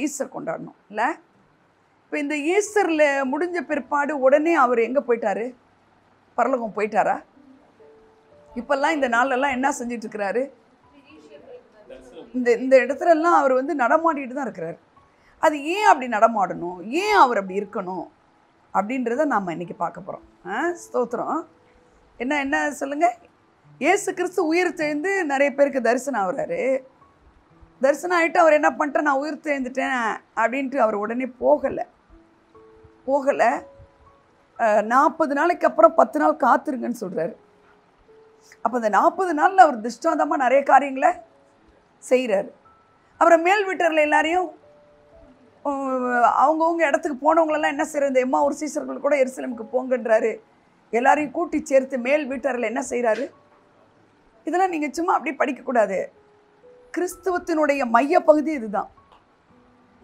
Easter கொண்டாடணும் இல்லை? இப்போ இந்த ஈஸ்டரில் முடிஞ்ச பிற்பாடு உடனே அவர் எங்கே போயிட்டாரு? பரலோகம் போயிட்டாரா? இப்போல்லாம் இந்த நாளெல்லாம் என்ன செஞ்சிட்ருக்கிறாரு? இந்த இடத்துலலாம் அவர் வந்து நடமாடிட்டு தான் இருக்கிறார். அது ஏன் அப்படி நடமாடணும், ஏன் அவர் அப்படி இருக்கணும் அப்படின்றத நாம் இன்றைக்கி பார்க்க போகிறோம். ஸ்தோத்திரம். என்ன சொல்லுங்கள்? இயேசு கிறிஸ்து உயிர் தெழுந்து நிறைய பேருக்கு தரிசனம் ஆகிறாரு. தரிசனம் ஆகிட்டு அவர் என்ன பண்ணிட்டார்? நான் உயிர் தெழுந்துட்டேன் அப்படின்ட்டு அவர் உடனே போகலை. 40 நாளைக்கு அப்புறம் 10 நாள் காத்துருங்கன்னு சொல்கிறாரு. அப்போ அந்த 40 நாளில் அவர் திருஷ்டாந்தமாக நிறைய காரியங்களை செய்கிறாரு. அப்புறம் மேல் வீட்டரில் எல்லாரையும் அவங்கவுங்க இடத்துக்கு போனவங்களெல்லாம் என்ன செய்கிறார்? இந்த எம்மாவூர் சீசர்கள் கூட எருசலேமுக்கு போங்கன்றாரு. எல்லாரையும் கூட்டி சேர்த்து மேல் வீட்டரில் என்ன செய்கிறாரு? இதெல்லாம் நீங்கள் சும்மா அப்படியே படிக்கக்கூடாது. கிறிஸ்துவத்தினுடைய மையப்பகுதி இதுதான்.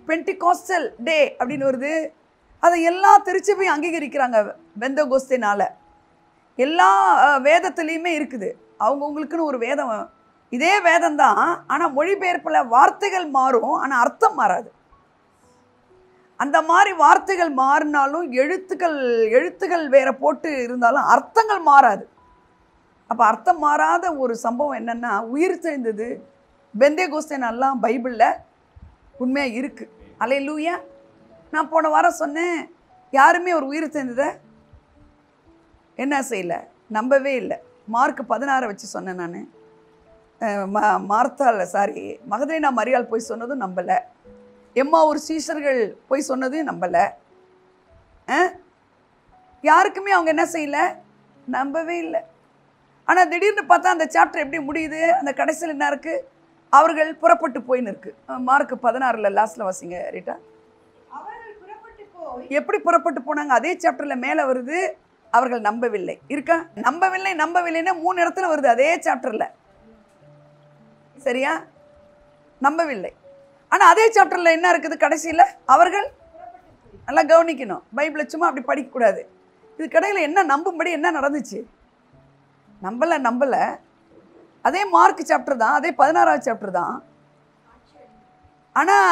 பென்டிகாஸ்டல் டே அப்படின்னு வருது. அதை எல்லா திருச்சபையும் அங்கீகரிக்கிறாங்க. பெந்தகோஸ்தேனால எல்லா வேதத்துலேயுமே இருக்குது. அவங்கவுங்களுக்குன்னு ஒரு வேதம், இதே வேதம் தான். ஆனால் மொழிபெயர்ப்பில் வார்த்தைகள் மாறும், ஆனால் அர்த்தம் மாறாது. அந்த மாதிரி வார்த்தைகள் மாறினாலும் எழுத்துக்கள் வேற போட்டு இருந்தாலும் அர்த்தங்கள் மாறாது. அப்போ அர்த்தம் மாறாத ஒரு சம்பவம் என்னென்னா, உயிர் தெழுந்தது பெந்தேகோஸ்தேனாலாம் பைபிளில் உண்மையாக இருக்குது. அல்லேலூயா. நான் போன வாரம் சொன்னேன், யாருமே ஒரு உயிர் தெழுந்ததை என்ன செய்யலை, நம்பவே இல்லை. மார்க் 16 வச்சு சொன்னேன் நான். மகதலேனா மரியாள் போய் சொன்னதும் நம்பலை. எம்மாவூர் சீஷர்கள் போய் சொன்னதையும் நம்பலை. யாருக்குமே அவங்க என்ன செய்யலை, நம்பவே இல்லை. ஆனால் திடீர்னு பார்த்தா அந்த சாப்டர் எப்படி முடியுது? அந்த கடைசியில் என்ன இருக்குது? அவர்கள் புறப்பட்டு போயின்னு இருக்கு. மார்க் 16 லாஸ்ட்டில் வாசிங்க ரீட்டா. எப்படி புறப்பட்டு போனாங்க? அதே சாப்டரில் மேலே வருது, அவர்கள் நம்பவில்லை. இருக்கா? நம்பவில்லைன்னா 3 இடத்துல வருது அதே சாப்டரில். சரியா? நம்பவில்லை. ஆனால் அதே சாப்டரில் என்ன இருக்குது கடைசியில்? அவர்கள். நல்லா கவனிக்கணும். பைபிளை சும்மா அப்படி படிக்கக்கூடாது. இது கடையில் என்ன நம்பும்படி என்ன நடந்துச்சு? நம்பலை. அதே மார்க் சாப்டர் தான், அதே 16வது சாப்டர் தான். ஆனால்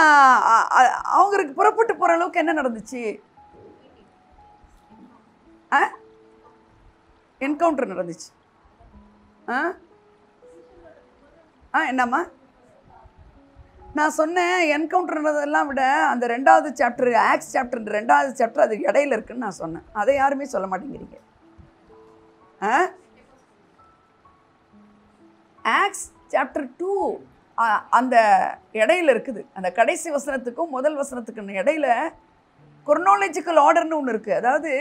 அவங்களுக்கு புறப்பட்டு போகிற அளவுக்கு என்ன நடந்துச்சு? என்கவுண்டர் நடந்துச்சு. என்னம்மா நான் சொன்னேன்? என்கவுண்டர்ன்றதெல்லாம் விட அந்த 2வது சாப்டர், ஆக்ஸ் சாப்டர் 2வது சாப்டர் அது இடையில இருக்குன்னு நான் சொன்னேன். அதை யாருமே சொல்ல மாட்டேங்கிறீங்க. ஆக்ஸ் சாப்டர் 2 அந்த இடையில இருக்குது. அந்த கடைசி வசனத்துக்கும் முதல் வசனத்துக்கும் இடையில குரோனாலஜிக்கல் ஆர்டர்னு ஒன்று இருக்குது. அதாவது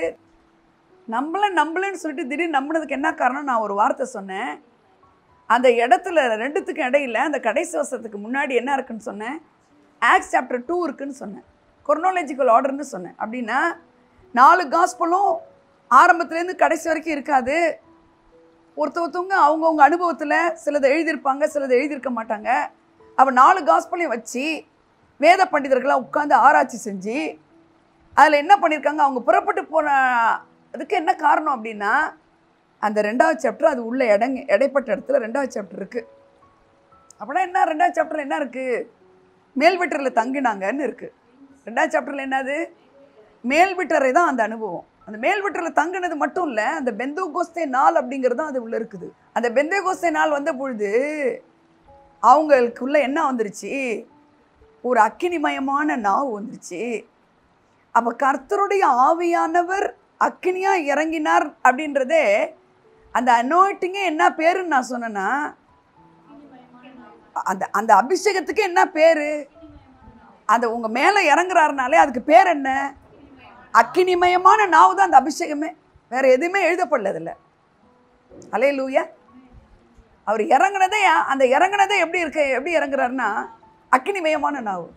நம்பலன்னு சொல்லிட்டு திடீர்னு நம்பினதுக்கு என்ன காரணம்? நான் ஒரு வார்த்தை சொன்னேன். அந்த இடத்துல 2த்துக்கும் இடையில அந்த கடைசி வசனத்துக்கு முன்னாடி என்ன இருக்குன்னு சொன்னேன்? ஆக்ஸ் சாப்டர் 2 இருக்குன்னு சொன்னேன். குரோனாலஜிக்கல் ஆர்டர்னு சொன்னேன். அப்படின்னா 4 காஸ்பலும் ஆரம்பத்துலேருந்து கடைசி வரைக்கும் இருக்காது. ஒருத்தவங்க அவங்கவுங்க அனுபவத்தில் சிலதை எழுதியிருப்பாங்க, சிலதை எழுதியிருக்க மாட்டாங்க. அப்போ 4 காஸ்பலையும் வச்சு வேத பண்டிதர்களாக உட்காந்து ஆராய்ச்சி செஞ்சு அதில் என்ன பண்ணியிருக்காங்க? அவங்க புறப்பட்டு போன அதுக்கு என்ன காரணம் அப்படின்னா, அந்த 2வது சாப்டர் அது உள்ள இடைப்பட்ட இடத்துல 2வது சாப்டர் இருக்குது. அப்படின்னா என்ன? 2வது சாப்டரில் என்ன இருக்குது? மேல் வீட்டரில் தங்கினாங்கன்னு இருக்குது. 2வது சாப்டரில் என்னது? மேல் வீட்டரை தான் அந்த அனுபவம். அந்த மேல் வீட்டரில் தங்கினது மட்டும் இல்லை, அந்த பெந்தேகோஸ்தே நாள் அப்படிங்கிறது தான் அது உள்ளே இருக்குது. அந்த பெந்தேகோஸ்தே நாள் வந்த பொழுது அவங்களுக்குள்ள என்ன வந்துருச்சு? ஒரு அக்கினிமயமான நாவு வந்துருச்சு. அப்போ கர்த்தருடைய ஆவியானவர் அக்கினியாக இறங்கினார் அப்படின்றதே அந்த அனாயிண்டிங்கே என்ன பேருன்னு நான் சொன்னேன்னா, அந்த அபிஷேகத்துக்கு என்ன பேர்? அந்த உங்கள் மேலே இறங்குறாருனாலே அதுக்கு பேர் என்ன? அக்கினிமயமான நாவு தான் அந்த அபிஷேகமே. வேற எதுவுமே எழுதப்படல. அல்லேலூயா. அவர் இறங்குனதே எப்படி இறங்குறாருன்னா அக்கினிமயமான நாவு.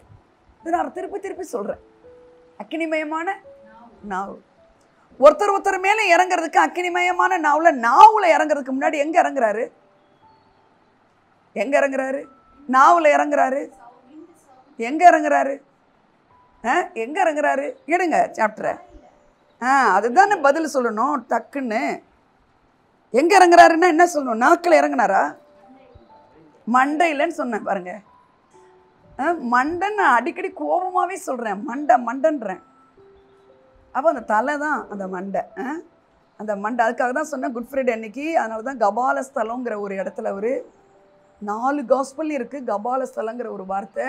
இது நான் திருப்பி சொல்கிறேன். அக்கினிமயமான நாவு. ஒருத்தர் மேலே இறங்குறதுக்கு அக்கினிமயமான நாவில் இறங்குறதுக்கு முன்னாடி எங்கே இறங்குறாரு? நாவில் இறங்குறாரு. எங்கே இறங்குறாரு? எடுங்க சாப்டரை. அதுதானே பதில் சொல்லணும் டக்குன்னு. எங்கே இறங்குறாருன்னா என்ன சொல்லணும்? நாக்கில் இறங்குனாரா? மண்டையிலன்னு சொன்னேன் பாருங்க. மண்டன் நான் அடிக்கடி கோபமாகவே சொல்கிறேன், மண்டன்றேன். அப்போ அந்த தலை தான் அந்த மண்டை. அந்த மண்டை அதுக்காக தான் சொன்னேன் குட் ஃப்ரைடே அன்னைக்கு. அதனால தான் கபால ஸ்தலங்கிற ஒரு இடத்துல ஒரு 4 காஸ்பல்லையும் இருக்குது கபால ஸ்தலங்கிற ஒரு வார்த்தை.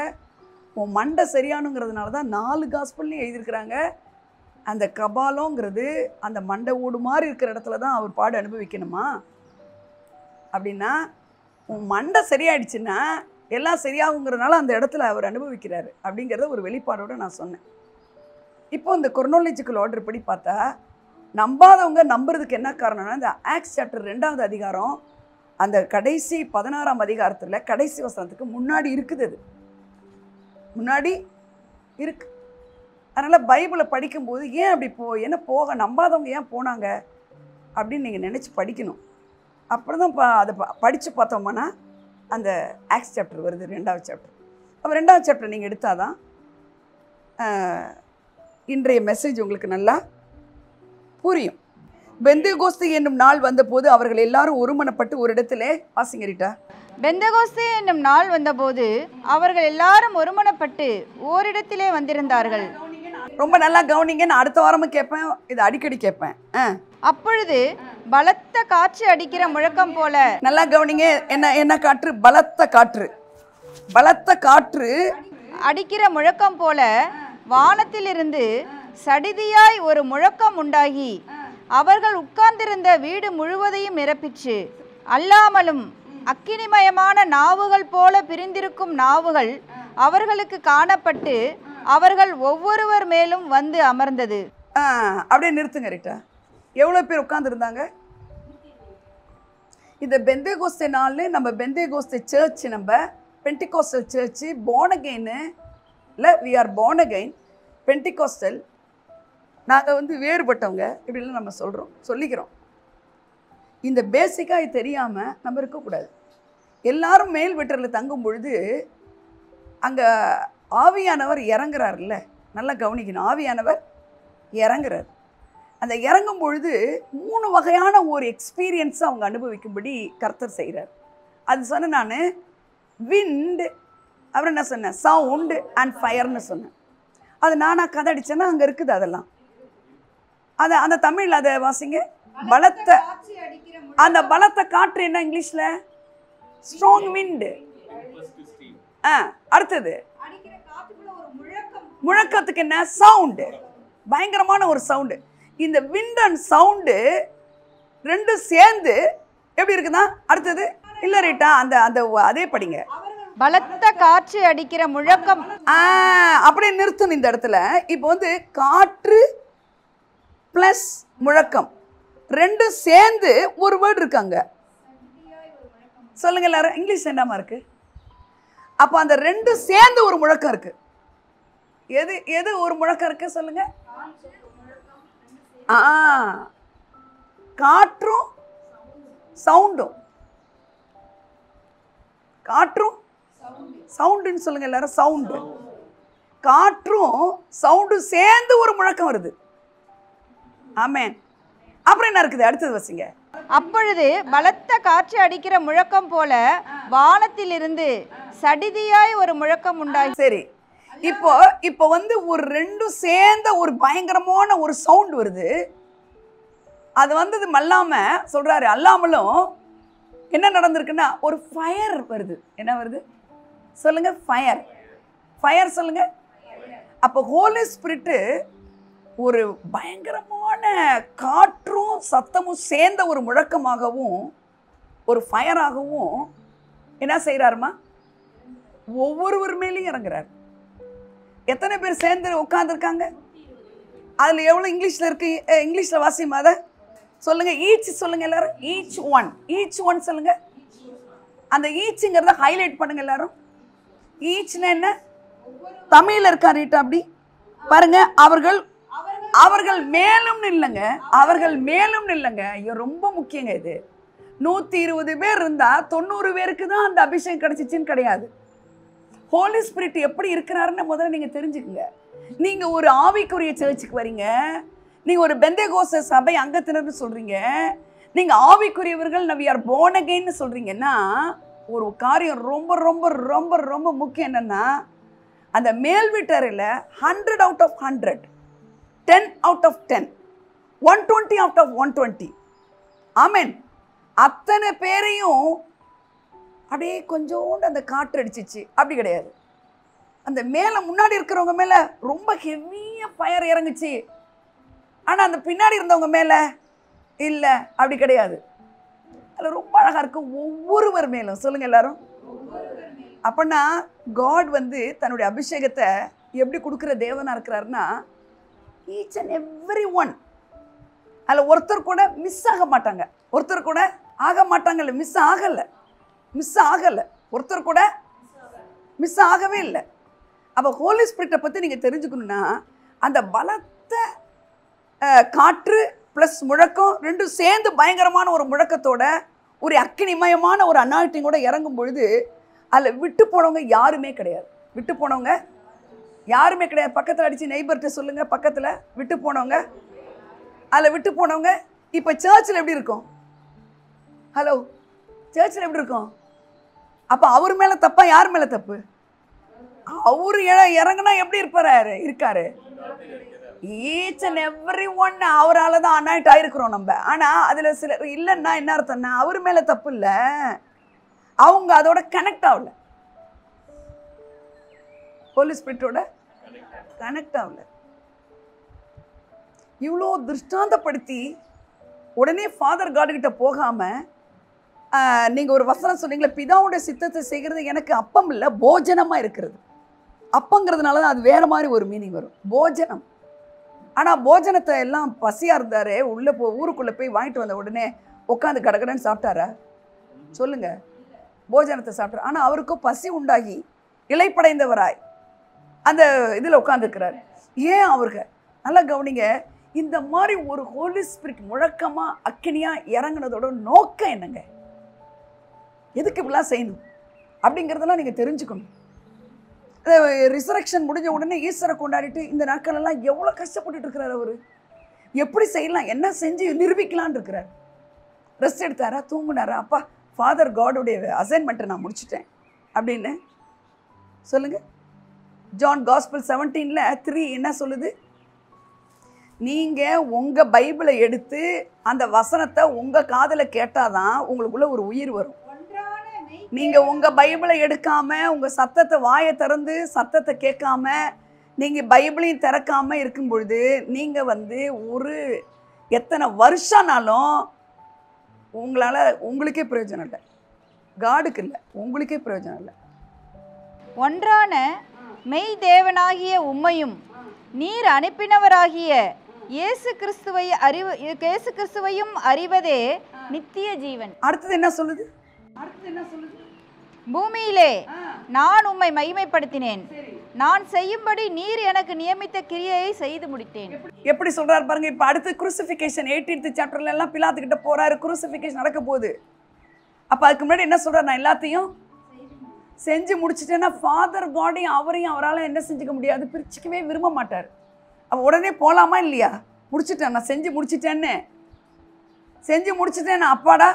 உன் மண்டை சரியானுங்கிறதுனால தான் 4 காஸ்பல்லையும் எழுதியிருக்கிறாங்க. அந்த கபாலங்கிறது அந்த மண்டை ஓடு மாதிரி இருக்கிற இடத்துல தான் அவர் பாடு அனுபவிக்கணுமா அப்படின்னா, உன் மண்டை சரியாயிடுச்சுன்னா எல்லாம் சரியாகுங்கிறதுனால அந்த இடத்துல அவர் அனுபவிக்கிறாரு அப்படிங்கிறத ஒரு வெளிப்பாடோடு நான் சொன்னேன். இப்போ இந்த கொர்னோலஜிக்கல் ஆர்டர் படி பார்த்தா நம்பாதவங்க நம்புறதுக்கு என்ன காரணம்னா, இந்த ஆக்ட்ஸ் சாப்டர் 2வது அதிகாரம் அந்த கடைசி 16ஆம் அதிகாரத்தில் கடைசி வசனத்துக்கு முன்னாடி இருக்குது. அது முன்னாடி இருக்கு. அதனால் பைபிளை படிக்கும்போது ஏன் அப்படி என்ன போக நம்பாதவங்க ஏன் போனாங்க அப்படின்னு நீங்கள் நினச்சி படிக்கணும். அப்புறம் தான் அதை படித்து பார்த்தோம்னா அந்த ஆக்ட்ஸ் சாப்டர் வருது 2வது சாப்டர். அப்போ 2வது சாப்டர் நீங்கள் எடுத்தால் தான் இன்றைய மெசேஜ் உங்களுக்கு நல்லா புரியும். பெந்தேகோஸ்து என்னும் நாள் வந்தபோது அவர்கள் எல்லாரும் ஒருமனப்பட்டு ஒரு இடத்துல வாசிங்கரிட்டா. பெந்தேகோஸ்து என்னும் நாள் வந்தபோது அவர்கள் எல்லாரும் ஒருமனப்பட்டு ஓரிடத்திலே வந்திருந்தார்கள். ரொம்ப நல்லா கவனிங்க. நான் அடுத்த வாரமும் கேட்பேன், இது அடிக்கடி கேட்பேன். அப்பொழுது பலத்த காற்று அடிக்கிற முழக்கம் போல. நல்லா கவனிங்க. என்ன காற்று? பலத்த காற்று. பலத்த காற்று அடிக்கிற முழக்கம் போல வானத்திலிருந்து சடிதியாய் ஒரு முழக்கம் உண்டாகி அவர்கள் உட்கார்ந்திருந்த வீடு முழுவதையும் நிரப்பிற்று. அல்லாமலும் அக்கினிமயமான நாவுகள் போல பிரிந்திருக்கும் நாவுகள் அவர்களுக்கு காணப்பட்டு அவர்கள் ஒவ்வொருவர் மேலும் வந்து அமர்ந்தது. அப்படியே நிறுத்துங்க ரிட்டா. எவ்வளோ பேர் உட்கார்ந்துருந்தாங்க? இந்த பெந்தேகோஸ்தே நாள் நம்ம பெந்தேகோஸ்தே சர்ச், நம்ம பென்டிகாஸ்டல் சர்ச்சு born again இல்லை, we are born again Pentecostal. நாங்கள் வேறுபட்டவங்க இப்படிலாம் நம்ம சொல்லிக்கிறோம். இந்த பேசிக்காக இது தெரியாமல் நம்ம இருக்கக்கூடாது. எல்லாரும் மேல் வீட்டில் தங்கும் பொழுது அங்கே ஆவியானவர் இறங்குறாருல்ல, நல்லா கவனிக்கணும். ஆவியானவர் இறங்குறார். அந்த இறங்கும் பொழுது 3 வகையான ஒரு எக்ஸ்பீரியன்ஸை அவங்க அனுபவிக்கும்படி கர்த்தர் செய்கிறார். அது சொன்னேன் நான். விண்ட், அப்புறம் என்ன சொன்னேன், சவுண்டு அண்ட் ஃபயர்னு சொன்னேன். அது நானாக கதை அடித்தேன்னா அங்கே இருக்குது அதெல்லாம். அந்த தமிழ் அதை வாசிங்க. பலத்த, அந்த பலத்த காற்று என்ன இங்கிலீஷில்? ஸ்ட்ராங் விண்டு. அடுத்தது முழக்கத்துக்கு என்ன? சவுண்டு. பயங்கரமான ஒரு சவுண்டு. இந்த விண்ட் அண்ட் சவுண்டு ரெண்டும் சேர்ந்து எப்படி இருக்குதா? அடுத்தது இல்லை ரைட்டா, அதே படிங்க. பலத்த காற்று அடிக்கிற முழக்கம். அப்படியே நிறுத்தணும் இந்த இடத்துல. இப்போ காற்று பிளஸ் முழக்கம் ரெண்டும் சேர்ந்து ஒரு வேர்டு இருக்காங்க. சொல்லுங்க எல்லாரும். இங்கிலீஷ் என்னமா இருக்கு? அப்போ அந்த ரெண்டும் சேர்ந்து ஒரு முழக்கம் இருக்கு. எது ஒரு முழக்கம் இருக்கு சொல்லுங்க? காற்றும் சவுண்டும். காற்றும் சவுண்டுன்னு சொல்லுங்க எல்லாரும். சவுண்டு, காற்றும் சவுண்டும் சேர்ந்து ஒரு முழக்கம் வருது. ஆமென். அப்புறம் என்ன இருக்குது? அடுத்தது வசிங்க. அப்பொழுது பலத்த காற்று அடிக்கிற முழக்கம் போல வானத்திலிருந்து சடிதியாய் ஒரு முழக்கம் உண்டாகி. சரி, இப்போ ஒரு ரெண்டும் சேர்ந்த ஒரு பயங்கரமான ஒரு சவுண்ட் வருது. அது வந்தது மல்லாம சொல்றாரு. அல்லாமலும் என்ன நடந்திருக்குன்னா ஒரு ஃபயர் வருது. என்ன வருது சொல்லுங்க? ஃபயர். ஃபயர் சொல்லுங்க. அப்போ ஹோலி ஸ்பிரிட்டு ஒரு பயங்கரமான காற்றும் சத்தமும் சேர்ந்த ஒரு முழக்கமாகவும் ஒரு ஃபயராகவும் என்ன செய்கிறாருமா? ஒவ்வொருவர் மேலேயும் இறங்குறாரு. எத்தனை பேர் சேர்ந்து உட்காந்துருக்காங்க? அதில் எவ்வளோ இங்கிலீஷில் இருக்கு? இங்கிலீஷில் வாசிமா அதை சொல்லுங்க. ஈச் சொல்லுங்க எல்லாரும். ஈச் ஒன் சொல்லுங்க. அந்த ஈச்சுங்கிறத ஹைலைட் பண்ணுங்க எல்லாரும். ஈச்னா என்ன? தமிழில் இருக்கா ரீட்டா? அப்படி பாருங்க. அவர்கள் மேலும் இல்லைங்க. அவர்கள் மேலும் இல்லைங்க. ஐயோ ரொம்ப முக்கியங்க இது. 120 பேர் இருந்தா 90 பேருக்கு தான் அந்த அபிஷேகம் கிடைச்சிச்சின்னு கிடையாது. ஹோலி ஸ்பிரிட் எப்படி இருக்கிறாருன்னு முதல்ல நீங்க தெரிஞ்சுக்குங்க. நீங்க ஒரு ஆவிக்குரிய சர்ச்சுக்கு வரீங்க, நீங்க ஒரு பெந்தேகோஸ்தே சபை அங்கத்தினர்னு சொல்றீங்க, நீங்க ஆவிக்குரியவர்கள் we are born again சொல்றீங்கன்னா ஒரு காரியம் ரொம்ப ரொம்ப ரொம்ப ரொம்ப முக்கியம். என்னன்னா அந்த மேல் வீட்டறையில் 100 out of 100, 10 out of 10, 120 out of 120. ஆமென். அத்தனை பேரையும் அப்படியே கொஞ்சோண்டு அந்த காற்று அடிச்சிச்சு. அப்படி கிடையாது. அந்த மேலே முன்னாடி இருக்கிறவங்க மேலே ரொம்ப ஹெவியாக ஃபயர் இறங்குச்சு. ஆனால் அந்த பின்னாடி இருந்தவங்க மேலே இல்லை, அப்படி கிடையாது. அதில் ரொம்ப அழகாக இருக்கும். ஒவ்வொருவர் மேலும் சொல்லுங்கள் எல்லாரும். அப்படின்னா காட் வந்து தன்னுடைய அபிஷேகத்தை எப்படி கொடுக்குற தேவனாக இருக்கிறாருன்னா, ஈச் அண்ட் எவ்ரி ஒன், அதில் ஒருத்தர் கூட மிஸ் ஆக மாட்டாங்க. ஒருத்தர் கூட ஆக மாட்டாங்கல்ல, மிஸ் ஆகலை. ஒருத்தர் கூட மிஸ் ஆகவே இல்லை. அப்போ ஹோலி ஸ்பிரிட்டை பற்றி நீங்கள் தெரிஞ்சுக்கணுன்னா, அந்த பலத்த காற்று ப்ளஸ் முழக்கம் ரெண்டும் சேர்ந்து பயங்கரமான ஒரு முழக்கத்தோட ஒரு அக்கினிமயமான ஒரு அனாயிட்டிங்கோட இறங்கும் பொழுது அதில் விட்டு போனவங்க யாருமே கிடையாது. பக்கத்தில் அடித்து நெய்பர்கிட்ட சொல்லுங்கள், பக்கத்தில் விட்டு போனவங்க, அதில் விட்டு போனவங்க. இப்போ சர்ச்சில் எப்படி இருக்கும்? ஹலோ, சர்ச்சில் எப்படி இருக்கும்? அப்போ அவர் மேலே தப்பா, யார் மேலே தப்பு? அவர் இறங்குனா எப்படி இருக்காரு? ஈச் அண்ட் எவ்ரி ஒன் அவரால் தான் அனாயிட் ஆகிருக்கிறோம் நம்ம. ஆனால் அதில் சிலர் இல்லைன்னா என்ன அர்த்தம்னா, அவர் மேலே தப்பு இல்லை, அவங்க அதோட கனெக்ட் ஆகல, ஹோலி ஸ்பிரிட்டோட கனெக்ட் ஆகல. இவ்வளோ திருஷ்டாந்தப்படுத்தி உடனே ஃபாதர் காட் கிட்ட போகாமல், நீங்கள் ஒரு வசனம் சொன்னீங்களே, பிதாவுடைய சித்தத்தை செய்கிறது எனக்கு அப்பம் இல்லை போஜனமாக இருக்கிறது. அப்பங்கிறதுனால தான் அது வேறு மாதிரி ஒரு மீனிங் வரும், போஜனம். ஆனால் போஜனத்தை எல்லாம் பசியாக இருந்தார், உள்ளே ஊருக்குள்ளே போய் வாங்கிட்டு வந்த உடனே உட்காந்து கடகடன்னு சாப்பிட்டாரா? சொல்லுங்கள். போஜனத்தை சாப்பிட்டார். ஆனால் அவருக்கும் பசி உண்டாகி இளைப்படைந்தவராய் அந்த இதில் உட்காந்துருக்கிறார். ஏன் அவருக்கு நல்லா கவனிங்க, இந்த மாதிரி ஒரு ஹோலி ஸ்பிரிட் முழக்கமாக அக்கினியாக இறங்குனதோட நோக்கம் என்னங்க? எதுக்கு இப்படிலாம் செய்யணும் அப்படிங்கிறதெல்லாம் நீங்கள் தெரிஞ்சுக்கணும். ரிசரக்ஷன் முடிஞ்ச உடனே ஈஸ்வரை கொண்டாடிட்டு இந்த நாட்களெல்லாம் எவ்வளோ கஷ்டப்பட்டுட்டு இருக்கிறார். அவர் எப்படி செய்யலாம், என்ன செஞ்சு நிரூபிக்கலான் இருக்கிறார். ரெஸ்ட் எடுத்தாரா, தூங்குனாரா? அப்பா ஃபாதர் காடுடைய அசைன்மெண்ட்டை நான் முடிச்சிட்டேன் அப்படின்னு சொல்லுங்கள். ஜான் காஸ்பல் 17:3 என்ன சொல்லுது? நீங்கள் உங்கள் பைபிளை எடுத்து அந்த வசனத்தை உங்கள் காதில் கேட்டாதான் உங்களுக்குள்ள ஒரு உயிர் வரும். நீங்கள் உங்கள் பைபிளை எடுக்காமல், உங்கள் சத்தத்தை வாயை திறந்து சத்தத்தை கேட்காம, நீங்கள் பைபிளையும் திறக்காமல் இருக்கும் பொழுது நீங்கள் ஒரு எத்தனை வருஷம்னாலும் உங்களுக்கே பிரயோஜனம் இல்லை, காடுக்கு இல்லை, உங்களுக்கே பிரயோஜனம் இல்லை. ஒன்றான மெய் தேவனாகிய உம்மையும் நீர் அனுப்பினவராகிய இயேசு கிறிஸ்துவையும் அறிவதே நித்திய ஜீவன். அடுத்தது என்ன சொல்லுது? பூமியிலே நான் உம்மை மகிமைப்படுத்தினேன், நான் செய்யும்படி நீர் எனக்கு நியமித்த கிரியையை செய்து முடித்தேன். எப்படி சொல்றாரு பாருங்க. இப்ப அடுத்து குரூசிஃபிகேஷன் 18th சாப்டர்ல எல்லாம் பிலாத்துக்கிட்ட போறாரு. குரூசிஃபிகேஷன் நடக்க போகுது. அப்ப அதுக்கு முன்னாடி என்ன சொல்றாரு? நான் எல்லாத்தையும் செஞ்சு முடிச்சுட்டேன்னா ஃபாதர் காடையும் அவரையும் அவரால் என்ன செஞ்சுக்க முடியாது, பிரிச்சுக்கவே விரும்ப மாட்டார். அப்போ உடனே போகலாமா இல்லையா? முடிச்சுட்டேன், நான் செஞ்சு முடிச்சுட்டேன் நான் அப்பாடா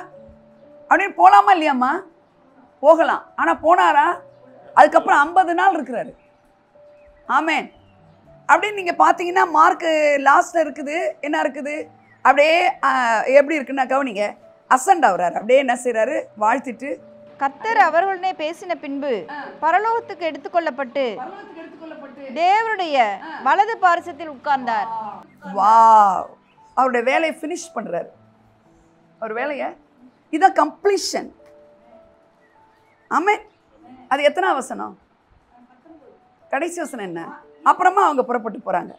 அப்படின்னு போகலாமா இல்லையாம்மா? போகலாம். ஆனால் போனாரா? அதுக்கப்புறம் 50 நாள் இருக்கிறாரு. ஆமேன். அப்படின்னு நீங்கள் பார்த்தீங்கன்னா மார்க்கு லாஸ்ட்டில் இருக்குது. என்ன இருக்குது? அப்படியே எப்படி இருக்குன்னா கவனிங்க, அசண்ட் ஆகுறாரு. அப்படியே என்ன செய்கிறாரு? வாழ்த்திட்டு கர்த்தர் அவர்களுடனே பேசின பின்பு பரலோகத்துக்கு எடுத்துக்கொள்ளப்பட்டு தேவனுடைய வலது பாரிசத்தில் உட்கார்ந்தார். வா, அவருடைய வேலையை ஃபினிஷ் பண்ணுறாரு. அவர் வேலையை இதான் கம்ப்ளீஷன். ஆமே. அது எத்தனை வசனம்? கடைசி வசனம் என்ன? அப்புறமா அவங்க புறப்பட்டு போகிறாங்க.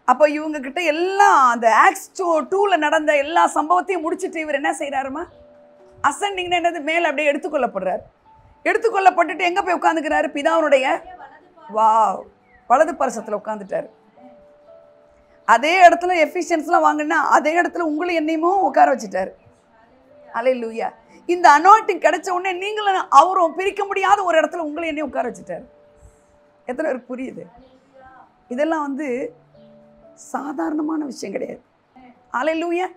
அப்போ இவங்கக்கிட்ட எல்லாம் அந்த ஆக்ஸ் 2 நடந்த எல்லா சம்பவத்தையும் முடிச்சுட்டு இவர் என்ன செய்கிறாருமா? அசண்டிங்னா என்னது? மேலே அப்படியே எடுத்துக்கொள்ளப்படுறார். எடுத்துக்கொள்ளப்பட்டுட்டு எங்கே போய் உட்காந்துக்கிறாரு? பிதாவுடைய வலது பரிசத்தில் உட்காந்துட்டார். அதே இடத்துல எஃபிஷியன்ஸ்லாம் வாங்கினா அதே இடத்துல உங்களை என்னையுமோ உட்கார வச்சுட்டார். அல்லேலூயா. இந்த அனாயிண்டிங் கிடைச்ச உடனே நீங்களும் அவரும் பிரிக்க முடியாத ஒரு இடத்துல உங்களை என்னையும் உட்கார வச்சுட்டார். எத்தனை பேருக்கு புரியுது? இதெல்லாம் சாதாரணமான விஷயம் கிடையாது. அல்லேலூயா.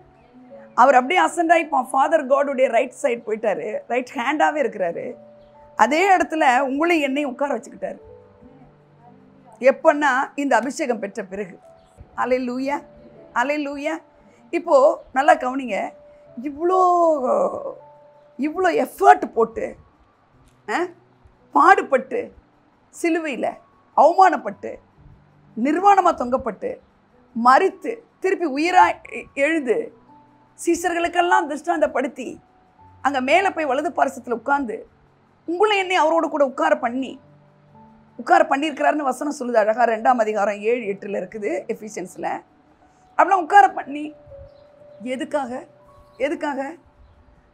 அவர் அப்படியே அசண்ட் ஆகி ஃபாதர் காடுடைய ரைட் சைடு போயிட்டாரு, ரைட் ஹேண்டாகவே இருக்கிறாரு. அதே இடத்துல உங்களையும் என்னையும் உட்கார வச்சுக்கிட்டாரு. எப்பன்னா இந்த அபிஷேகம் பெற்ற பிறகு. அல்லேலூயா, அல்லேலூயா. இப்போது நல்லா கவனிங்க, இவ்வளோ எஃபர்ட் போட்டு பாடுபட்டு சிலுவையில் அவமானப்பட்டு நிர்வாணமாக தொங்கப்பட்டு மரித்து திருப்பி உயிராக எழுது சீசர்களுக்கெல்லாம் திருஷ்டாந்தப்படுத்தி அங்கே மேலே போய் வலது பாரசத்தில் உட்கார்ந்து உங்களை என்னை அவரோட கூட உட்கார பண்ணியிருக்கிறாருன்னு வசனம் சொல்லுது அழகாக. 2ஆம் அதிகாரம் 7-8 இருக்குது எஃபிஷியன்ஸில். அப்படிலாம் உட்கார பண்ணி எதுக்காக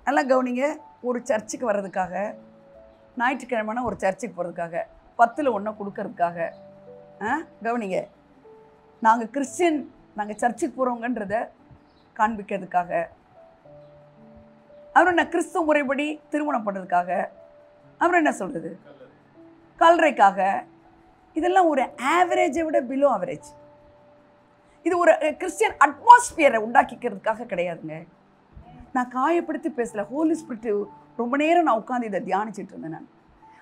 நல்லா கவனிங்க. ஒரு சர்ச்சுக்கு வர்றதுக்காக, ஞாயிற்றுக்கிழமைனா ஒரு சர்ச்சுக்கு போகிறதுக்காக, 10ல் 1 கொடுக்கறதுக்காக. கவனிங்க, நாங்கள் கிறிஸ்டியன், நாங்கள் சர்ச்சுக்கு போகிறவங்கன்றத காண்பிக்கிறதுக்காக, அப்புறம் என்ன கிறிஸ்துவ முறைப்படி திருமணம் பண்ணுறதுக்காக, அப்புறம் என்ன சொல்கிறது கல்றைக்காக. இதெல்லாம் ஒரு ஆவரேஜை விட பிலோ ஆவரேஜ். இது ஒரு கிறிஸ்டியன் அட்மாஸ்பியரை உண்டாக்கிக்கிறதுக்காக கிடையாதுங்க. நான் காயப்படுத்தி பேசல. ஹோலி ஸ்பிரிட் ரொம்ப நேரம் நான் உட்காந்து இதை தியானிச்சுட்டு இருந்தேன். நான்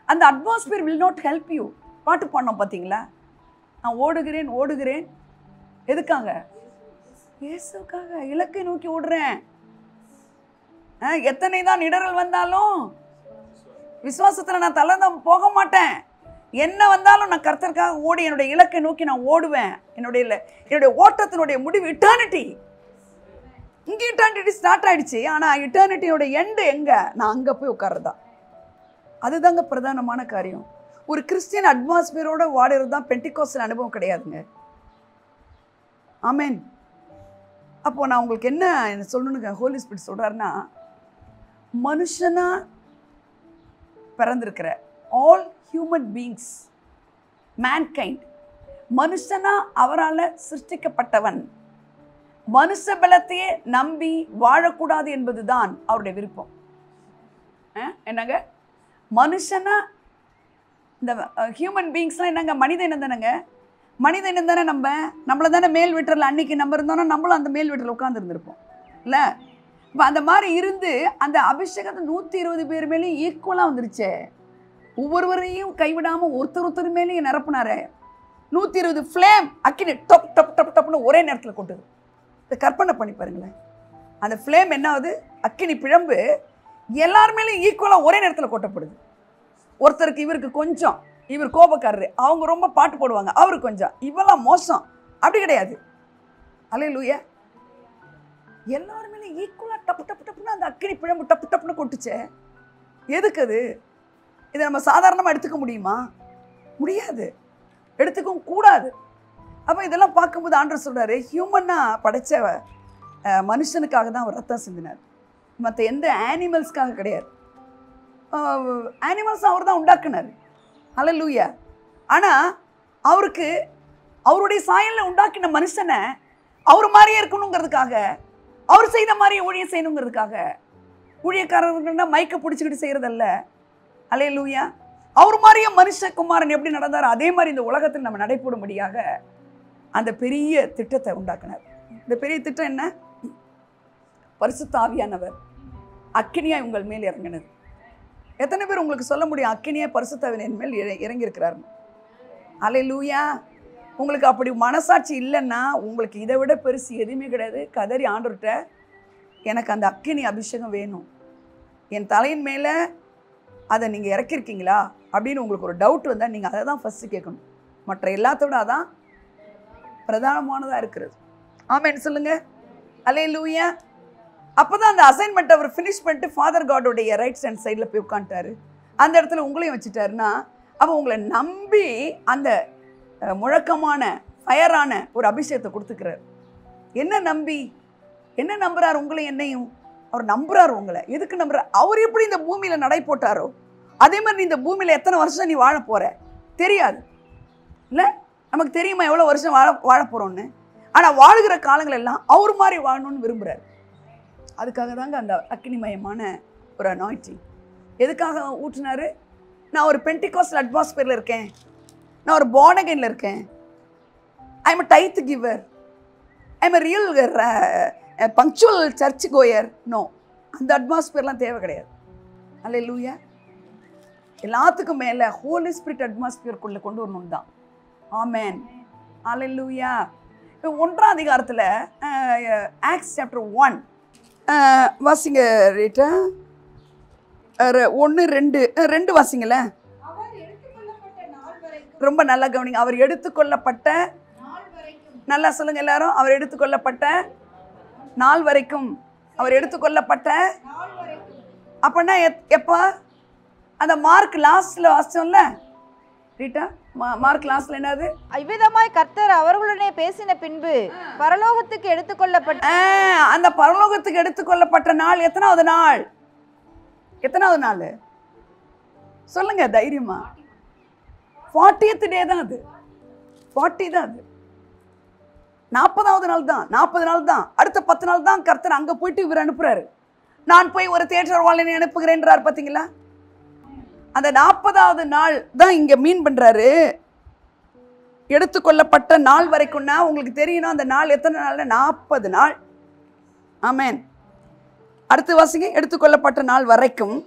அந்த atmosphere will not help you. பாட்டு பாடினோம் பார்த்தீங்களா, நான் ஓடுகிறேன். எதுக்காக? இயேசுக்காக. இலக்கை நோக்கி ஓடுறேன். எத்தனை தான் இடரல் வந்தாலும் விசுவாசத்தில் நான் தளர்ந்து போக மாட்டேன். என்ன வந்தாலும் நான் கர்த்தருக்காக ஓடி என்னுடைய இலக்கை நோக்கி நான் ஓடுவேன். என்னுடைய ஓட்டத்தினுடைய முடிவு இட்டர்னிட்டி. இங்கே இட்டர்னிட்டி ஸ்டார்ட் ஆயிடுச்சு. ஆனால் இட்டர்னிட்டியோட எண்டு எங்க? நான் அங்கே போய் உட்கார்றதா. அதுதாங்க பிரதானமான காரியம். ஒரு கிறிஸ்டியன் அட்மாஸ்பியரோட வாடுறது தான் பென்டிகாஸ்டல் அனுபவம் கிடையாதுங்க. ஆமேன். அப்போ நான் உங்களுக்கு என்ன சொல்லணுங்க, ஹோலி ஸ்பிரிட் சொல்றாருன்னா, மனுஷனா பிறந்திருக்கிற ஆல் ஹியூமன் பீயிங்ஸ், மேன்கைண்ட், மனுஷனா அவரால் சிருஷ்டிக்கப்பட்டவன் மனுஷ பலத்தையே நம்பி வாழக்கூடாது என்பதுதான் அவருடைய விருப்பம். என்னங்க மனுஷனா, இந்த ஹியூமன் பீயிங்ஸ்லாம் என்னங்க மனித இனம் தானேங்க. மனித இனம் தானே. நம்மளை தானே மேல் வீட்டரில் அன்னைக்கு நம்ம இருந்தோன்னா நம்மளும் அந்த மேல் வீட்டில் உட்காந்துருந்துருப்போம் இல்லை? இப்போ அந்த மாதிரி இருந்து அந்த அபிஷேகத்தை 120 பேர் மேலேயும் ஈக்குவலாக வந்துருச்சே. ஒவ்வொருவரையும் கைவிடாமல் ஒருத்தர் மேலேயும் நிரப்புனாரு. 120 ஃப்ளேம் அக்கினி டப் டப் டப் டப்னு ஒரே நேரத்தில் கொட்டுது. இதை கற்பனை பண்ணி பாருங்களேன். அந்த ஃப்ளேம் என்ன ஆகுது? அக்கினி பிழம்பு எல்லார் மேலேயும் ஈக்குவலாக ஒரே நேரத்தில் கொட்டப்படுது. ஒருத்தருக்கு இவருக்கு கொஞ்சம், இவர் கோபக்காரரு, அவங்க ரொம்ப பாட்டு போடுவாங்க, அவருக்கு கொஞ்சம், இவெல்லாம் மோசம். அப்படி கிடையாது. அல்லேலூயா. எல்லாருமே ஈக்குவலாக டப்பு டப்பு டப்புன்னு அந்த அக்கினி பிழம்பு டப்பு டப்புன்னு கொட்டுச்சே. எதுக்கு அது? இதை நம்ம சாதாரணமாக எடுத்துக்க முடியுமா? முடியாது, எடுத்துக்கவும் கூடாது. அப்போ இதெல்லாம் பார்க்கும்போது ஆண்டவர் சொல்கிறாரு, ஹியூமனாக படைச்ச மனுஷனுக்காக தான் அவர் ரத்தம் சிந்தினார், மற்ற எந்த ஆனிமல்ஸ்க்காக கிடையாது. ஆனிமல்ஸ் அவர் தான் உண்டாக்குனார். அல்லேலூயா. ஆனால் அவருக்கு அவருடைய சாயலில் உண்டாக்கின மனுஷனை அவர் மாதிரியே இருக்கணுங்கிறதுக்காக, அவர் செய்த மாதிரியே ஊழியம் செய்யணுங்கிறதுக்காக. ஊழியக்காரர்கள்னா மைக்கை பிடிச்சிக்கிட்டு செய்கிறதல்ல. அல்லேலூயா. அவர் மாதிரியே மனுஷகுமாரன் எப்படி நடந்தாரோ அதே மாதிரி இந்த உலகத்தில் நம்ம நடைபெறும்படியாக அந்த பெரிய திட்டத்தை உண்டாக்கினார். இந்த பெரிய திட்டம் என்ன? பரிசுத்த ஆவியானவர் அக்கினியாய் உங்கள் மேல் இறங்கினது. எத்தனை பேர் உங்களுக்கு சொல்ல முடியும் அக்கினியாய் பரிசுத்த ஆவியின் மேல் இறங்கியிருக்கிறாருன்னு? அல்லேலூயா. உங்களுக்கு அப்படி மனசாட்சி இல்லைன்னா உங்களுக்கு இதை விட பெருசு எதுவுமே கிடையாது. கதறி ஆண்டவர்கிட்ட, எனக்கு அந்த அக்கினி அபிஷேகம் வேணும், என் தலையின் மேலே அதை நீங்கள் இறக்கிருக்கீங்களா அப்படின்னு உங்களுக்கு ஒரு டவுட் வந்தால் நீங்கள் அதை தான் ஃபஸ்ட்டு கேட்கணும். மற்ற எல்லாத்தோட அதான் பிரதானமானதாக இருக்கிறது. ஆமென் சொல்லுங்கள். அல்லேலூயா. அப்போ தான் அந்த அசைன்மெண்ட் அவர் ஃபினிஷ் பண்ணிட்டு ஃபாதர் காடோடைய ரைட் ஹேண்ட் சைடில் போய் உட்காந்துட்டாரு. அந்த இடத்துல உங்களையும் வச்சுட்டாருன்னா, அப்போ உங்களை நம்பி அந்த முழக்கமான ஃபயரான ஒரு அபிஷேகத்தை கொடுத்துக்கிறார். என்ன நம்புறார்? உங்களையும் என்னையும் அவர் நம்புறார். உங்களை எதுக்கு நம்புறார்? அவர் எப்படி இந்த பூமியில் நடை போட்டாரோ அதே மாதிரி இந்த பூமியில் எத்தனை வருஷம் நீ வாழ போகிற தெரியாது இல்லை? நமக்கு தெரியுமா எவ்வளோ வருஷம் வாழ போகிறோன்னு? ஆனால் வாழுகிற காலங்கள் எல்லாம் அவர் மாதிரி வாழணும்னு விரும்புகிறார். அதுக்காக தாங்க அந்த அக்னிமயமான ஒரு அனாயிண்டிங். எதுக்காக ஊற்றினாரு? நான் ஒரு பென்டிகாஸ்டல் அட்மாஸ்பியரில் இருக்கேன், நான் ஒரு பார்ன் அகைன்ல இருக்கேன், I am a tithe giver, I am a real punctual church choir. No, அந்த அட்மாஸ்பியர்லாம் தேவை கிடையாது. அல்லேலூயா. எல்லாத்துக்கும் மேலே ஹோலி ஸ்பிரிட் அட்மாஸ்பியருக்குள்ளே கொண்டு வரணும் தான். ஆமென். அல்லேலூயா. இப்போ 1ஆம் அதிகாரத்தில் ஆக்ட்ஸ் சாப்டர் 1 வாசிங்க ரீட்டா. 1 2 வாசிங்களேன். ரொம்ப நல்லா கவனிங்க. அவர் எடுத்துக்கொள்ளப்பட்ட, நல்லா சொல்லுங்க எல்லாரும், அவர் எடுத்துக்கொள்ளப்பட்ட நாள் வரைக்கும். அவர் எடுத்துக்கொள்ளப்பட்ட அப்படின்னா எப்போ? அந்த மார்க் லாஸ்ட்ல வாசிச்சோம்ல ரீட்டா, மார்க் லாஸ்ட்ல என்னது? இவ்விதமாய் கர்த்தர் அவர்களுடனே பேசின பின்பு பரலோகத்துக்கு எடுத்துக்கொள்ளப்பட்ட அந்த பரலோகத்துக்கு எடுத்துக்கொள்ளப்பட்ட நாள் எத்தனாவது நாள்? எத்தனாவது நாள் சொல்லுங்க தைரியமா? 40th டே தான் அது. 40 தான் அது. 40வது நாள் தான். 40 நாள் தான். அடுத்த 10 நாள் தான் கர்த்தர் அங்க போயிட்டு இவர் அனுப்புறாரு. நான் போய் ஒரு தேற்றவாளனை அனுப்புகிறேன்றார். பார்த்தீங்களா? அந்த 40வது நாள் தான் இங்க மீன் பண்றாரு. எடுத்துக்கொள்ளப்பட்ட நாள் வரைக்கும்னா உங்களுக்கு தெரியணும் அந்த நாள் எத்தனை நாள்? 40 நாள். ஆமென். அடுத்து வாசிங்க. எடுத்துக்கொள்ளப்பட்ட நாள் வரைக்கும்.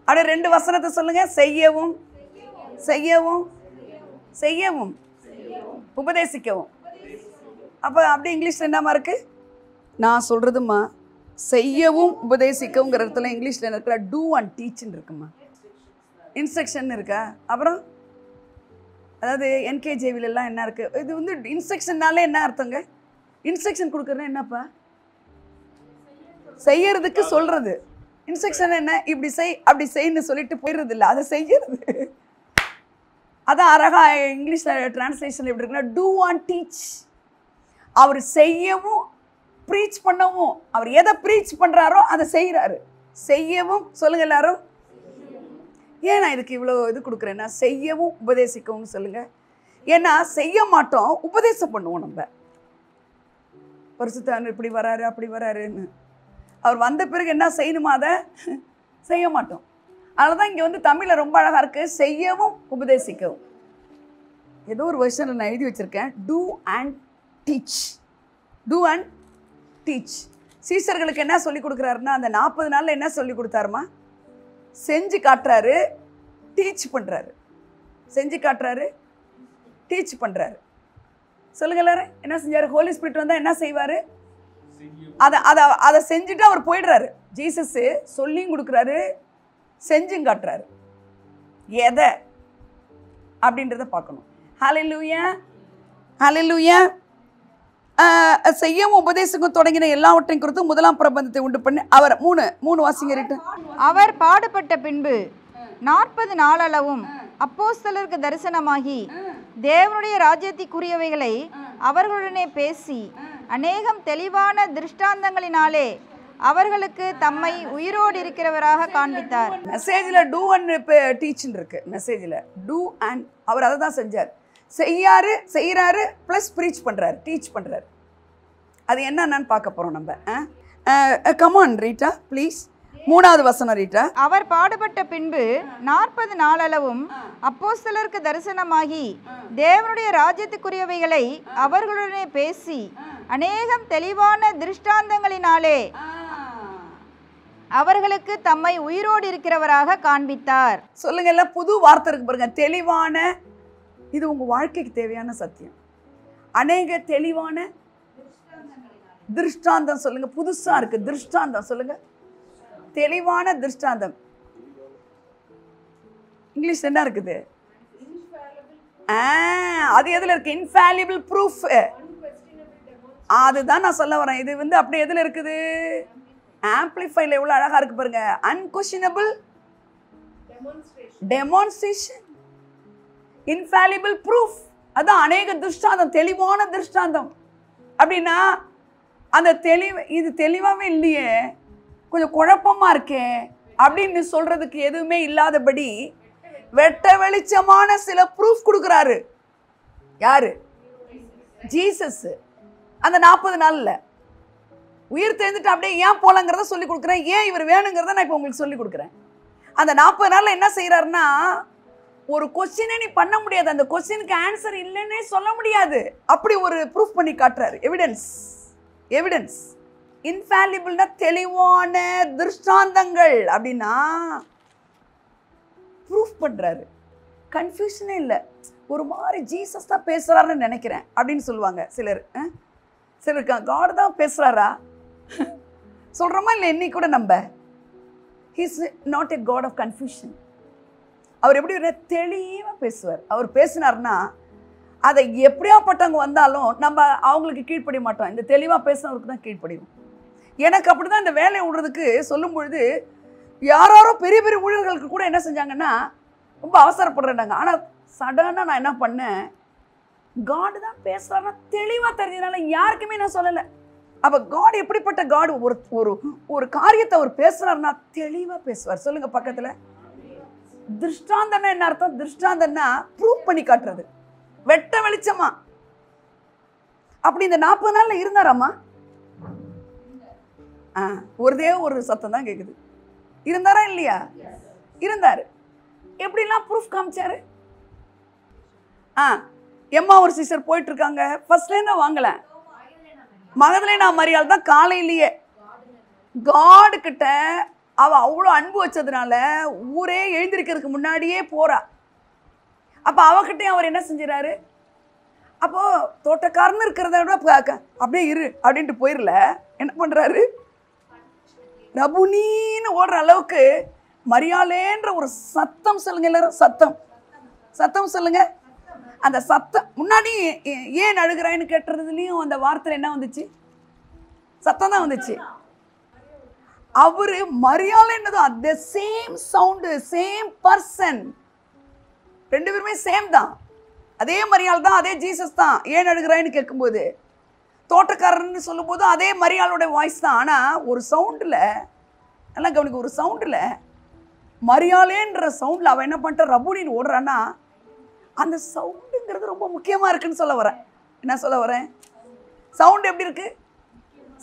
அப்படியே 2 வசனத்தை சொல்லுங்க. செய்யவும் செய்யவும் செய்யவும் உபதேசிக்கவும். அப்போ அப்படியே இங்கிலீஷ்ல என்னமா இருக்கு? நான் சொல்றதுமா செய்யவும் உபதேசிக்கவுங்கிற இடத்துல இங்கிலீஷ்ல என்ன இருக்கா? டூ அண்ட் டீச்ன்னு இருக்குமா. இன்ஸ்ட்ரக்ஷன் இருக்கா? அப்புறம் அதாவது என்கேஜேவிலெல்லாம் என்ன இருக்கு? இது வந்து இன்ஸ்ட்ரக்ஷன்னாலே என்ன அர்த்தங்க? இன்ஸ்ட்ரக்ஷன் கொடுக்குறதுனா என்னப்பா? செய்யறதுக்கு சொல்றது. இன்ஸ்ட்ரக்ஷன் என்ன? இப்படி செய் அப்படி செய்ன்னு சொல்லிட்டு போயிடுறது இல்லை, அதை செய்யறது. அதான் அழகா இங்கிலீஷில் டிரான்ஸ்லேஷன் எப்படி இருக்குன்னா டூ அண்ட் டீச். அவர் செய்யவும் ப்ரீச் பண்ணவும், அவர் எதை ப்ரீச் பண்ணுறாரோ அதை செய்கிறாரு. செய்யவும் சொல்லுங்க எல்லாரும். ஏன் நான் இதுக்கு இவ்வளோ இது கொடுக்குறேன்னா செய்யவும் உபதேசிக்கவும் சொல்லுங்க. ஏன்னா செய்ய மாட்டோம், உபதேசம் பண்ணுவோம். நம்ம பரிசுத்தர் இப்படி வராரு அப்படி வராருன்னு, அவர் வந்த பிறகு என்ன செய்யணுமா அதை செய்ய மாட்டோம். அதனால தான் இங்கே வந்து தமிழில் ரொம்ப அழகாக இருக்குது, செய்யவும் உபதேசிக்கவும். ஏதோ ஒரு வெர்ஷனில் நான் எழுதி வச்சுருக்கேன், do and teach. Do and teach. சீசர்களுக்கு என்ன சொல்லி கொடுக்குறாருன்னா அந்த 40 நாளில் என்ன சொல்லி கொடுத்தாருமா? செஞ்சு காட்டுறாரு, டீச் பண்ணுறாரு. செஞ்சு காட்டுறாரு, டீச் பண்ணுறாரு. சொல்லுங்க எல்லாரும். என்ன செஞ்சார்? ஹோலி ஸ்பிரிட் வந்தால் என்ன செய்வார்? அதை செஞ்சுட்டு அவர் போயிடுறாரு. ஜீசஸ் சொல்லியும் கொடுக்குறாரு, செஞ்சும் காட்டுறாரு. எதை அப்படின்றத பார்க்கணும். ஹல்லேலூயா, ஹல்லேலூயா. செய்யவும் உபதேசக்கும் தொடங்கின எல்லாவற்றையும் குறித்து 1ஆம் பிரபந்தத்தை உண்டு பண்ணி அவர் 3 வாசிங்க. அவர் பாடுபட்ட பின்பு 40 நாளளவும் அப்போஸ்தலருக்கு தரிசனமாகி தேவனுடைய ராஜ்யத்திற்குரியவைகளை அவர்களுடனே பேசி அநேகம் தெளிவான திருஷ்டாந்தங்களினாலே அவர்களுக்கு தம்மை உயிரோடு இருக்கிறவராக காண்பித்தார். மெசேஜில் டூ அண்ட் டீச்னு இருக்கு. மெசேஜில் டூ அண்ட் அவர் அதை தான் செஞ்சார். செய்கிறாரு ப்ளஸ் ப்ரீச் பண்ணுறாரு, டீச் பண்ணுறாரு. அது என்னன்னு பார்க்க போகிறோம் நம்ம. Come on Rita please. 3வது வசனம் ரீட்டா. அவர் பாடுபட்ட பின்பு 40 நாளளவும் அப்போஸ்தலருக்கு தரிசனமாகி தேவனுடைய ராஜ்யத்துக்குரியவைகளை அவர்களுடனே பேசி அநேகம் தெளிவான திருஷ்டாந்தங்களினாலே அவர்களுக்கு தம்மை உயிரோடு இருக்கிறவராக காண்பித்தார். சொல்லுங்க எல்லாம். புது வார்த்தை இருக்கு பாருங்க, தெளிவான. இது உங்க வாழ்க்கைக்கு தேவையான சத்தியம். அநேக தெளிவான திருஷ்டாந்தம் சொல்லுங்க. புதுசா இருக்கு திருஷ்டாந்தம் சொல்லுங்க. தெளிவான திருஷ்டாந்தம். இங்கிலீஷ் என்ன இருக்குது? அது எதுல இருக்கு? Infallible proof. அதுதான் நான் சொல்ல வரேன். இது வந்து அப்படி எதுல இருக்குது? ஆம்பிளிஃபைல எவ்வளவு அழகா இருக்கு பாருங்க. Unquestionable demonstration, infallible proof. அதான் அநேக திருஷ்டாந்தம், தெளிவான திருஷ்டாந்தம். அப்படின்னா அந்த இது தெளிவாகவே இல்லையே, கொஞ்சம் குழப்பமா இருக்கே அப்படின்னு சொல்றதுக்கு எதுவுமே இல்லாதபடி வெட்ட வெளிச்சமான சில ப்ரூஃப் கொடுக்குறாரு. யாரு? ஜீசஸ். அந்த 40 நாள்ல உயிர் தெரிந்துட்டு அப்படியே ஏன் போலங்கிறத சொல்லி கொடுக்குறேன். ஏன் இவர் வேணுங்கிறத நான் இப்போ உங்களுக்கு சொல்லி கொடுக்குறேன். அந்த 40 நாள்ல என்ன செய்யறாருன்னா, ஒரு கொஸ்டினை நீ பண்ண முடியாது, அந்த கொஸ்டினுக்கு ஆன்சர் இல்லைன்னே சொல்ல முடியாது. அப்படி ஒரு ப்ரூஃப் பண்ணி காட்டுறாரு. எவிடன்ஸ். இன்ஃபாலிபிள்னா தெளிவான திருஷ்டாந்தங்கள். அப்படின்னா ப்ரூஃப் பண்றாரு. கன்ஃபியூஷனே இல்லை. ஒரு மாதிரி ஜீசஸ் தான் பேசுகிறாருன்னு நினைக்கிறேன் அப்படின்னு சொல்லுவாங்க சிலர். சிலர் காட் தான் பேசுகிறாரா சொல்கிறோமா இல்லை? இன்னைக்கு கூட நம்ம he's not a God of confusion. அவர் எப்படி தெளிவாக பேசுவார். அவர் பேசினார்னா அதை எப்படியாப்பட்டவங்க வந்தாலும் நம்ம அவங்களுக்கு கீழ்ப்படிய மாட்டோம். இந்த தெளிவாக பேசுனவருக்கு தான் கீழ்ப்படியும். எனக்கு அப்படி தான் இந்த வேலையை விடுறதுக்கு சொல்லும் பொழுது யாரோ பெரிய பெரிய ஊழியர்களுக்கு கூட என்ன செஞ்சாங்கன்னா ரொம்ப அவசரப்படுறாங்க. ஆனால் சடனாக நான் என்ன பண்ணேன், காடு தான் பேசுகிறாருன்னா தெளிவாக தெரிஞ்சதுனால யாருக்குமே நான் சொல்லலை. அப்போ காட் எப்படிப்பட்ட காடு, ஒரு ஒரு ஒரு காரியத்தை அவர் பேசுகிறாருன்னா தெளிவாக பேசுவார். சொல்லுங்க பக்கத்தில். திருஷ்டாந்தம்னா என்ன அர்த்தம்? திருஷ்டாந்தம்னா ப்ரூவ் பண்ணி காட்டுறது, வெட்ட வெளிச்சமா. அப்படி இந்த 40 நாள்ல இருந்தாராமா? ஒரே ஒரு சத்தம் தான் கேக்குது. இருந்தாரா இல்லையா? இருந்தாரு. எப்படிலாம் ப்ரூஃப் காமிச்சாரு? எம்மா ஒரு சிஸ்டர் போயிட்டு இருக்காங்க. ஃபர்ஸ்ட்லேருந்து வாங்கல, மகதலேனா மரியாள் தான் காலையிலேயே காடு கிட்ட அவ அவ்வளோ அன்பு வச்சதுனால ஊரே எழுந்திருக்கிறதுக்கு முன்னாடியே போறா. அப்போ அவகிட்டையும் அவர் என்ன செஞ்சிடறாரு? அப்போ தோட்டக்காரன்னு இருக்கிறத விட அப்படியே இரு அப்படின்ட்டு போயிடல, என்ன பண்றாரு? ரபுனின்னு ஓடுற அளவுக்கு மரியாளேன்ற ஒரு சத்தம் சொல்லுங்க எல்லாரும். சத்தம் சத்தம் சொல்லுங்க. அந்த சத்தம் முன்னாடி ஏன் அழுகிறாயின்னு கேட்டுறதுலையும் அந்த வார்த்தை என்ன வந்துச்சு? சத்தம் தான் வந்துச்சு. அவரு மரியாளேன்னதும் அந்த சேம் சவுண்டு, சேம் பர்சன், ரெண்டு பேருமே சேம் தான். அதே மரியாள் தான், அதே ஜீசஸ் தான். ஏன் அழுகிறாயின்னு கேட்கும்போது, தோட்டக்காரன்னு சொல்லும் போது அதே மரியாளோட வாய்ஸ் தான். ஆனால் ஒரு சவுண்டில், நல்லா கவனிக்க, ஒரு சவுண்டில் மரியாளேன்ற சவுண்டில் அவன் என்ன பண்ணிட்ட ரபுனின்னு ஓடுறான்னா அந்த சவுண்டுங்கிறது ரொம்ப முக்கியமாக இருக்குன்னு சொல்ல வரேன். என்ன சொல்ல வரேன்? சவுண்டு எப்படி இருக்கு?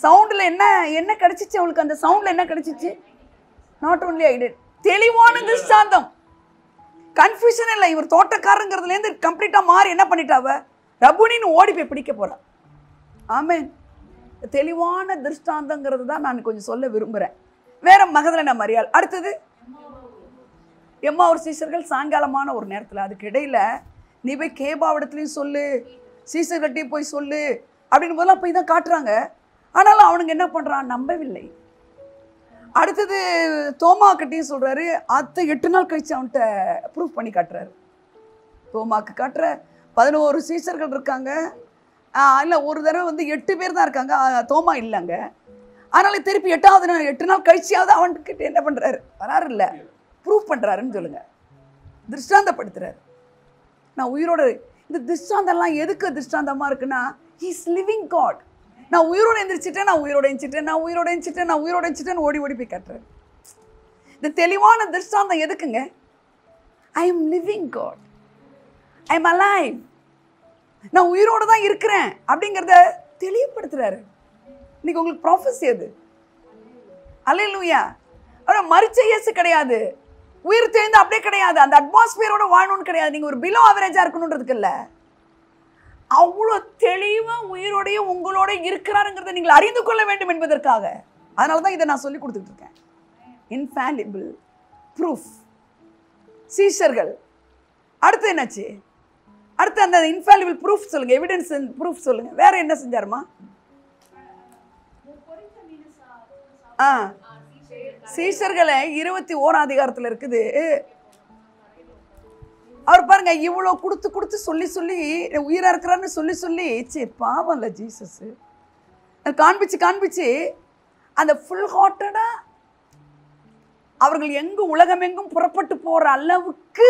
சவுண்டில் என்ன என்ன கிடைச்சிச்சு அவளுக்கு? அந்த சவுண்டில் என்ன கிடைச்சிச்சு? நாட் ஓன்லி ஐடியா, தெளிவான திருஷ்டாந்தம், கன்ஃபியூஷன் இல்லை. இவர் தோட்டக்காரங்கிறதுலேருந்து கம்ப்ளீட்டாக மாறி என்ன பண்ணிட்டாவ? ரபுனின்னு ஓடி போய் பிடிக்க போகிறான். ஆமென். தெளிவான திருஷ்டாந்தங்கிறது தான் நான் கொஞ்சம் சொல்ல விரும்புகிறேன். வேற மகதலேனா மரியாள். அடுத்தது எம்மா ஒரு சீசர்கள் சாயங்காலமான ஒரு நேரத்தில், அதுக்கு இடையில நீ போய் கேபாவிடத்துலையும் சொல்லு, சீசர்கிட்டையும் போய் சொல்லு அப்படின்னு போதெல்லாம் போய் தான் காட்டுறாங்க. ஆனாலும் அவனுங்க என்ன பண்ணுறான்? நம்பவில்லை. அடுத்தது தோமா கிட்டையும் சொல்கிறாரு. அத்தை 8 நாள் கழிச்சு அவன்கிட்ட ப்ரூஃப் பண்ணி காட்டுறாரு. தோமாக்கு காட்டுற 11 சீசர்கள் இருக்காங்க. இல்லை ஒரு தடவை 8 பேர் தான் இருக்காங்க, தோமா இல்லைங்க. அதனால திருப்பி 8வது நாள் 8 நாள் கழிச்சியாவது அவன்கிட்ட என்ன பண்ணுறாரு? வராரு இல்லை, ப்ரூஃப் பண்ணுறாருன்னு சொல்லுங்க, திருஷ்டாந்தப்படுத்துறாரு. நான் உயிரோட, இந்த திருஷ்டாந்தம்லாம் எதுக்கு திருஷ்டாந்தமாக இருக்குன்னா, ஹீஸ் லிவிங் காட். நான் உயிரோடு எந்திரிச்சிட்டேன், நான் உயிரோடு எந்திரிச்சிட்டேன், நான் உயிரோடு எந்திரிச்சிட்டேன், நான் உயிரோடு எந்திரிச்சிட்டேன்னு ஓடி ஓடி போய் காட்டுறாரு. இந்த தெளிவான திருஷ்டாந்தம் எதுக்குங்க? I am living God, I am alive, நான் உயிரோடு தான் இருக்கிறேன் அப்படிங்கிறத தெளிவுபடுத்துறாரு. இன்னைக்கு உங்களுக்கு ப்ராஃபஸி அது. அல்லேலூயா. அவரை மரிச்ச இயேசு கிடையாது, உயிர் தெரிந்து அப்படியே கிடையாது, அந்த அட்மாஸ்பியரோட வாழணும்னு கிடையாது, நீங்கள் ஒரு பிலோ ஆவரேஜாக இருக்கணுன்றதுக்கு இல்லை. அவ்வளோ தெளிவாக உயிரோடைய உங்களோட இருக்கிறாருங்கிறத நீங்கள் அறிந்து கொள்ள வேண்டும் என்பதற்காக. அதனால தான் இதை நான் சொல்லி கொடுத்துட்டு இருக்கேன். இன்ஃபாலிபிள் ப்ரூஃப் சீஷர்கள். அடுத்து என்னாச்சு? அடுத்து அந்த இன்ஃபாலிபிள் ப்ரூஃப் சொல்லுங்க, எவிடன்ஸ் ப்ரூஃப் சொல்லுங்க. வேற என்ன செஞ்சாருமா? சீஷர்களை 21 அதிகாரத்தில் இருக்குது. அவர் பாருங்க, இவ்வளோ கொடுத்து கொடுத்து சொல்லி சொல்லி உயிராக இருக்கிறான்னு சொல்லி சொல்லி சரி பாவம் இல்லை ஜீசஸ் காண்பிச்சு காண்பிச்சு அந்த ஃபுல் ஹார்ட்டடாக அவர்கள் எங்கும் உலகம் எங்கும் புறப்பட்டு போகிற அளவுக்கு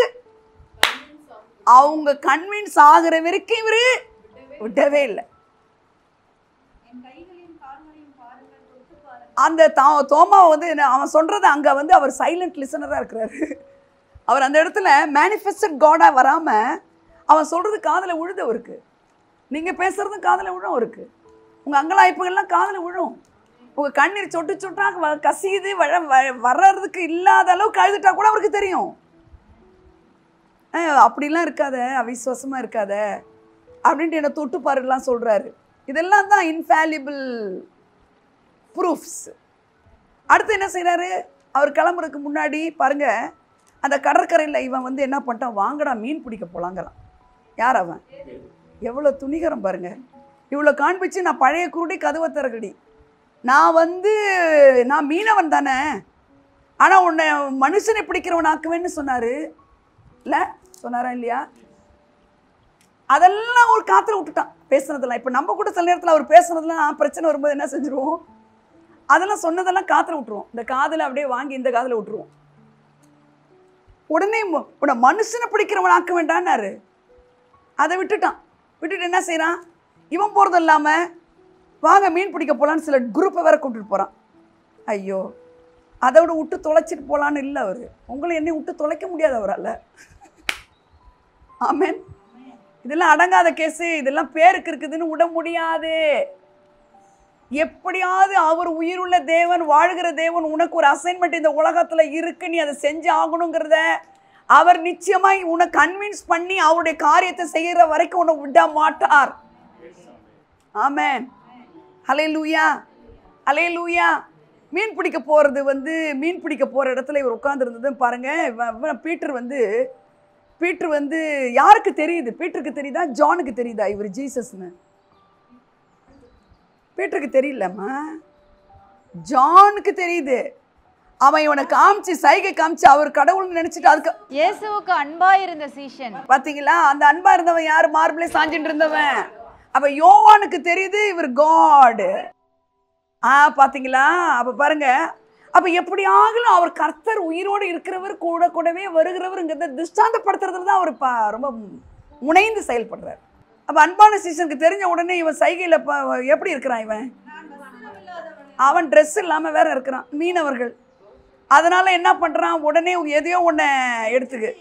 அவங்க கன்வின்ஸ் ஆகிற வரைக்கும் இவரு விடவே இல்லை. அந்த தோமாவை அவன் சொல்றது அங்க அவர் சைலண்ட் லிசனரா இருக்கிறாரு. அவர் அந்த இடத்துல மேனிஃபெஸ்டட் காடா வராம அவன் சொல்றது காதுல விழுது அவருக்கு. நீங்க பேசுறதும் காதுல விழும் அவருக்கு. உங்க அங்கலாய்ப்புகள்லாம் காதுல விழும். உங்க கண்ணீர் சொட்டு சொட்டா கசியுது வர்றதுக்கு இல்லாத அளவுக்கு அழுதுட்டா கூட அவருக்கு தெரியும். அப்படிலாம் இருக்காத, அவிசுவாசமா இருக்காத அப்படின்ட்டு என்னை தொட்டு பாருலாம் சொல்றாரு. இதெல்லாம் தான் இன்ஃபாலிபிள் ப்ரூஃப்ஸ். அடுத்து என்ன செய்கிறாரு? அவர் கிளம்புறதுக்கு முன்னாடி பாருங்க, அந்த கடற்கரையில் இவன் என்ன பண்ணிட்டான்? வாங்கடா மீன் பிடிக்க போலாங்கிறான். யார் அவன்? எவ்வளோ துணிகரம் பாருங்க. இவ்வளோ காண்பிச்சு நான் பழைய குருடி கதவை திறக்கடி, நான் மீனவன் தானே, ஆனால் உன்னை மனுஷனை பிடிக்கிறவன் ஆக்குவேன்னு சொன்னார் இல்லை? சொன்னாரா இல்லையா? அதெல்லாம் ஒரு காற்றுல விட்டுட்டான் பேசுனதெல்லாம். இப்போ நம்ம கூட சில நேரத்தில் அவர் பேசுனதெல்லாம் பிரச்சனை வரும்போது என்ன செஞ்சுருவோம், அதெல்லாம் சொன்னதெல்லாம் காற்றுல விட்டுருவோம். இந்த காதில் அப்படியே வாங்கி இந்த காதில் விட்டுருவோம். உடனே உன்னை மனுஷனை பிடிக்கிறவன் ஆக்க வேண்டான்னாரு. அதை விட்டுட்டு என்ன செய்கிறான், இவன் போகிறது இல்லாமல் வாங்க மீன் பிடிக்க போகலான்னு சில குரூப்பை வேற கூப்பிட்டுட்டு போகிறான். ஐயோ, அதை விட விட்டு தொலைச்சிட்டு போகலான்னு இல்லை அவர். உங்களை என்னை விட்டு தொலைக்க முடியாது அவரால். ஆமேன். இதெல்லாம் அடங்காத கேஸு, இதெல்லாம் பேருக்கு இருக்குதுன்னு விட முடியாது. எப்படியாவது அவர் உயிருள்ள தேவன், வாழ்கிற தேவன், உனக்கு ஒரு அசைன்மெண்ட் இந்த உலகத்தில் இருக்கு, நீ அதை செஞ்சு ஆகணுங்கிறத அவர் நிச்சயமாய் உன்னை கன்வின்ஸ் பண்ணி அவருடைய காரியத்தை செய்கிற வரைக்கும் உன்னை விட மாட்டார். ஆமென். ஹல்லேலூயா, ஹல்லேலூயா. மீன் பிடிக்க போகிறது மீன் பிடிக்க போகிற இடத்துல இவர் உட்கார்ந்துருந்தது பாருங்கள். பீட்டர் யாருக்கு தெரியுது? பீட்டருக்கு தெரியுதா, ஜானுக்கு தெரியுதா இவர் ஜீசஸ்னு? பீட்டருக்கு தெரியலம்மா, ஜானுக்கு தெரியுது. அவன் இவனை காமிச்சு, சைகை காமிச்சு அவர் கடவுள்னு நினைச்சிட்டு அதுக்கு இயேசுவுக்கு அன்பா இருந்த சீஷன் பாத்தீங்களா? அந்த அன்பா இருந்தவன் யாரு? மார்பிளே சாஞ்சிட்டு இருந்தவன். அப்ப யோவானுக்கு தெரியுது இவர் காட். பாத்தீங்களா? அப்ப பாருங்க, அப்ப எப்படி ஆகலும் அவர் கர்த்தர் உயிரோடு இருக்கிறவர், கூடவே வருகிறவருங்கிறத திருஷ்டாந்தப்படுத்துறதுல தான் அவர் ரொம்ப முனைந்து செயல்படுறார். அப்ப அன்பான சீசனுக்கு தெரிஞ்ச உடனே இவன் சைகையில எப்படி இருக்கிறான்? அவன் ட்ரெஸ் இல்லாம வேற இருக்கிறான், மீனவர்கள். அதனால என்ன பண்றான், உடனே எதையோ ஒன்ன எடுத்துக்கு.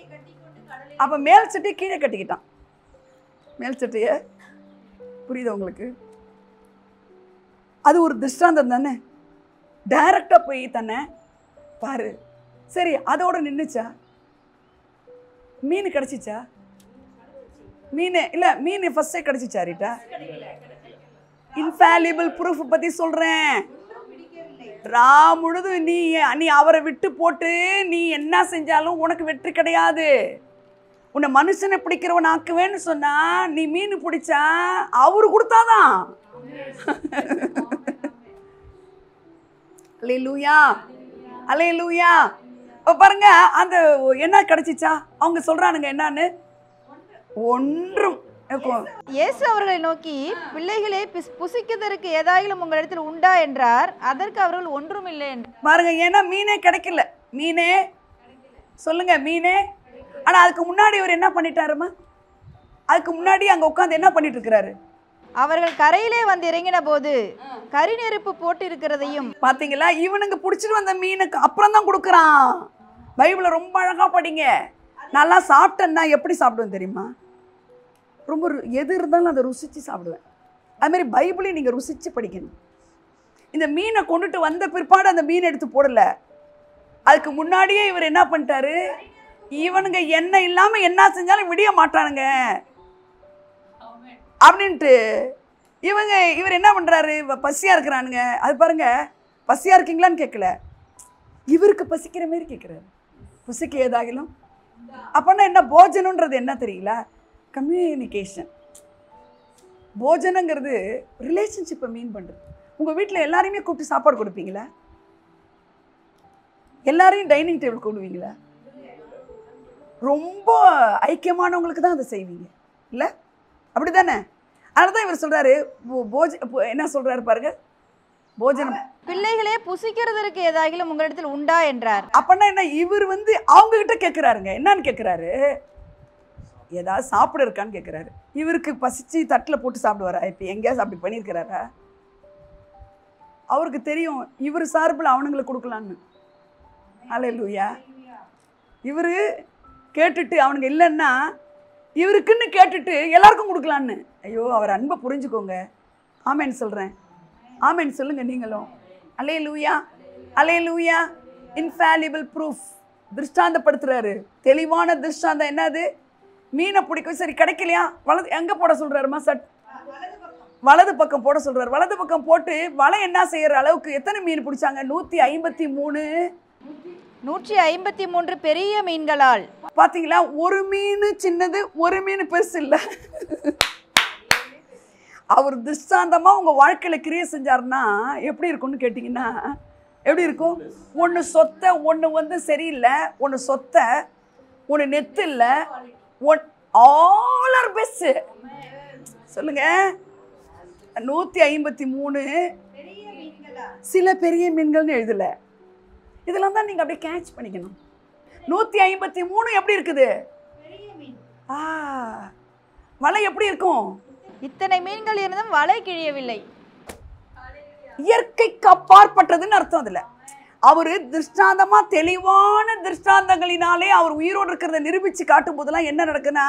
அப்ப மேல் சட்டையை கீழே கட்டிக்கிட்டான். மேல் சட்டைய புரியுது உங்களுக்கு? அது ஒரு திருஷ்டாந்தம் தானே. டைரக்டா போய் தானே பாரு. சரி, அதோட நின்றுச்சா? மீன் கிடைச்சிச்சா? மீன் ஃபர்ஸ்டே கிடைச்சிச்சா? ரீட்டா, இன்ஃபாலிபிள் ப்ரூஃப் பத்தி சொல்றேன். முழுது நீ அவரை விட்டு போட்டு நீ என்ன செஞ்சாலும் உனக்கு வெற்றி கிடையாது. உன்னை மனுஷனை பிடிக்கிறவன் ஆக்குவேன்னு சொன்னா நீ மீன் பிடிச்சா அவரு கொடுத்தாதான். அல்லேலூயா, அல்லேலூயா. பாருங்க, அந்த என்ன கிடைச்சிச்சா? அவங்க சொல்றானுங்க என்னன்னு, ஒன்றும். இயேசு அவர்களை நோக்கி, பிள்ளைகளே புசிக்கிறதற்கு ஏதாயிலும் உங்களிடத்தில் உண்டா என்றார். அதற்கு அவர்கள் ஒன்றும் இல்லை என்று. பாருங்க, ஏன்னா மீனே கிடைக்கல. மீனே சொல்லுங்க, மீனே. ஆனா அதுக்கு முன்னாடி இவர் என்ன பண்ணிட்டாருமா? அதுக்கு முன்னாடி அங்க உட்காந்து என்ன பண்ணிட்டு இருக்கிறாரு? அவர்கள் கரையிலே வந்து இறங்கின போது கரி நெருப்பு போட்டு இருக்கிறதையும் பாத்தீங்களா? இவனுங்க பிடிச்சிட்டு வந்த மீனுக்கு அப்புறம் தான் கொடுக்குறான். பைபிளை ரொம்ப அழகா படிங்க. நல்லா சாப்பிட்டேன்னா எப்படி சாப்பிடுவேன் தெரியுமா? ரொம்ப எது இருந்தாலும் அதை ருசிச்சு சாப்பிடுவேன். அது மாதிரி பைபிளையும் நீங்க ருசிச்சு படிக்கணும். இந்த மீனை கொண்டுட்டு வந்த பிற்பாடு அந்த மீன் எடுத்து போடல. அதுக்கு முன்னாடியே இவர் என்ன பண்ணிட்டாரு, இவனுங்க என்ன இல்லாம என்ன செஞ்சாலும் விடிய மாட்டானுங்க அப்படின்ட்டு இவர் என்ன பண்றாரு, பசியா இருக்கிறானுங்க. அது பாருங்க, பசியா இருக்கீங்களான்னு கேட்கல, இவருக்கு பசிக்கிற மாதிரி கேட்கிறாரு. பசிக்கு ஏதாகிலும் அப்பன்னா என்ன, போஜனம்ன்றது என்ன தெரியல? கம்யூனிகேஷன். போஜனங்கிறது ரிலேஷன்ஷிப்பை மீன் பண்ணுறது. உங்கள் வீட்டில் எல்லாரையுமே கூப்பிட்டு சாப்பாடு கொடுப்பீங்களா? எல்லாரையும் டைனிங் டேபிள் கூப்பிடுவீங்களா? ரொம்ப ஐக்கியமானவங்களுக்கு தான் அதை செய்வீங்க இல்லை? அப்படி தானே? அதனால தான் இவர் சொல்கிறாரு, என்ன சொல்கிறாரு பாருங்க, போஜனம். பிள்ளைகளே புசிக்கிறதற்கு ஏதாகிலும் உங்களிடத்தில் உண்டா என்றார். அப்பன்னா என்ன, இவர் அவங்க கிட்ட கேட்குறாருங்க. என்னன்னு கேட்குறாரு, ஏதாவது சாப்பிட இருக்கான்னு கேட்குறாரு. இவருக்கு பசிச்சு தட்டில் போட்டு சாப்பிடுவாரா? இப்போ எங்கேயாவது அப்படி பண்ணியிருக்கிறாரா? அவருக்கு தெரியும் இவர் சார்பில் அவனுங்களுக்கு கொடுக்கலான்னு. அல்லேலூயா. இவர் கேட்டுட்டு அவனுங்க இல்லைன்னா இவருக்குன்னு கேட்டுட்டு எல்லாருக்கும் கொடுக்கலான்னு. ஐயோ, அவர் அன்பை புரிஞ்சுக்கோங்க. ஆமேன்னு சொல்கிறேன். ஆமேன்னு சொல்லுங்க நீங்களும். அல்லேலூயா, அல்லேலூயா. இன்ஃபாலிபிள் ப்ரூஃப் திருஷ்டாந்தப்படுத்துறாரு. தெளிவான திருஷ்டாந்தம். என்னது? மீனை பிடிக்கும். சரி, கிடைக்கலையா? வலது எங்கே போட சொல்கிறாருமா? வலது பக்கம் போட சொல்கிறார். வலது பக்கம் போட்டு வலை என்ன செய்கிற அளவுக்கு எத்தனை மீன் பிடிச்சாங்க? 153 153 பெரிய மீன்களால். பாத்தீங்களா? ஒரு மீன் சின்னது, ஒரு மீன் பெருசு இல்ல. அவர் திருஷ்டாந்தமா உங்க வாழ்க்கையில கிரியை செஞ்சாருன்னா எப்படி இருக்கும்னு கேட்டீங்கன்னா எப்படி இருக்கும்? ஒன்னு சொத்த, ஒன்னு சரியில்லை, ஒன்னு சொத்த, ஒன்னு நெத்து இல்ல, ஆல் ஆர் பெஸ்ட். சொல்லுங்க. 153 சில பெரிய மீன்கள்னு எழுதல. இதெல்லாம் தான் நீங்க அப்படியே கேட்ச் பண்ணிக்கணும். 153 எப்படி இருக்குது? வலை எப்படி இருக்கும்? இத்தனை மீன்கள் இருந்தும் வலை கிழியவில்லை. இயற்கைக்கு அப்பாற்பட்டதுன்னு அர்த்தம். அதுல அவரு திருஷ்டாந்தமா தெளிவான திருஷ்டாந்தங்களினாலே அவர் உயிரோடு இருக்கிறத நிரூபிச்சு காட்டும் போதெல்லாம் என்ன நடக்குன்னா,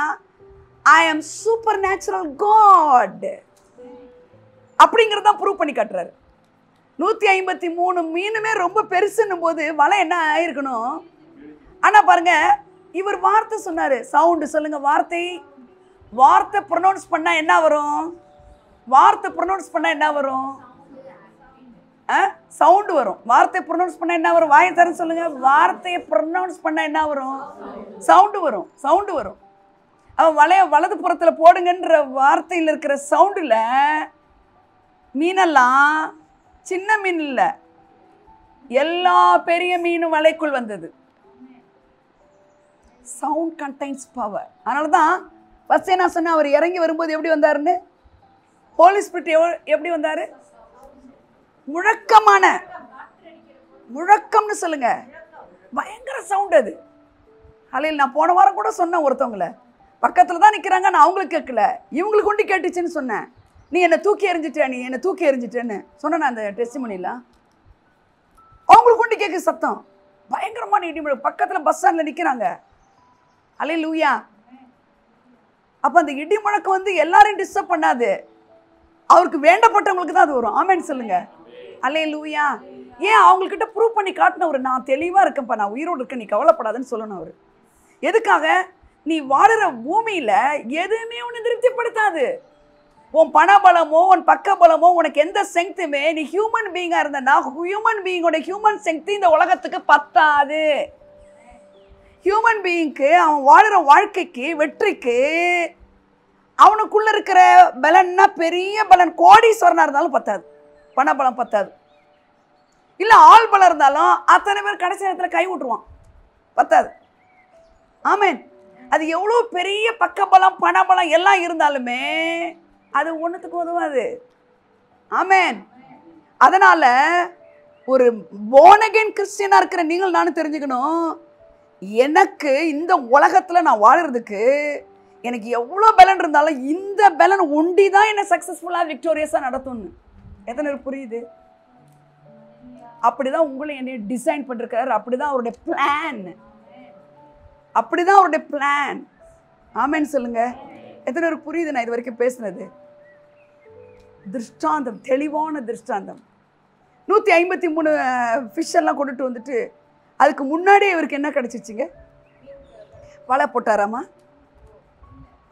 ஐ ஆம் சூப்பர் நேச்சுரல் காட் அப்படிங்கறத ப்ரூவ் பண்ணி காட்டுறாரு. 153 மீனுமே ரொம்ப பெருசுன்னும் போது வலை என்ன ஆயிருக்கணும்? ஆனா பாருங்க, இவர் வார்த்தை சொன்னாரு. சவுண்டு சொல்லுங்க. வார்த்தை ப்ரொனவுன்ஸ் பண்ணா என்ன வரும்? வார்த்தை ப்ரொனவுன்ஸ் பண்ணா என்ன வரும்? சவுண்டு வரும். வார்த்தை ப்ரொனவுன்ஸ் பண்ணா என்ன வரும்? வாயை தர சொல்லுங்க. வார்த்தையை ப்ரொனவுன்ஸ் பண்ணா என்ன வரும்? சவுண்டு வரும். சவுண்டு வரும். அவன் வலைய வலது புறத்துல போடுங்கன்ற வார்த்தையில் இருக்கிற சவுண்டுல மீனெல்லாம் சின்ன மீன் இல்ல, எல்லா பெரிய மீனும் வலைக்குள் வந்தது. Sound contains power. அதனாலதான் ஃபர்ஸ்ட் நான் சொன்னேன், அவர் இறங்கி வரும்போது எப்படி வந்தாருன்னு. ஹோலி ஸ்பிரிட் எப்படி வந்தாரு? முழக்கம்னு சொல்லுங்க. பயங்கர சவுண்ட் அது. அலையில் நான் போன வாரம் கூட சொன்னேன், ஒருத்தவங்கள பக்கத்துல தான் நிக்கிறாங்க, நான் அவங்களுக்கு கேட்கல, இவங்களுக்கு கொண்டு கேட்டுச்சுன்னு சொன்னேன். நீ என்னை தூக்கி எறிஞ்சிட்டேன்னு சொன்னேன் அந்த டெஸ்டிமோனில. அவங்களுக்கு கொண்டு கேட்க சத்தம், பயங்கரமான இடி முழக்கம். பக்கத்துல பஸ் ஸ்டாண்ட்ல நிக்கிறாங்க. அல்லேலூயா. அப்ப அந்த இடி முழக்கம் வந்து எல்லாரையும் டிஸ்டர்ப் பண்ணாது, அவருக்கு வேண்டப்பட்டவங்களுக்கு தான் அது வரும். ஆமென் சொல்லுங்க. அல்லேலூயா. ஏன்? அவங்கக்கிட்ட ப்ரூவ் பண்ணி காட்டினவர், நான் தெளிவா இருக்கேன்ப்பா, நான் உயிரோடு இருக்கேன், நீ கவலைப்படாதுன்னு சொல்லணும். அவர் எதுக்காக? நீ வாடுற பூமியில எதுவுமே உன்னை திருப்திப்படுத்தாது. உன் பணபலமோ உன் பக்க பலமோ உனக்கு எந்த ஸ்ட்ரெங்க்த்துமே, நீ ஹியூமன் பீயிங்கா இருந்தனா ஹியூமன் பீயிங்கோட ஹியூமன் ஸ்ட்ரெங்க்த் இந்த உலகத்துக்கு பத்தாது. ஹியூமன் பீயிங்க்கு அவன் வாடுற வாழ்க்கைக்கு, வெற்றிக்கு அவனுக்குள்ள இருக்கிற பலன்னா பெரிய பலன், கோடீஸ்வரனா இருந்தாலும் பத்தாது, பணபலம் பத்தாது. இல்ல ஆள் பலம் இருந்தாலும் அத்தனை பேர் கடைசி நேரத்தில் கை விட்டுருவான், பத்தாது. ஆமென். அது எவ்வளவு பெரிய பக்கபலம் பணபலம் எல்லாம் இருந்தாலுமே அது ஒண்ணுத்துக்கு உதவாது. ஆமென். அதனால ஒரு born again கிறிஸ்டியனா இருக்கிற நீங்கள் நானும் தெரிஞ்சுக்கணும், எனக்கு இந்த உலகத்துல நான் வாழறதுக்கு எனக்கு எவ்வளவு பலன் இருந்தாலும் இந்த பலன் ஒண்டி தான் என்ன சக்சஸ்ஃபுல்லா விக்டோரியஸா நடத்தும்னு எத்தனை பேருக்கு புரியுது? அப்படிதான் உங்களை என்னைய டிசைன் பண்ணிருக்காரு. அப்படிதான் அவருடைய பிளான். அப்படிதான் அவருடைய பிளான். ஆமென் சொல்லுங்க. எத்தனை பேருக்கு புரியுது நான் இது வரைக்கும் பேசுனது? திருஷ்டாந்தம், தெளிவான திருஷ்டாந்தம். 153 ஃபிஷ் எல்லாம் கொண்டுட்டு வந்துட்டு அதுக்கு முன்னாடியே இவருக்கு என்ன கிடைச்சிச்சுங்க? வலை போட்டாராமா?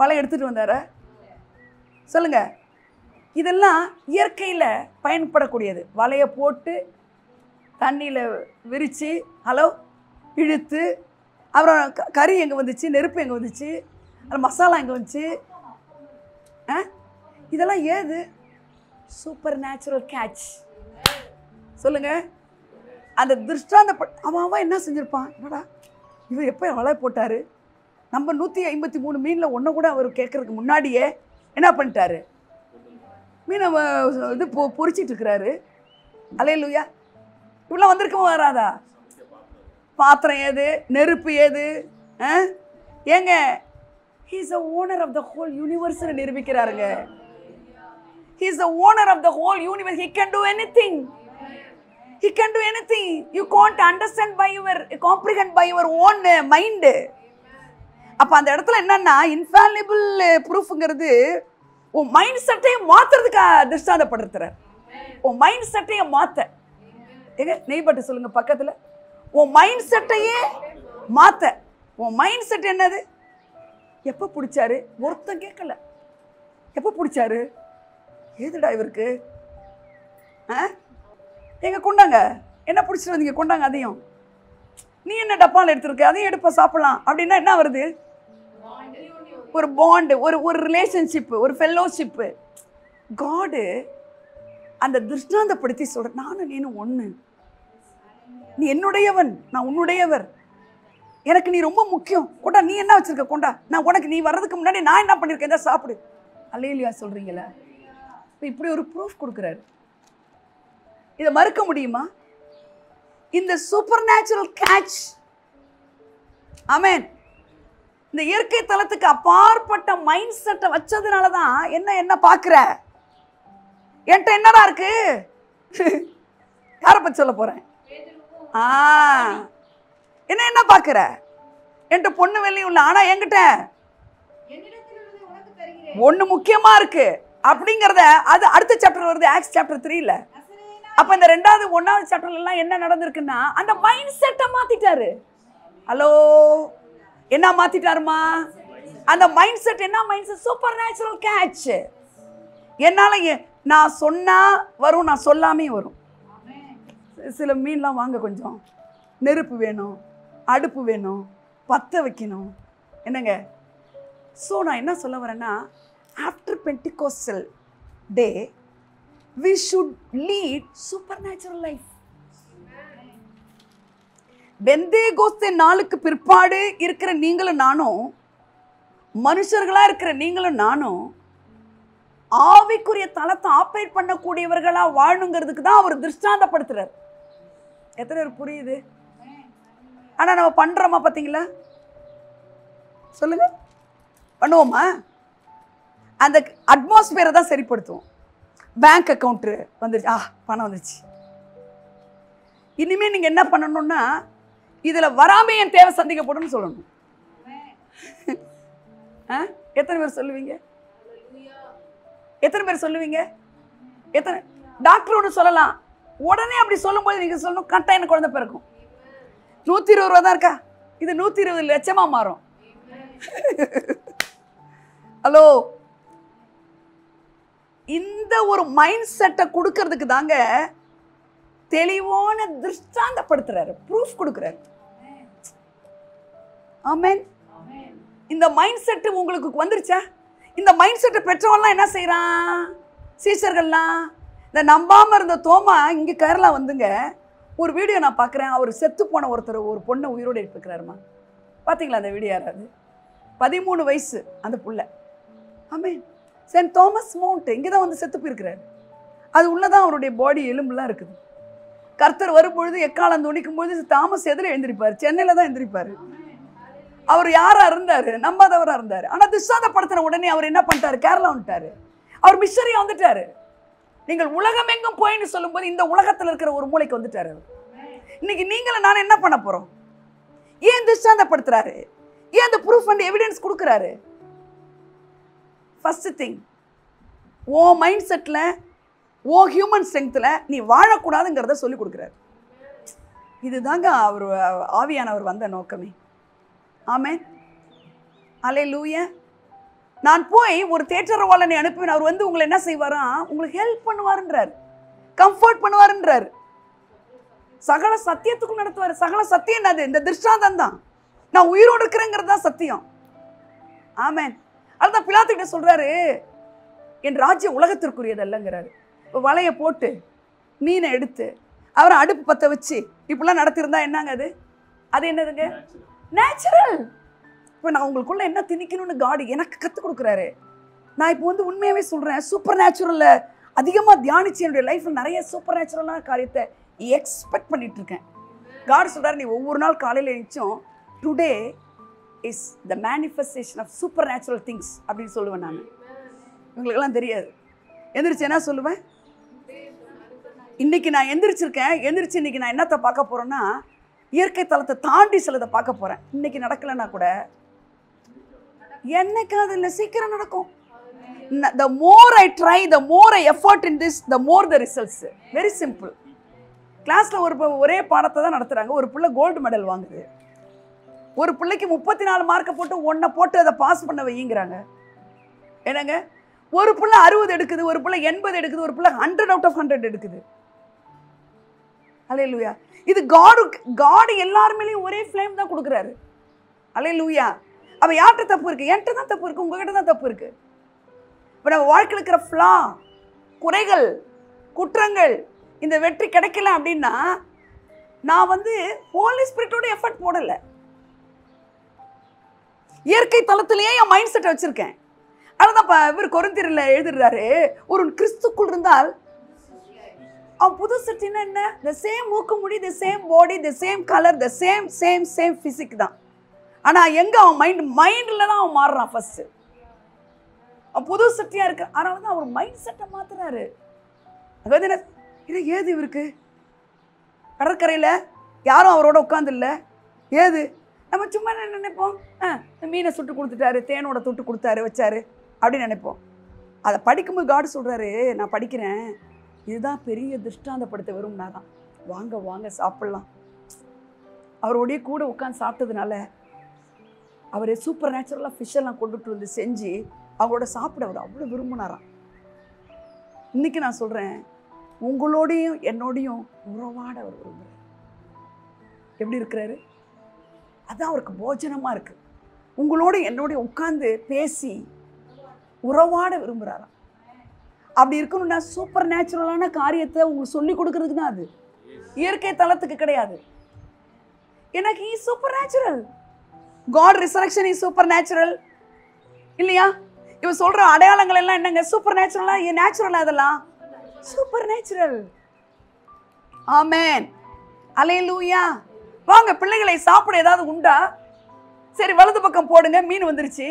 வலை எடுத்துட்டு வந்தாரா? சொல்லுங்க. இதெல்லாம் இயற்கையில பயன்படக்கூடியது. வலையை போட்டு தண்ணியில விரிச்சு இழுத்து, அப்புறம் கறி எங்க வந்துச்சு, நெருப்பு எங்க வந்துச்சு, மசாலா எங்க வந்துச்சு, இதெல்லாம் ஏது? Super natural catch. சொல்லுங்க. அந்த திருஷ்டாந்த அவன் என்ன செஞ்சிருப்பான்? என்னடா இவர் எப்போ வலை போட்டாரு? நம்ம 153 மீனில் ஒன்றை கூட அவர் கேட்கறதுக்கு முன்னாடியே என்ன பண்ணிட்டாரு? மீனை இது பொரிச்சிட்டு இருக்கிறாரு. அல்லேலூயா. இவ்வளோ வந்திருக்கவும் வராதா? பாத்திரம் ஏது, நெருப்பு ஏது? ஏங்க, he is the owner of the whole universe ன்னு நிரூபிக்கிறாருங்க. He is the owner of the whole universe. He can do anything. He can do anything. You can't understand by your, comprehend by your own mind. அப்ப அந்த இடத்துல என்னன்னா infallible ப்ரூஃப்ங்கிறது உன் mind செட்டையை மாத்துறதுக்கு திருஷ்டாந்தப்படுத்துறார். உன் mind செட்டையை மாத்த ஏங்க நெய்பட்டு சொல்லுங்க பக்கத்துல, உன் மைண்ட் செட்டையே மாத்த. உன் மைண்ட் செட் என்னது? எப்ப பிடிச்சாரு? ஒருத்தன் கேட்கல. எப்ப பிடிச்சாரு? ஏதுடா இவருக்கு? எங்க கொண்டாங்க, என்ன பிடிச்சிட்டு வந்தீங்க, கொண்டாங்க அதையும். நீ என்ன டப்பால் எடுத்துருக்க, அதையும் எடுப்ப சாப்பிடலாம் அப்படின்னா என்ன வருது? ஒரு பாண்டு, ஒரு ரிலேஷன்ஷிப்பு, ஒரு ஃபெல்லோஷிப்பு. காடு அந்த திருஷ்டாந்தப்படுத்தி சொல்ற, நானும் நீனும் ஒன்று, நீ என்னுடையவன், நான் உன்னுடையவர், எனக்கு நீ ரொம்ப முக்கியம், கொண்டா நீ என்ன வச்சிருக்க கொண்டா, நான் உனக்கு நீ வர்றதுக்கு முன்னாடி நான் என்ன பண்ணியிருக்கேன், இதை சாப்பிடு. அல்லேலூயா சொல்றீங்களா? இப்படி ஒரு ப்ரூஃப் கொடுக்குறாரு. இதை மறுக்க முடியுமா? இந்த சூப்பர் நேச்சுரல் கேட்ச், ஆமென், இந்த இயற்கை தளத்துக்கு அப்பாற்பட்ட மைண்ட் செட்டை வச்சதுனால தான் என்ன பார்க்குற, என்கிட்ட என்னடா இருக்கு, யாரை பற்றி சொல்ல போறேன்? என்ன பார்க்குற, என்கிட்ட பொண்ணு வெள்ளியும் இல்லை, ஆனா என்கிட்ட ஒண்ணு முக்கியமா இருக்கு அப்படிங்கிறத, அது அடுத்த சாப்டர் வருது, ஆக்ட்ஸ் சாப்டர் 3ல. அப்ப இந்த 1வது சாப்டர்ல எல்லாம் என்ன நடந்திருக்குன்னா, அந்த மைண்ட் செட்டை மாத்திட்டாரு. ஹலோ, என்ன மாத்திட்டாருமா? அந்த மைண்ட் செட் என்ன mind set? Super natural catch. என்னால நான் சொன்னா வரும், நான் சொல்லாமே வரும். சில மீன்லாம் வாங்க, கொஞ்சம் நெருப்பு வேணும், அடுப்பு வேணும், பற்ற வைக்கணும், என்னங்க. ஸோ நான் என்ன சொல்ல வரேன்னா, after Pentecostal day we should lead supernatural life. பெந்தேகோஸ்தே நாளுக்கு பிற்பாடு இருக்கிற நீங்களும் நானும், மனுஷர்களா இருக்கிற நீங்களும் நானும் ஆவிக்குரிய தளத்தை ஆப்ரேட் பண்ணக்கூடியவர்களா வாழணுங்கிறதுக்கு தான் அவர் திருஷ்டாந்தப்படுத்துறார். எத்தனை பேர் புரியுது? ஆனா நம்ம பண்றோமா? பார்த்தீங்களா? சொல்லுங்க, பண்ணுவோமா? அந்த அட்மாஸ்பியரை தான் சரிப்படுத்துவோம். பேங்க் அக்கௌண்ட் வந்துருச்சு, பணம் வந்துருச்சு. இனிமே நீங்க என்ன பண்ணணும்னா, இதுல வராம என் தேவை சந்திக்கப்படும் சொல்லணும். எத்தனை பேர் சொல்லுவீங்க? எத்தனை பேர் சொல்லுவீங்க? எத்தனை டாக்டர் ஒன்று சொல்லலாம், உடனே அப்படி சொல்லும்போது நீங்க சொல்லணும், கட்டாயம் குழந்தை பிறக்கும். 120 ரூபா தான் இருக்கா, இது 120 லட்சமா மாறும். ஹலோ, இந்த ஒரு மைண்ட் செட்டை கொடுக்கறதுக்கு தாங்க தெளிவான திருஷ்டாந்தப்படுத்துறாரு, ப்ரூஃப் கொடுக்குறாரு. ஆமென். இந்த மைண்ட் செட் உங்களுக்கு வந்துருச்சா? இந்த மைண்ட் செட்டை பெற்றவன்லாம் என்ன செய்யறான்? சீஷர்கள்லாம் இந்த நம்பாம இருந்த தோமா இங்க கேரளா வந்துங்க, ஒரு வீடியோ நான் பார்க்குறேன். அவர் செத்து போன ஒருத்தர் ஒரு பொண்ணை உயிரோடு எடுத்துக்கிறாருமா. பார்த்தீங்களா அந்த வீடியோ? யாராவது 13 வயசு அந்த புள்ள. ஆமென். சென்ட் தாமஸ் மவுண்ட் இங்கே தான் வந்து செத்து போயிருக்கிறாரு. அது உள்ளதான் அவருடைய பாடி எலும்புலாம் இருக்குது. கர்த்தர் வரும்பொழுது எக்காலம் துணிக்கும் பொழுது தாமஸ் எதில் எழுந்திருப்பார்? சென்னையில் தான் எழுந்திருப்பார். அவர் யாரா இருந்தார்? நம்பாதவராக இருந்தார். ஆனால் திருஷ்டாந்தப்படுத்தின உடனே அவர் என்ன பண்ணிட்டாரு? கேரளா வந்துட்டாரு. அவர் மிஷனரியா வந்துட்டாரு. நீங்கள் உலகம் எங்கும் போயின்னு சொல்லும்போது இந்த உலகத்தில் இருக்கிற ஒரு மூளைக்கு வந்துட்டாரு. இன்னைக்கு நீங்களும் நான் என்ன பண்ண போறோம்? ஏன் திருஷ்டாந்தப்படுத்துறாரு? ஏன் அந்த ப்ரூஃப் அண்ட் எவிடன்ஸ் கொடுக்குறாரு? ஃபர்ஸ்ட் திங், ஓ மைண்ட் செட்டில், ஓ ஹியூமன் ஸ்ட்ரென்த்தில் நீ வாழக்கூடாதுங்கிறத சொல்லி கொடுக்குறாரு. இதுதாங்க அவர் ஆவியானவர் வந்த நோக்கமே. ஆமென். அல்லேலூயா. நான் போய் ஒரு தேற்றரவாளனை அனுப்புவேன், அவர் வந்து உங்களை என்ன செய்வாரா? உங்களுக்கு ஹெல்ப் பண்ணுவாருன்றார், கம்ஃபர்ட் பண்ணுவாருன்றார், சகல சத்தியத்துக்குள் நடத்துவார். சகல சத்தியம் என்னது? இந்த திருஷ்டாந்தம் தான். நான் உயிரோடு இருக்கிறேங்கிறது தான் சத்தியம். ஆமென். அதுதான் பிலாத்து கிட்ட சொல்றாரு, என் ராஜ்யம் உலகத்திற்குரியது அல்லங்கிறாரு. இப்போ வலையை போட்டு மீனை எடுத்து அவரை அடுப்பு பற்ற வச்சு இப்படிலாம் நடத்திருந்தா என்னங்க அது? அது என்னதுங்க? நேச்சுரல். இப்போ நான் உங்களுக்குள்ள என்ன திணிக்கணும்னு காடு எனக்கு கற்றுக் கொடுக்குறாரு. நான் இப்போ வந்து உண்மையாகவே சொல்கிறேன், சூப்பர் நேச்சுரலில் அதிகமாக தியானிச்சு என்னுடைய லைஃப்பில் நிறைய சூப்பர் நேச்சுரலான காரியத்தை எக்ஸ்பெக்ட் பண்ணிட்டு இருக்கேன். காடு சொல்கிறார், நீ ஒவ்வொரு நாள் காலையில் எழுந்துச்சும் today is the manifestation of supernatural things அப்படின்னு சொல்லுவேன். நான் உங்களுக்கெல்லாம் தெரியாது. எந்திரிச்சு என்ன சொல்லுவேன்? இன்னைக்கு நான் எந்திரிச்சிருக்கேன், எந்திரிச்சு இன்னைக்கு நான் என்னத்தை பார்க்க போறேன்னா, இயற்கை தளத்தை தாண்டி சிலதை பார்க்க போறேன். இன்னைக்கு நடக்கலைன்னா கூட என்னைக்கு அது இல்லை, சீக்கிரம் நடக்கும். The more I try, the more I effort in this, the more the results. Very simple. கிளாஸ்ல ஒரே பாடத்தை தான் நடத்துறாங்க. ஒரு பிள்ளை கோல்டு மெடல் வாங்குது, ஒரு பிள்ளைக்கு 34 மார்க்கை போட்டு ஒன்றை போட்டு அதை பாஸ் பண்ண வைங்கிறாங்க. என்னங்க, ஒரு பிள்ளை 60 எடுக்குது, ஒரு பிள்ளை 80 எடுக்குது, ஒரு பிள்ளை 100 out of 100 எடுக்குது. அல்லேலூயா. இது காட் எல்லார் மேலேயும் ஒரே ஃப்ளேம் தான் கொடுக்குறாரு. அல்லேலூயா. அப்போ யார்கிட்ட தப்பு இருக்குது? என்கிட்ட தான் தப்பு இருக்குது, உங்ககிட்ட தான் தப்பு இருக்குது. இப்போ நம்ம வாழ்க்கையில் இருக்கிற ஃப்ளா, குறைகள், குற்றங்கள், இந்த வெற்றி கிடைக்கல அப்படின்னா நான் வந்து ஹோலி ஸ்பிரிட்டோட எஃபர்ட் போடலை, இயற்கை தளத்திலேயே என் மைண்ட் செட்டை வச்சுருக்கேன். அதுதான் இவர் கொரிந்தியர்ல எழுதுறாரு, ஒரு கிறிஸ்துக்குள் இருந்தால் அவன் புது சிருஷ்டினா என்ன? த சேம் மூக்கு முடி, the same body, the same colour, the same same same physique தான். ஆனால் எங்கே அவன் மைண்டில் தான் அவன் மாறுறான் ஃபஸ்ட்டு. அவன் புது சிருஷ்டியாக இருக்கு. அதனால தான் அவர் மைண்ட் செட்டை மாற்றுறாரு. அதாவது என்ன இது? ஏது இவருக்கு கடற்கரையில் யாரும் அவரோட உட்காந்துல்ல, ஏது? நம்ம சும்மா என்ன நினைப்போம், மீனை சுட்டு கொடுத்துட்டாரு, தேனோட தொட்டு கொடுத்தாரு, வச்சாரு அப்படின்னு நினைப்போம். அதை படிக்கும்போது காடு சொல்கிறாரு, நான் படிக்கிறேன், இதுதான் பெரிய திருஷ்டாந்தப்படுத்த விரும்பினாதான். வாங்க வாங்க சாப்பிட்லாம். அவரோடைய கூட உட்காந்து சாப்பிட்டதுனால அவர் சூப்பர் நேச்சுரலாக ஃபிஷ்ஷெல்லாம் கொண்டுட்டு வந்து செஞ்சு அவங்களோட சாப்பிட அவர் அவ்வளோ விரும்பினாராம். இன்றைக்கி நான் சொல்கிறேன், உங்களோடையும் என்னோடையும் உறவாட அவர் விரும்புகிறார். எப்படி இருக்கிறாரு? அதான் அவருக்கு போஜனமாக இருக்குது. உங்களோட என்னோடைய உட்காந்து பேசி உறவாட விரும்புகிறாராம். அப்படி இருக்கணும்னா சூப்பர் நேச்சுரலான காரியத்தை உங்களுக்கு சொல்லி கொடுக்கறதுக்கு தான். அது இயற்கை தளத்துக்கு கிடையாது. எனக்கு supernatural. God resurrection is supernatural இல்லையா? இவன் சொல்கிற அடையாளங்கள் எல்லாம் என்னங்க? சூப்பர் நேச்சுரலாக, நேச்சுரலாக, அதெல்லாம் சூப்பர் நேச்சுரல். ஆமென், அல்லேலூயா. வாங்க பிள்ளைகளை சாப்பிட ஏதாவது உண்டா? சரி, வலது பக்கம் போடுங்க, மீன் வந்துருச்சு.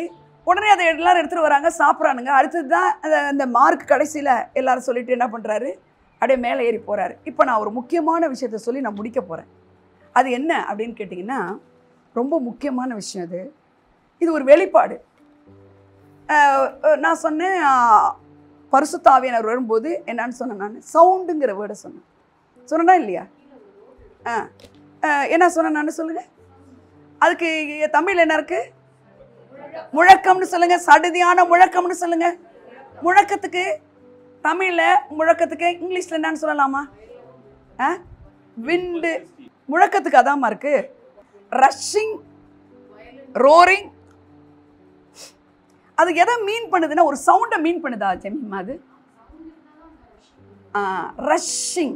உடனே அதை எல்லாரும் எடுத்துகிட்டு வராங்க, சாப்பிட்றானுங்க. அடுத்தது தான் அந்த மார்க் கடைசியில் எல்லாரும் சொல்லிட்டு என்ன பண்ணுறாரு? அப்படியே மேலே ஏறி போகிறாரு. இப்போ நான் ஒரு முக்கியமான விஷயத்த சொல்லி நான் முடிக்க போகிறேன். அது என்ன அப்படின்னு கேட்டிங்கன்னா, ரொம்ப முக்கியமான விஷயம் அது. இது ஒரு வெளிப்பாடு. நான் சொன்னேன், பரிசுத்த ஆவியானவர் வரும்போது என்னன்னு சொன்னேன்? நான் சவுண்டுங்கிற வேர்டை சொன்னேன்னா இல்லையா? என்ன சொன்னேன் நான்? சொல்லுங்கள். அதுக்கு தமிழ் என்ன இருக்குது? முழக்கம்னு சொல்லுங்க. சடுதியான முழக்கம்னு சொல்லுங்க. முழக்கத்துக்கு தமிழ்ல, முழக்கத்துக்கு இங்கிலீஷ்ல என்னன்னு சொல்லலாமா? விண்டு. முழக்கத்துக்கு அதாமா இருக்கு. Rushing, roaring. அது எதை மீன் பண்ணுதுன்னா ஒரு சவுண்டை மீன் பண்ணுதா ஜெமிமா? அது ரஷ்ஷிங்.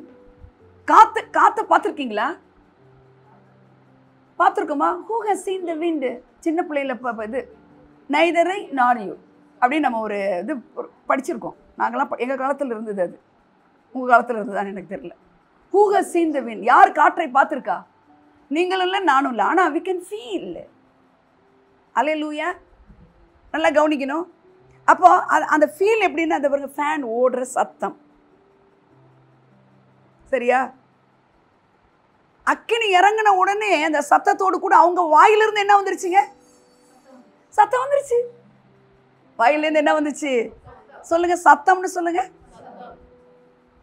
காத்து பார்த்துருக்கீங்களா? பார்த்துருக்கோமா? Who has seen the wind? சின்ன பிள்ளையில இது நைதரை நாரியூ அப்படின்னு நம்ம ஒரு இது படிச்சிருக்கோம். நாங்களாம் எங்கள் காலத்தில் இருந்தது. அது உங்கள் காலத்தில் இருந்ததுதான்னு எனக்கு தெரியல. Who has seen the wind? யார் காற்றை பார்த்துருக்கா? நீங்களும் இல்லை, நானும் இல்லை. ஆனால் வி கேன் ஃபீல். அல்லேலூயா. நல்லா கவனிக்கணும். அப்போ அந்த ஃபீல் எப்படின்னா, அந்த பாருங்க, ஃபேன் ஓடுற சத்தம், சரியா? அக்கினி இறங்கின உடனே அந்த சத்தத்தோடு கூட அவங்க வாயிலிருந்து என்ன வந்துருச்சுங்க? சத்தம் வந்துருச்சு. வாயிலிருந்து என்ன வந்துச்சு? சொல்லுங்க, சத்தம்னு சொல்லுங்க.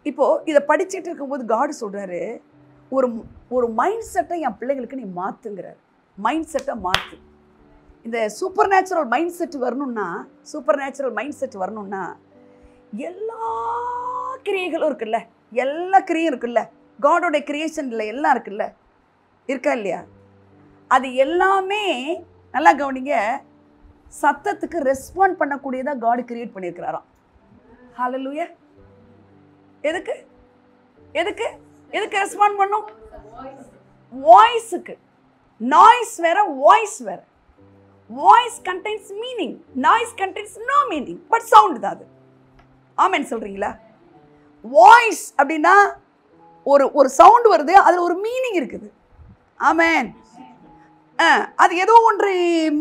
இப்போ இதை படிச்சுட்டு இருக்கும்போது காடு சொல்றாரு, ஒரு மைண்ட் செட்டை என் பிள்ளைகளுக்கு நீ மாத்துங்கிறார். மைண்ட் செட்டை மாத்து. இந்த சூப்பர் நேச்சுரல் மைண்ட் செட் வரணும்னா எல்லா கிரியைகளும் இருக்குல்ல, எல்லா கிரியும் இருக்குல்ல, காடோட கிரியேஷன்ல எல்லாம் இருக்குல்ல, இருக்கா இல்லையா? அது எல்லாமே நல்லா கவனிங்க, சத்தத்துக்கு ரெஸ்பாண்ட் பண்ணக்கூடியதா காட் கிரியேட் பண்ணியிருக்கிறாராம். ஹல்லேலூயா. எதுக்கு எதுக்கு எதுக்கு ரெஸ்பாண்ட் பண்ணும்? வாய்ஸுக்கு. நாய்ஸ் வேற, வாய்ஸ் வேற. Voice contains meaning, noise contains no meaning, but sound தான் அது. ஆமென் சொல்றீங்களா? வாய்ஸ் அப்படின்னா ஒரு சவுண்ட் வருது, அதில் ஒரு மீனிங் இருக்குது. ஆமென். அது ஏதோ ஒன்று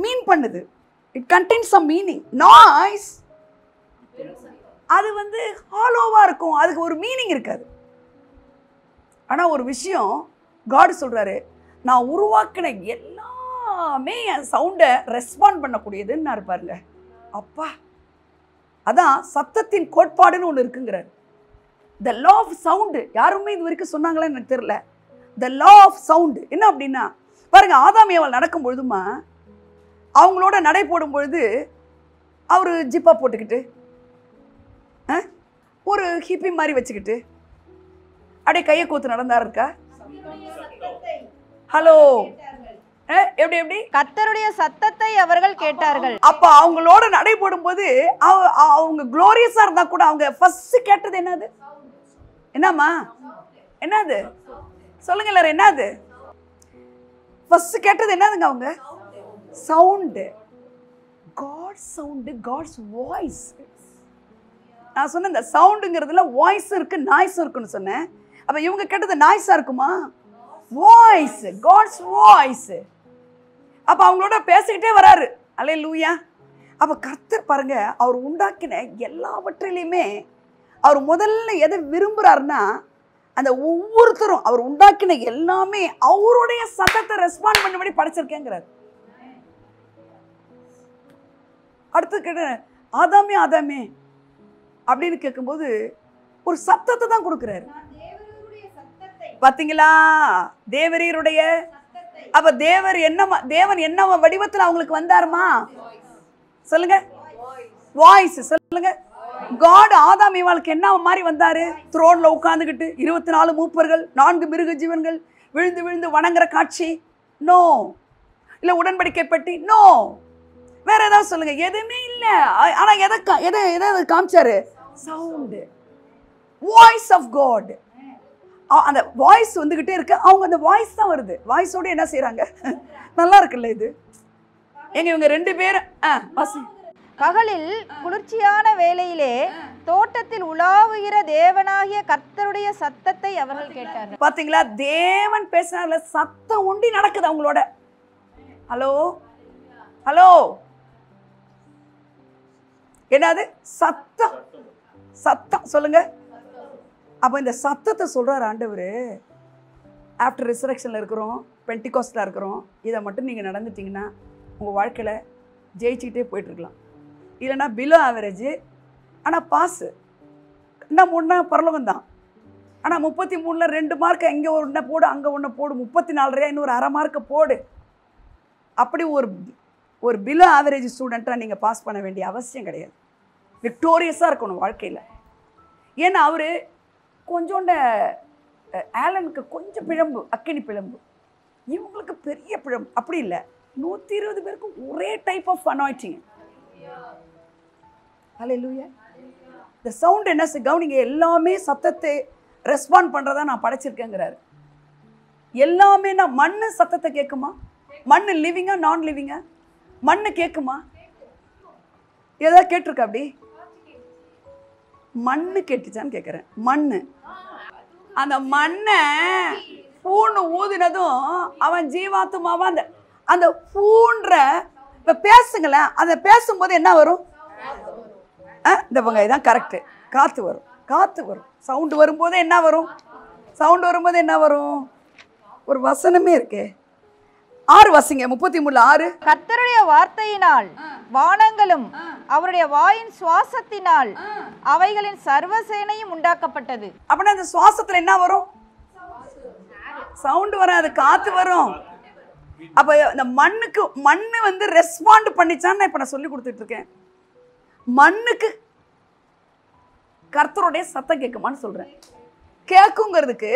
மீன் பண்ணுது. It contains some meaning. Noise அது வந்து ஹாலோவாக இருக்கும், அதுக்கு ஒரு மீனிங் இருக்காது. ஆனால் ஒரு விஷயம் காட் சொல்கிறாரு, நான் உருவாக்கின எல்லாமே என் சவுண்டை ரெஸ்பாண்ட் பண்ணக்கூடியதுன்னு இருப்பாருங்க. அப்பா, அதான் சத்தத்தின் கோட்பாடுன்னு ஒன்று இருக்குங்கிறார். த லா ஆஃப் சவுண்டு யாருமே இது வரைக்கும் சொன்னாங்களே எனக்கு தெரியல. த லா ஆஃப் சவுண்டு என்ன அப்படின்னா, பாருங்க, ஆதாம் ஏவாள் நடக்கும் பொழுதுமா அவங்களோட நடை போடும் பொழுது அவர் ஜிப்பா போட்டுக்கிட்டு ஒரு ஹிப்பி மாதிரி வச்சுக்கிட்டு அப்படியே கையை கோத்து நடந்தார் இருக்கா? ஹலோ, எப்படி எப்படி? கர்த்தருடைய சத்தத்தை அவர்கள் கேட்டார்கள். அப்ப அவங்களோட நடைபோடும் போது அவங்க குளோரியஸா இருந்தா கூட அவங்க ஃபர்ஸ்ட் கேட்டது என்னது? என்னம்மா? என்னது சொல்லுங்க எல்லாரும், என்னது ஃபர்ஸ்ட் கேட்டது? என்னதுங்க அவங்க? Sound. God sound, God's voice. நான் சொன்னேன் இந்த சவுண்டுங்கிறதுல வாய்ஸ் இருக்கு, நாய்ஸ் இருக்குன்னு சொன்னேன். அப்ப இவங்க கேட்டது நாய்ஸா இருக்குமா? Voice, God's voice. அப்ப அவங்களோட பேசிக்கிட்டே வராரு. அல்லேலூயா. அப்ப கர்த்தர் பாருங்க, அவர் உண்டாக்கின எல்லாவற்றிலையுமே அவர் முதல்ல எதை விரும்புறாருன்னா, அந்த ஒவ்வொருத்தரும் அவர் உண்டாக்கின எல்லாமே அவருடைய சத்தத்தை ரெஸ்பாண்ட் பண்ணபடி படைச்சிருக்கேங்கிறார். அடுத்து கேட்ட ஆதாமே ஆதாமே அப்படின்னு கேட்கும்போது ஒரு சத்தத்தை தான் கொடுக்கிறாரு. பாத்தீங்களா? தேவரீருடைய. அப்ப தேவன் என்ன வடிவத்தில் அவங்களுக்கு வந்தாருமா? சொல்லுங்க, வாய்ஸ். சொல்லுங்க, காட் ஆதாம் ஏவாளுக்கு என்ன மாதிரி வந்தாரு? த்ரோன்ல உட்கார்ந்துகிட்டு 24 மூப்பர்கள் 4 மிருக ஜீவன்கள் விழுந்து விழுந்து வணங்குற காட்சி? நோ. இல்ல உடன்படிக்கை பெட்டி? நோ. வேற ஏதாவது சொல்லுங்க. எதுவுமே இல்ல. ஆனா எதை காமிச்சாரு? Sound, voice of God. அந்த வாய்ஸ் வந்துகிட்டே இருக்கு. அவங்க அந்த வாய்ஸ் தான் வருது. வாய்ஸோட என்ன செய்யறாங்க? நல்லா இருக்குல்ல இது? எங்க இவங்க 2 பேரும் பகலில் குளிர்ச்சியான வேளையிலே தோட்டத்தில் உலாவுகிற தேவனாகிய கர்த்தருடைய சத்தத்தை அவர்கள் கேட்டார்கள். பாத்தீங்களா? தேவன் பேசினார்ல, சத்தம் உண்டி நடக்குது அவங்களோட. ஹலோ ஹலோ, என்னது? சத்தம். சத்தம். சொல்லுங்க. அப்ப இந்த சத்தத்தை சொல்றாரு ஆண்டவர். ஆஃப்டர் ரிசரக்ஷன்ல இருக்கிறோம், பென்டிகாஸ்ட்ல இருக்கிறோம். இதை மட்டும் நீங்க நடந்துட்டீங்கன்னா உங்க வாழ்க்கையில ஜெயிச்சுக்கிட்டே போயிட்டு இருக்கலாம். இல்லைன்னா பிலோ ஆவரேஜ், ஆனால் பாஸ். இன்னும் ஒன்றா பரலோகம் தான். ஆனால் 33ல் 2 மார்க் இங்கே ஒன்று போடு, அங்கே ஒன்று போடு, 34 இன்னொரு அரை மார்க்கை போடு. அப்படி ஒரு பிலோ ஆவரேஜ் ஸ்டூடெண்ட்டாக நீங்கள் பாஸ் பண்ண வேண்டிய அவசியம் கிடையாது. விக்டோரியஸாக இருக்கணும் வாழ்க்கையில். ஏன்னா அவர் கொஞ்சோண்ட ஆலனுக்கு கொஞ்சம் பிழம்பு, அக்கினி பிழம்பு. இவங்களுக்கு பெரிய பிழம்பு. அப்படி இல்லை, 120 பேருக்கு ஒரே டைப் ஆஃப் அனாயிட்டிங். ஹல்லேலூயா. இந்த சவுண்ட் என்ன கவனிங்க, எல்லாமே சத்தத்தை ரெஸ்பாண்ட் பண்ணுறதா நான் படைச்சிருக்கேங்கிறாரு. எல்லாமே நான் மண்ணு சத்தத்தை கேட்குமா? மண்ணு லிவிங்கா நான் லிவிங்கா? மண்ணு கேட்குமா? ஏதாவது கேட்டிருக்கா? அப்படி மண்ணு கேட்டுச்சான்னு கேட்குறேன். மண்ணு, அந்த மண்ணை பூன்னு ஊதினதும் அவன் ஜீவாத்துமாவா அந்த பூன்ற. இப்போ பேசுங்களேன், அதை பேசும்போது என்ன வரும்? இந்த பங்க இதான் கரெக்டு. காற்று வரும், காற்று வரும். சவுண்டு வரும்போது என்ன வரும்? சவுண்டு வரும்போது என்ன வரும்? ஒரு வசனமே இருக்கே. 6 வசிங்க, 33 6. கர்த்தருடைய வார்த்தையினால் வானங்களும் அவருடைய வாயின் சுவாசத்தினால் அவைகளின் சர்வசேனையும் உண்டாக்கப்பட்டது. அப்படின்னா அந்த சுவாசத்துல என்ன வரும்? சவுண்டு வராது, காத்து வரும். அப்ப இந்த மண்ணு வந்து ரெஸ்பாண்ட் பண்ணிச்சான்னு இப்ப நான் சொல்லி கொடுத்துட்டு இருக்கேன். மண்ணுக்கு கர்த்தருடைய சத்தம் கேட்குமான்னு சொல்றேன். கேட்குங்கிறதுக்கு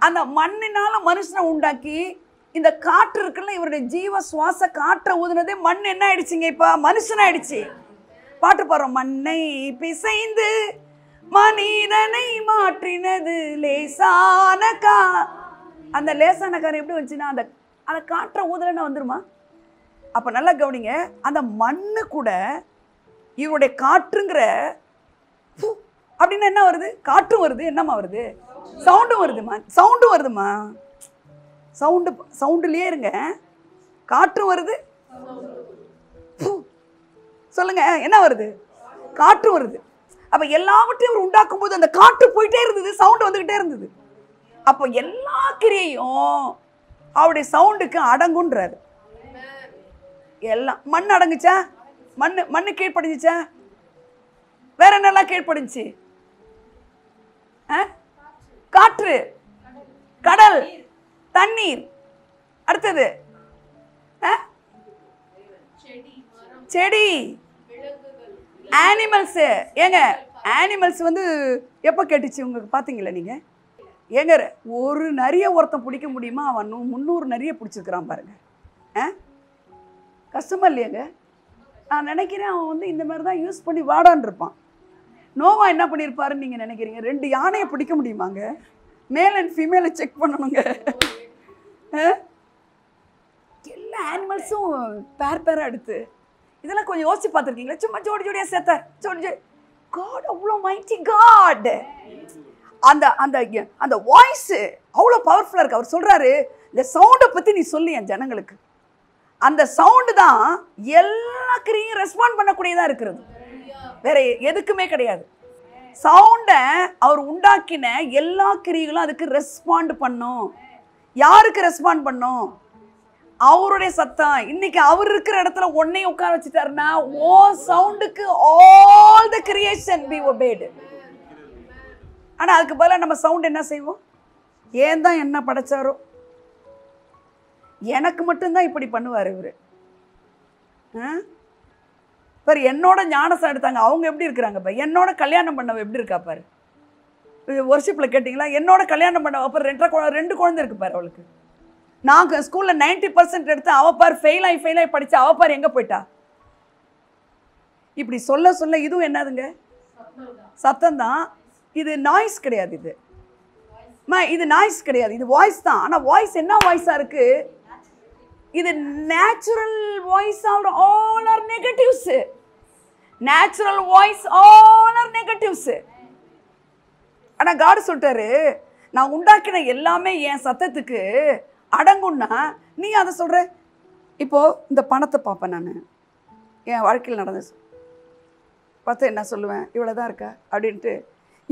அந்த மண்ணினால மனுஷனை உண்டாக்கி இந்த காற்று இருக்குல்ல, இவருடைய ஜீவ சுவாச காற்றை ஊதுனதே மண் என்ன ஆயிடுச்சுங்க? இப்ப மனுஷன் ஆயிடுச்சு. பாட்டு பாடுறோம். மண்ணை பிசைந்து மனிதனை மாற்றினது லேசான அந்த லேசான காரம் எப்படி வந்துச்சுன்னா அந்த காற்றை ஊதலன்னா வந்துருமா? அப்ப நல்லா கவனிங்க. அந்த மண்ணு கூட இவருடைய காற்றுங்கிற அப்படின்னா என்ன வருது? காற்றும் வருது. என்னமா வருது? சவுண்டும் வருதுமா. சவுண்டும் வருதுமா. சவுண்டுலயே இருங்க. காற்று வருது. சொல்லுங்க, என்ன வருது? காற்று வருது. அப்ப எல்லாவற்றையும் அவர் உண்டாக்கும் போது அந்த காற்று போயிட்டே இருந்தது, சவுண்ட் வந்துகிட்டே இருந்தது. அப்போ எல்லா கிரியையும் அவருடைய சவுண்டுக்கு அடங்குன்றாரு. எல்லாம் மண் அடங்குச்சா? மண்ணு கீழ்ப்படிஞ்சிச்சா? வேற என்னெல்லாம் கீழ்ப்படிஞ்சி? காற்று, கடல், தண்ணீர். அடுத்தது செடி, ஆனிமல்ஸ். ஏங்க ஆனிமல்ஸ் வந்து எப்போ கேட்டுச்சு உங்களுக்கு? பார்த்தீங்களா நீங்க? ஏங்க ஒரு நரியை ஒருத்தன் பிடிக்க முடியுமா? அவன் 300 நரியை பிடிச்சிருக்கிறான் பாருங்க. கஷ்டமா இல்லையாங்க? நான் நினைக்கிறேன் அவன் வந்து இந்த மாதிரி தான் யூஸ் பண்ணி வாடான் இருப்பான். நோவா என்ன பண்ணியிருப்பாருன்னு நீங்கள் நினைக்கிறீங்க? 2 யானையை பிடிக்க முடியுமாங்க? மேல் அண்ட் ஃபீமேலை செக் பண்ணணுங்க. எல்லா அனிமல்ஸும் பேராக எடுத்து இதெல்லாம் கொஞ்சம் யோசிச்சு பார்த்துருக்கீங்களா? சும்மா ஜோடி ஜோடியாக சேர்த்தார். ஜோடி காட் அவ்வளோ மைட்டி காட். அந்த அந்த அந்த வாய்ஸு அவ்வளோ பவர்ஃபுல்லாக இருக்குது. அவர் சொல்கிறாரு, இந்த சவுண்டை பற்றி நீ சொல்லு என் ஜனங்களுக்கு. அந்த சவுண்டு தான் எல்லா கிரியும் ரெஸ்பாண்ட் பண்ணக்கூடியதாக இருக்கிறது, வேற எதுக்குமே கிடையாது. சவுண்டை அவர் உண்டாக்கின எல்லா கிரிகளும் அதுக்கு ரெஸ்பாண்ட் பண்ணும். யாருக்கு ரெஸ்பாண்ட் பண்ணும்? அவருடைய சத்தம். இன்னைக்கு அவர் இருக்கிற இடத்துல ஒன்னையும் உட்கார வச்சுட்டாருன்னா ஓ சவுண்டுக்கு all the creation be obeyed. ஆனா அதுக்கு பதிலாக நம்ம சவுண்ட் என்ன செய்வோம்? ஏன் தான் என்ன படைச்சாரோ, எனக்கு மட்டும்தான் இப்படி பண்ணுவார் இவர். பாரு என்னோட ஞானசம் எடுத்தாங்க, அவங்க எப்படி இருக்கிறாங்க பாரு. என்னோட கல்யாணம் பண்ணவ எப்படி இருக்கா பாரு. ஒர்ஷிப்பில் கேட்டிங்களா? என்னோட கல்யாணம் பண்ணவ அப்புறம் 2 குழந்தை இருக்கு பாரு அவளுக்கு. நான் ஸ்கூலில் 90% எடுத்து அவ பார் ஃபெயில் ஆகி படித்தா அவ பார் எங்கே போயிட்டா. இப்படி சொல்ல சொல்ல இதுவும் என்னதுங்க? சத்தம் தான். இது நாய்ஸ் கிடையாது. இது நாய்ஸ் கிடையாது, இது வாய்ஸ் தான். ஆனால் வாய்ஸ் என்ன வாய்ஸாக இருக்கு? இது natural voice. All are negatives. Natural voice all are negatives. ஆனால் காட் சொல்லிட்டாரு, நான் உண்டாக்கின எல்லாமே என் சத்தத்துக்கு அடங்குன்னா நீ அதை சொல்கிற. இப்போது இந்த பணத்தை பார்ப்பேன் நான், என் வாழ்க்கையில் நடந்தது பார்த்து என்ன சொல்லுவேன்? இவ்வளோ தான் இருக்கா அப்படின்ட்டு.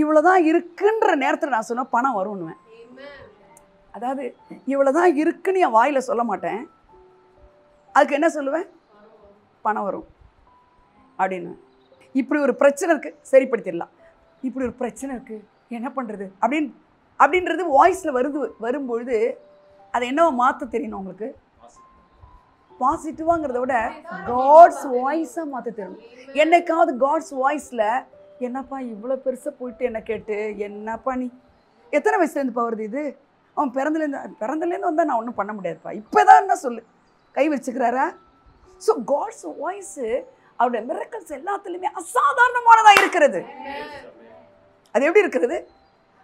இவ்வளோ தான் இருக்குன்ற நேரத்தில் நான் சொன்னால் பணம் வரும்னுவேன். அதாவது இவ்வளோ தான் இருக்குன்னு என் வாயில் சொல்ல மாட்டேன். அதுக்கு என்ன சொல்லுவேன்? பணம் வரும் அப்படின்னு. இப்படி ஒரு பிரச்சனை இருக்குது, சரிப்படுத்திடலாம். இப்படி ஒரு பிரச்சனை இருக்குது, என்ன பண்ணுறது அப்படின்றது வாய்ஸில் வரும்பொழுது அதை என்னவோ மாற்ற தெரியணும் உங்களுக்கு. பாசிட்டிவாங்கிறத விட காட்ஸ் வாய்ஸாக மாற்ற தெரியணும். என்னைக்காவது காட்ஸ் வாய்ஸில் என்னப்பா இவ்வளோ பெருசாக போயிட்டு என்ன கேட்டு, என்னப்பா நீ எத்தனை வயசுலேருந்துப்பா வருது இது? அவன் பிறந்தலேருந்து வந்தால் நான் ஒன்றும் பண்ண முடியாதுப்பா, இப்போ தான் என்ன சொல்லு கை வச்சுக்கிறாரா? ஸோ காட்ஸ் வாய்ஸு அவருடைய மிரக்கல்ஸ் எல்லாத்துலேயுமே அசாதாரணமானதாக இருக்கிறது. அது எப்படி இருக்கிறது?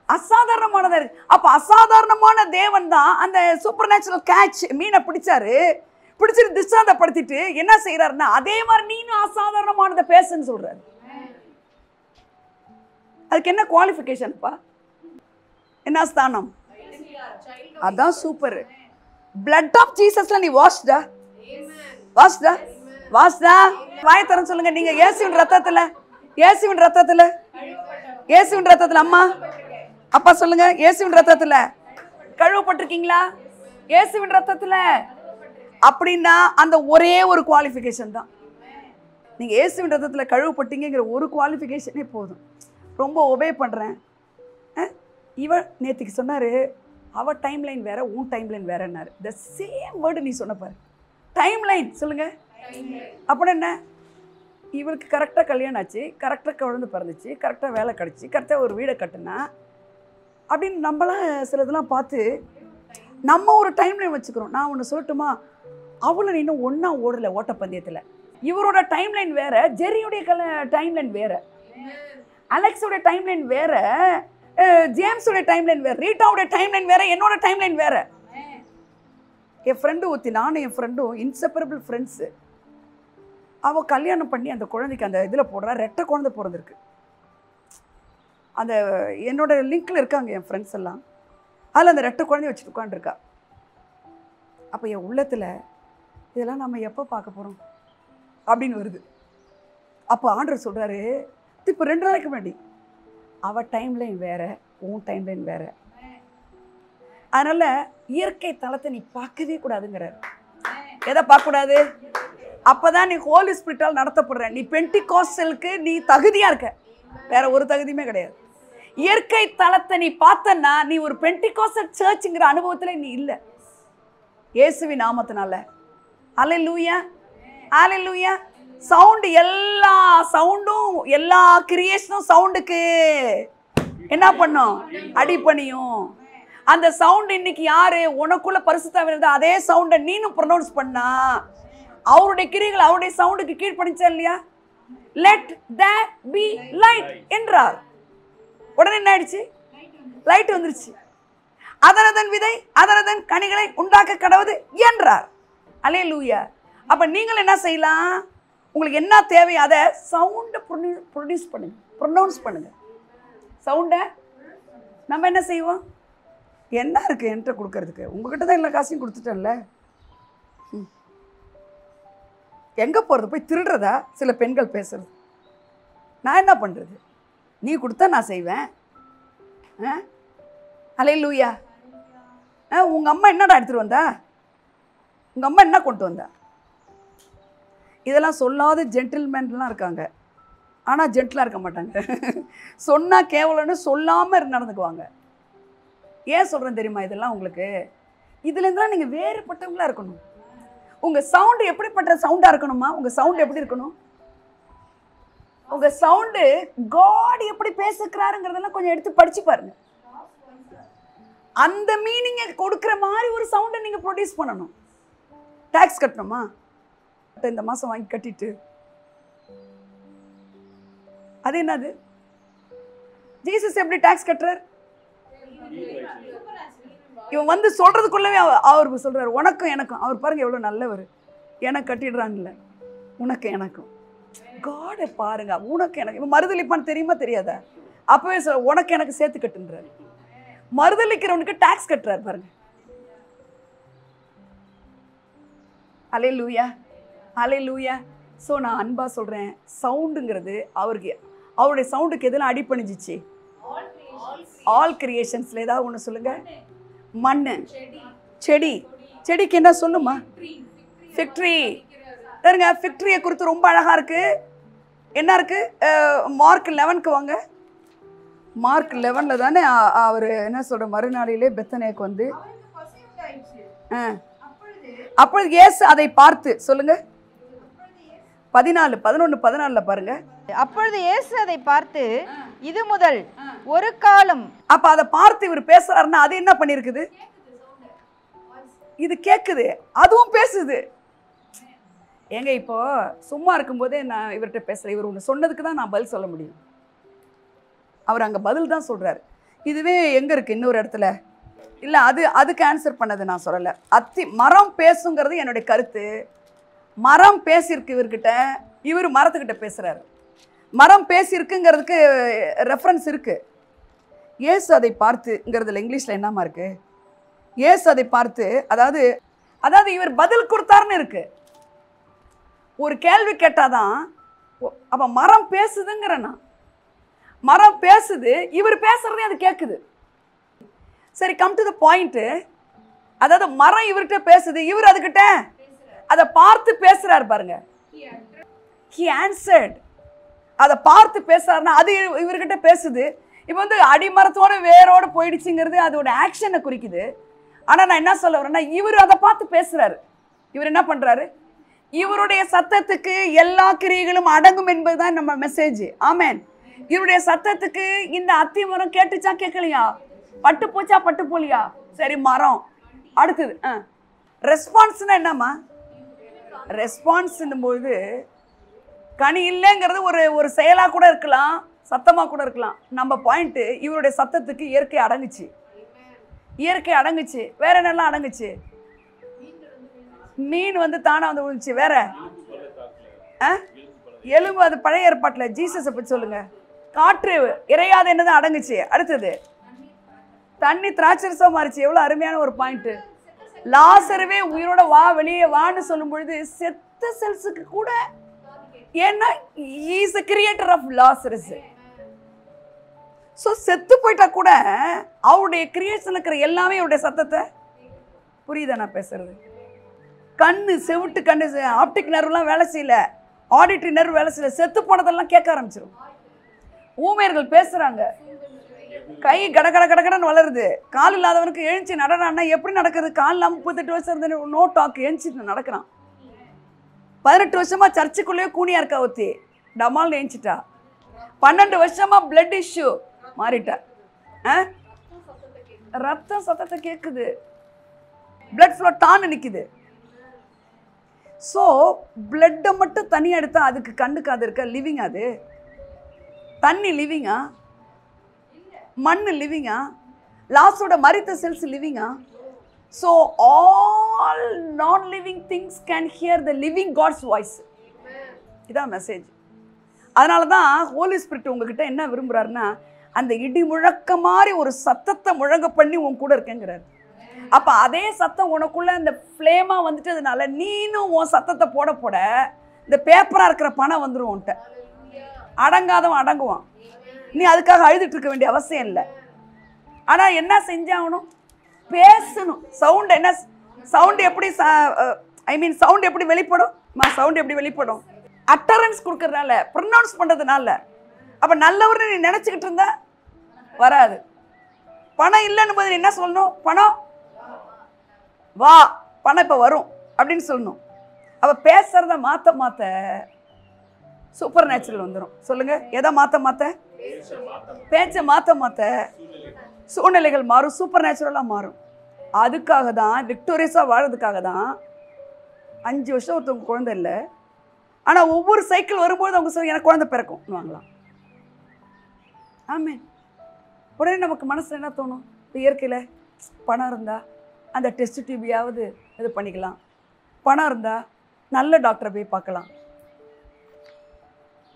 அசாதாரணமானதாக இருக்கு. அப்போ அசாதாரணமான தேவன் தான் அந்த சூப்பர் நேச்சுரல் கேட்ச் மீனை பிடிச்சாரு. பிடிச்சிட்டு திசாந்தப்படுத்திட்டு என்ன செய்யறாருன்னா அதே மாதிரி நீனும் அசாதாரணமானதை பேசுன்னு சொல்றாரு. அதுக்கு என்ன குவாலிஃபிகேஷன்ப்பா? என்ன ஸ்தானம்? அதான் சூப்பர். பிளட் ஆஃப் ஜீசஸ்ல நீ வாஷ்டா வாய் தரன்னு சொல்லுங்க. நீங்க இயேசுவின் ரத்தத்துல அம்மா அப்பா சொல்லுங்க, இயேசுவின் ரத்தத்துல கழுவப்பட்டிருக்கீங்களா? இயேசுவின் ரத்தத்துல. அப்படின்னா அந்த ஒரே ஒரு குவாலிஃபிகேஷன் தான். நீங்க இயேசுவின் ரத்தத்துல கழுவப்பட்டீங்கிற ஒரு குவாலிஃபிகேஷனே போதும். ரொம்ப ஒபே பண்றேன். இவன் நேற்றுக்கு சொன்னாரு, அவ டைம் லைன் வேற, உன் டைம் லைன் வேறன்னாரு. த சேம் வேர்டு நீ சொன்ன பாரு, டைம் லைன். சொல்லுங்க அப்படி என்ன? இவளுக்கு கரெக்டாக கல்யாணம் ஆச்சு, கரெக்டாக குழந்தை பிறந்துச்சு, கரெக்டாக வேலை கிடச்சி, கரெக்டாக ஒரு வீடை கட்டுனா அப்படின்னு நம்மளாம் சிலதெல்லாம் பார்த்து நம்ம ஒரு டைம் லைன் வச்சுக்கிறோம். நான் ஒன்று சொல்லட்டுமா? அவளை இன்னும் ஒன்றா ஓடலை ஓட்டப்பந்தயத்தில். இவரோட டைம் லைன் வேற, ஜெரியோடைய டைம் லைன் வேற, அலெக்ஸோடைய டைம் லைன் வேற, ஜேம்ஸோடைய டைம் லைன் வேற, ரீட்டாவுடைய டைம் லைன் வேற, என்னோட டைம் லைன் வேற. என் ஃப்ரெண்டு ஊற்றி, நானும் என் ஃப்ரெண்டும் இன்செப்பரபிள் ஃப்ரெண்ட்ஸு. அவள் கல்யாணம் பண்ணி அந்த குழந்தைக்கு அந்த இதில் போடுறா, 2 குழந்தை பிறந்திருக்கு. அந்த என்னோட லிங்க்கில் இருக்காங்க என் ஃப்ரெண்ட்ஸ் எல்லாம். அதில் அந்த 2 குழந்தைய வச்சுட்டு உட்காந்துருக்கா. அப்போ என் உள்ளத்தில் இதெல்லாம் நம்ம எப்போ பார்க்க போகிறோம் அப்படின்னு வருது. அப்போ ஆண்டவர் சொல்கிறாரு, இப்போ 2 நாளைக்கு முன்னாடி அவள் டைம் லைன் வேறு, உன் டைம் லைன் வேறு. அதனால் இயற்கை தளத்தை நீ பார்க்கவே கூடாதுங்கிறார். எதை பார்க்கக்கூடாது? அப்போ தான் நீ ஹோலி ஸ்பிரிட்டால் நடத்தப்படுற. நீ பென்டிகாஸ்டலுக்கு நீ தகுதியாக இருக்க, வேற ஒரு தகுதியுமே கிடையாது. இயற்கை தளத்தை நீ பார்த்தன்னா நீ ஒரு பென்டிகாஸ்டல் சர்ச்சுங்கிற அனுபவத்தில் நீ இல்லை. இயேசுவின் நாமத்தினால அல்லேலூயா, அல்லேலூயா. சவுண்டு, எல்லா சவுண்டும், எல்லா கிரியேஷனும் சவுண்டுக்கு என்ன பண்ணும்? அடிபணியும். அந்த சவுண்ட் இன்னைக்கு யாரு உனக்குள்ள பரிசுத்தாவி இருந்தா அதே சவுண்டை நீனும் ப்ரொனவுன்ஸ் பண்ணா அவருடைய கிரிகள் அவருடைய சவுண்டுக்கு கீழ்ப்படிச்சா இல்லையா? லெட் தேர் பி லைட் என்றார். உடனே என்ன ஆயிடுச்சு? லைட் வந்துருச்சு. அதனதன் விதை அதனதன் கனிகளை உண்டாக்க கடவுது என்றார். அல்லேலூயா. அப்ப நீங்கள் என்ன செய்யலாம்? உங்களுக்கு என்ன தேவை அதை சவுண்டை ப்ரொடியூஸ் பண்ணுங்க, ப்ரொனவுன்ஸ் பண்ணுங்க. சவுண்டை நம்ம என்ன செய்வோம்? என்ன இருக்கு என்கிட்ட கொடுக்கறதுக்கு? உங்ககிட்ட தான் எல்லா காசையும் கொடுத்துட்டேன்ல. எங்கே போகிறது? போய் திருடுறதா சில பெண்கள் பேசுறது. நான் என்ன பண்ணுறது? நீ கொடுத்தா நான் செய்வேன். அல்லேலூயா. உங்கள் அம்மா என்னடா எடுத்துகிட்டு வந்தா? உங்கள் அம்மா என்ன கொண்டு வந்தா? இதெல்லாம் சொல்லாத ஜென்டில்மேன்லாம் இருக்காங்க, ஆனால் ஜென்டிலாக இருக்க மாட்டாங்க. சொன்னால் கேவலன்னு சொல்லாமல் நடந்துக்குவாங்க. ஏன் சொல்கிறேன் தெரியுமா? இதெல்லாம் உங்களுக்கு இதுலேருந்துலாம் நீங்கள் வேறுபட்டவங்களாக இருக்கணும். உங்கள் சவுண்டு எப்படிப்பட்ட சவுண்டாக இருக்கணுமா? உங்கள் சவுண்டு எப்படி இருக்கணும்? உங்கள் சவுண்டு காட் எப்படி பேசுகிறாருங்கிறதெல்லாம் கொஞ்சம் எடுத்து படித்து பாருங்க. அந்த மீனிங்கை கொடுக்குற மாதிரி ஒரு சவுண்டை நீங்கள் ப்ரொடியூஸ் பண்ணணும். டேக்ஸ் கட்டணுமா? இந்த மாதம் வாங்கி கட்டிட்டு அது என்னது? ஜீசஸ் எப்படி டாக்ஸ் கட்டுறார்? இவன் வந்து சொல்றதுக்குள்ளவே அவர் சொல்றாரு உனக்கும் எனக்கும். அவர் பாருங்க எவ்வளவு நல்லவர். எனக்கு கட்டிடுறான்ல, உனக்கு எனக்கும். காடை பாருங்க, உனக்கு எனக்கு. இவன் மறுதளிப்பான்னு தெரியுமா தெரியாதா? அப்பவே உனக்கு எனக்கு சேர்த்து கட்டுன்றாரு. மறுதளிக்கிறவனுக்கு டாக்ஸ் கட்டுறாரு பாருங்க. அல்லேலூயா, அல்லேலூயா. ஸோ நான் அன்பா சொல்றேன், சவுண்டுங்கிறது அவருக்கு, அவருடைய சவுண்டுக்கு எதெல்லாம் அடிப்பணிஞ்சிச்சு? ஆல் கிரியேஷன்ஸ்ல ஏதாவது ஒன்று சொல்லுங்க. மண்ணு, செடி. செடிக்கு என்ன சொல்லுமா? ஃபிக்ட்ரி. பாருங்க, ஃபிக்ட்ரியை குறித்து ரொம்ப அழகா இருக்கு. என்ன இருக்கு? மார்க் 11க்கு வாங்க. மார்க் 11ல தானே அவர் என்ன சொல்ற, மறுநாளிலே பெத்தனியாக்கு வந்து அப்பொழுது இயேசு அதை பார்த்து, சொல்லுங்க 11:14 பாருங்க. அப்பொழுது இயேசு அதை பார்த்து, இது முதல் ஒரு காலம். அப்ப அதை பார்த்து இவர் பேசுறாருன்னா அது என்ன பண்ணிருக்குது? இது கேக்குது, அதுவும் பேசுது. ஏங்க இப்போ சும்மா இருக்கும்போதே நான் இவர்கிட்ட பேசுறேன், இவர் ஒன்று சொன்னதுக்கு தான் நான் பதில் சொல்ல முடியும். அவர் அங்கே பதில் தான் சொல்றாரு. இதுவே எங்க இருக்கு? இன்னொரு இடத்துல இல்லை. அதுக்கு ஆன்சர் பண்ணது நான் சொல்லலை. மரம் பேசுங்கிறது என்னுடைய கருத்து. மரம் பேசியிருக்கு இவர்கிட்ட, இவர் மரத்துக்கிட்ட பேசுறாரு. மரம் பேசியிருக்குங்கிறதுக்கு ரெஃபரன்ஸ் இருக்கு. இயேசு அதை பார்த்துங்கிறதுல இங்கிலீஷ்ல என்னமா இருக்கு? இயேசு அதை பார்த்து, அதாவது இவர் பதில் கொடுத்தாருன்னு இருக்கு. ஒரு கேள்வி கேட்டாதான் அப்ப மரம் பேசுதுங்கிறனா, மரம் பேசுது, இவர் பேசுறதே அது கேட்குது. சரி, கம் டு த பாயிண்ட். அதாவது மரம் இவர்கிட்ட பேசுது, இவர் அதுகிட்ட அதை பார்த்து பேசுறாரு பாருங்க. He answered. அதை பார்த்து பேசுறாருன்னா அது இவர்கிட்ட பேசுது. இப்போ வந்து அடிமரத்தோட வேரோட போயிடுச்சுங்கிறது அதோட ஆக்ஷனை குறிக்குது. ஆனால் நான் என்ன சொல்ல வரேன்னா, இவர் அதை பார்த்து பேசுறாரு. இவர் என்ன பண்றாரு? இவருடைய சத்தத்துக்கு எல்லா கிரியைகளும் அடங்கும் என்பதுதான் நம்ம மெசேஜ். ஆமேன். இவருடைய சத்தத்துக்கு இந்த அத்தி மரம் கேட்டுச்சா கேட்கலையா? பட்டு போச்சா பட்டு போலியா? சரி, மரம். அடுத்தது ரெஸ்பான்ஸ்னா என்னம்மா? ரெஸ்பான்ஸ்ன்னும் போது கனி இல்லைங்கிறது ஒரு செயலாக கூட இருக்கலாம், சத்தமாக கூட இருக்கலாம். நம்ம பாயிண்ட்டு, இவருடைய சத்தத்துக்கு இயற்கை அடங்குச்சு. இயற்கை அடங்குச்சு. வேற என்னெல்லாம் அடங்குச்சு? மீன் வந்து தானா வந்து விழுந்துச்சு. வேற எலும்பு, அது பழைய ஏற்பாட்டில். ஜீசஸை பற்றி சொல்லுங்க. காற்று இறையாத என்னதான் அடங்குச்சு. அடுத்தது தண்ணி திராட்சரசம் மாறிச்சு. எவ்வளோ அருமையான ஒரு பாயிண்ட். லாசருவே உயிரோட வா, வெளியே வான்னு சொல்லும் பொழுது செத்த செல்ஸுக்கு கூட, ஏன்னா he is the creator of Lazarus. So செத்து போயிட்டா கூட அவருடைய கிரியேஷன் இருக்கிற எல்லாமே அவருடைய சத்தத்தை, புரியுதா நான் பேசுறது? கண்ணு, செவிட்டு கண்ணு, ஆப்டிக் நர்வ்லாம் வேலை செய்யல, ஆடிட்டரி நர்வ் வேலை செய்யல, செத்து போனதெல்லாம் கேட்க ஆரம்பிச்சிடும். ஊமையர்கள் பேசுறாங்க, கை கட கட கடகடன்னு வளருது. கால் இல்லாதவனுக்கு எழுச்சி நடனா எப்படி நடக்குது? கால் இல்லாமல் 38 வருஷம் இருந்து நோ டாக் எழுச்சி நடக்கிறான். 18 வருஷமா சர்ச்சுக்குள்ளேயே கூனியா இருக்கா ஒத்தி, டமால் எழுச்சிட்டா. 12 வருஷமா பிளட் இஷ்யூ மாறிட்டா. ரத்தம் சத்தத்தை கேட்குது, பிளட் ஃப்ளோ டான்னு நிற்குது. ஸோ பிளட்டை மட்டும் தனியாக எடுத்தால் அதுக்கு கண்ணுக்கு அது இருக்க லிவிங்? அது தண்ணி லிவிங்கா? மண் லிவிங்கா? லாஸோட மரித்த செல்ஸ் லிவிங்கா? So all non living things can hear the living God's voice. இதான் மெசேஜ். அதனால தான் ஹோலி ஸ்பிரிட் உங்ககிட்ட என்ன விரும்புகிறாருன்னா, அந்த இடி முழக்க மாதிரி ஒரு சத்தத்தை முழங்க பண்ணி உன் கூட இருக்கேங்கிறாரு. அப்போ அதே சத்தம் உனக்குள்ள அந்த ஃப்ளேமாக வந்துட்டதுனால நீனும் உன் சத்தத்தை போட போட இந்த பேப்பராக இருக்கிற பணம் வந்துடும் உன்ட்ட. அடங்காதவன் அடங்குவான். நீ அதுக்காக அழுதுட்டு இருக்க வேண்டிய அவசியம் இல்லை. ஆனால் என்ன செஞ்சாகணும்? பேசணும். சவுண்ட் என்ன சவுண்ட் எப்படி சவுண்ட் எப்படி வெளிப்படும்? சவுண்ட் எப்படி வெளிப்படும்? அட்டரன்ஸ் கொடுக்கறதுனால, ப்ரொனவுன்ஸ் பண்ணுறதுனால. அப்போ நல்லவர்னு நீ நினச்சிக்கிட்டு இருந்தா வராது. பணம் இல்லைன்னு போது என்ன சொல்லணும்? பணம் வா, பணம் இப்போ வரும் அப்படின்னு சொல்லணும். அப்போ பேசுறத மாற்ற மாற்ற சூப்பர் நேச்சுரல் வந்துடும். சொல்லுங்க, எதை மாற்ற மாற்ற? பேச்சை மாற்ற மாற்ற சூழ்நிலைகள் மாறும், சூப்பர் நேச்சுரலாக மாறும். அதுக்காக தான் விக்டோரியஸாக வாழறதுக்காக தான் 5 வருஷம் ஒருத்தவங்க குழந்தை இல்லை, ஆனால் ஒவ்வொரு சைக்கிள் வரும்போது அவங்க சொல்லி எனக்கு குழந்தை பிறக்கும் வாங்கலாம். ஆமே. உடனே நமக்கு மனசில் என்ன தோணும்? இப்போ இயற்கையில் பணம் இருந்தால் அந்த டெஸ்ட் டியூபியாவது இது பண்ணிக்கலாம், பணம் இருந்தால் நல்ல டாக்டரை போய் பார்க்கலாம்.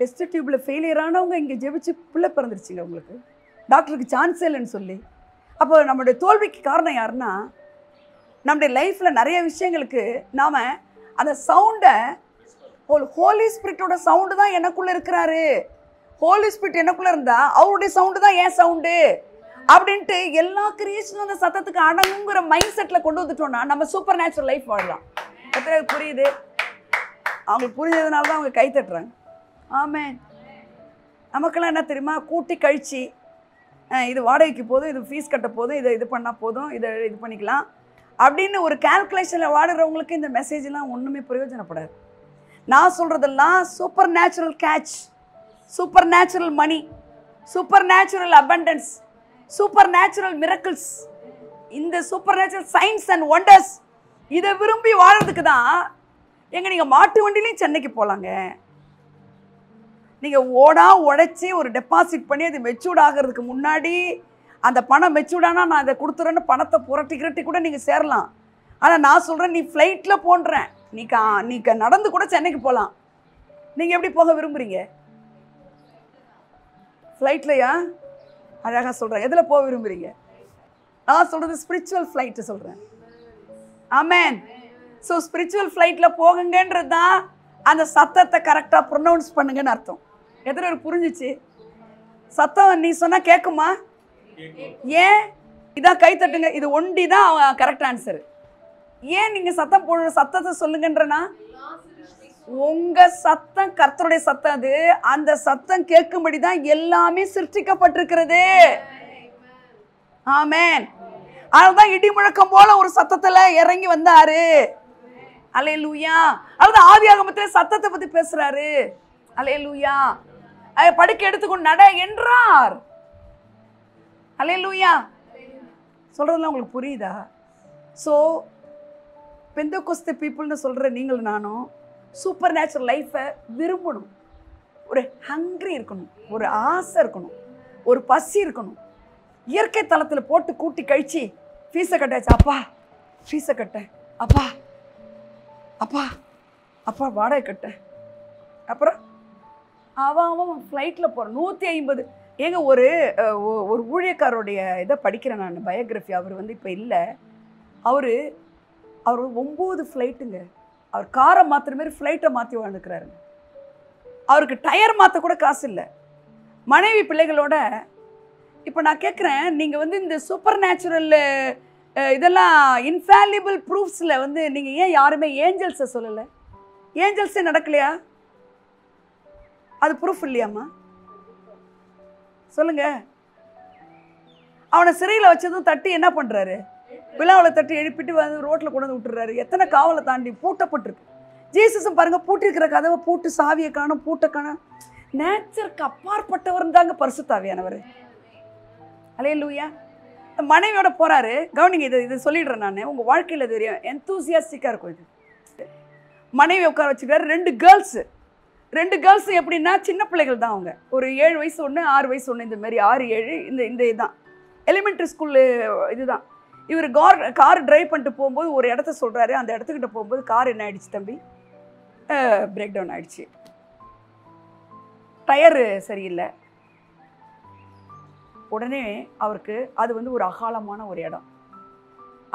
டெஸ்ட் டியூப்பில் ஃபெயிலியர் ஆனவங்க இங்கே ஜெபிச்சு பிள்ளை பிறந்துருச்சுங்க உங்களுக்கு, டாக்டருக்கு சான்ஸே இல்லைன்னு சொல்லி. அப்போ நம்மளுடைய தோல்விக்கு காரணம் யாருன்னா, நம்முடைய லைஃப்பில் நிறைய விஷயங்களுக்கு நாம் அந்த சவுண்டை, ஹோலி ஸ்பிரிட்டோட சவுண்டு தான் எனக்குள்ளே இருக்கிறாரு, ஹோலி ஸ்பிரிட் எனக்குள்ளே இருந்தால் அவருடைய சவுண்டு தான் ஏன் சவுண்டு அப்படின்ட்டு எல்லா கிரியேஷனும் அந்த சத்தத்துக்கு அடங்குங்கிற மைண்ட் செட்டில் கொண்டு வந்துட்டோம்னா நம்ம சூப்பர் நேச்சுரல் லைஃப் வாழலாம். எத்தனை புரியுது? அவங்களுக்கு புரிஞ்சதுனால தான் அவங்க கை தட்டுறாங்க. ஆமென். நமக்கெல்லாம் என்ன தெரியுமா? கூட்டி கழிச்சு இது வாடகைக்கு போதும், இது ஃபீஸ் கட்ட போதும், இதை இது பண்ணால் போதும், இதை இது பண்ணிக்கலாம் அப்படின்னு ஒரு கால்குலேஷனில் வாடுறவங்களுக்கு இந்த மெசேஜெலாம் ஒன்றுமே பிரயோஜனப்படாது. நான் சொல்கிறதெல்லாம் supernatural catch, supernatural money, supernatural abundance, supernatural miracles, இந்த supernatural science and wonders. இதை விரும்பி வாழறதுக்கு தான் நீங்கள் மாட்டு வண்டிலையும் சென்னைக்கு போகலாங்க. நீங்கள் ஓடா உழைச்சி ஒரு டெபாசிட் பண்ணி அது மெச்சூர்ட் ஆகிறதுக்கு முன்னாடி அந்த பணம் மெச்சூர்டானா நான் அதை கொடுத்துறேன்னு பணத்தை புரட்டி கூட நீங்கள் சேரலாம். ஆனால் நான் சொல்கிறேன், நீ ஃப்ளைட்டில் போன்றேன், நீ நடந்து கூட சென்னைக்கு போகலாம். நீங்கள் எப்படி போக விரும்புகிறீங்க? ஃப்ளைட்லையா? அழகாக சொல்கிறேன். எதில் போக விரும்புகிறீங்க? நான் சொல்கிறது ஸ்பிரிச்சுவல் ஃப்ளைட்டு சொல்கிறேன். ஆமென். ஸோ ஸ்பிரிச்சுவல் ஃப்ளைட்டில் போகுங்கன்றது தான் அந்த சத்தத்தை கரெக்டாக ப்ரொனவுன்ஸ் பண்ணுங்கன்னு அர்த்தம். எத்தனை பேர் புரிஞ்சிச்சு? சத்தம் நீ சொன்னால் கேட்குமா? ஏன்? இதான் கை தட்டுங்க, இது ஒண்டி தான் கரெக்ட் ஆன்சரு. ஏன் நீங்கள் சத்தம் போடுற சத்தத்தை சொல்லுங்கன்றனா, உங்கள் சத்தம் கர்த்தருடைய சத்தம், அது அந்த சத்தம் கேட்கும்படி தான் எல்லாமே சிருஷ்டிக்கப்பட்டிருக்கிறது. ஆமென். அதுதான் இடி முழக்கம் போல ஒரு சத்தத்துல இறங்கி வந்தாரு. அல்லேலூயா. அதுதான் ஆதியாகமத்திலே சத்தத்தை பத்தி பேசுறாரு. அல்லேலூயா. படுக்கை எடுத்துக்கொண்டு நட என்றார். அல்லேலூயா. சொல்றதெல்லாம் உங்களுக்கு புரியுதா? ஸோ பெந்தெகோஸ்தே பீப்புள்னு சொல்ற நீங்களும் நானும் சூப்பர் நேச்சுரல் லைஃப்பை விரும்பணும். ஒரு ஹங்க்ரி இருக்கணும், ஒரு ஆசை இருக்கணும், ஒரு பசி இருக்கணும். இயற்கை தளத்தில் போட்டு கூட்டி கழிச்சு ஃபீஸை கட்டாச்சு. அப்பா ஃபீஸை கட்டேன், அப்பா அப்பா அப்பா வாடகை கட்டேன். அப்புறம் அவன் ஃப்ளைட்டில் போகிறான் 150. ஏங்க ஒரு ஊழியக்காரோடைய இதை படிக்கிறேன் நான், பயோகிராஃபி. அவர் இப்போ இல்லை. அவர் 9 ஃப்ளைட்டுங்க. அவர் காரை மாற்றுற மாதிரி ஃப்ளைட்டை மாற்றி வாழ்ந்துக்கிறாருங்க. அவருக்கு டயர் மாற்ற கூட காசு இல்லை. மனைவி பிள்ளைகளோட. இப்போ நான் கேட்குறேன், நீங்கள் இந்த சூப்பர் நேச்சுரல் இதெல்லாம் இன்ஃபேலிபிள் ப்ரூஃப்ஸில் நீங்கள் ஏன் யாருமே ஏஞ்சல்ஸை சொல்லலை? ஏஞ்சல்ஸே நடக்கலையா? அது ப்ரூஃப் இல்லையாம்மா? சொல்லுங்க. அவனை சிறையில் வச்சதும் தட்டி என்ன பண்ணுறாரு? விழாவில் தட்டி எழுப்பிட்டு ரோட்டில் கொண்டு வந்து விட்டுறாரு. எத்தனை காவலை தாண்டி பூட்டப்பட்டிருக்கு. ஜீசஸும் பாருங்க, பூட்டிருக்கிற கதவை பூட்டு, சாவியை காணும், பூட்டை காணும். நேச்சருக்கு அப்பாற்பட்டவர் தாங்க பரிசுத்த ஆவியானவர். அல்லேலூயா. மனைவியோட போகிறாரு. கவனிங்க, இது சொல்லிடுறேன் நான், உங்கள் வாழ்க்கையில் தெரியும், எந்தூசியாஸ்டிக்காக இருக்கும் இது. மனைவி உட்கார வச்சுக்கிறாரு. 2 கேர்ள்ஸ் எப்படின்னா சின்ன பிள்ளைகள் தான். அவங்க ஒரு 7 வயசு ஒன்று, 6 வயசு ஒன்று, இந்த மாதிரி 6, 7 இந்த இதுதான் எலிமெண்ட்ரி ஸ்கூலு இதுதான். இவர் கார் டிரைவ் பண்ணிட்டு போகும்போது ஒரு இடத்த சொல்கிறாரு. அந்த இடத்துக்கிட்ட போகும்போது கார் என்ன ஆயிடுச்சு தம்பி, பிரேக் டவுன் ஆயிடுச்சு, டயரு சரியில்லை. உடனே அவருக்கு அது வந்து ஒரு அகாலமான ஒரு இடம்,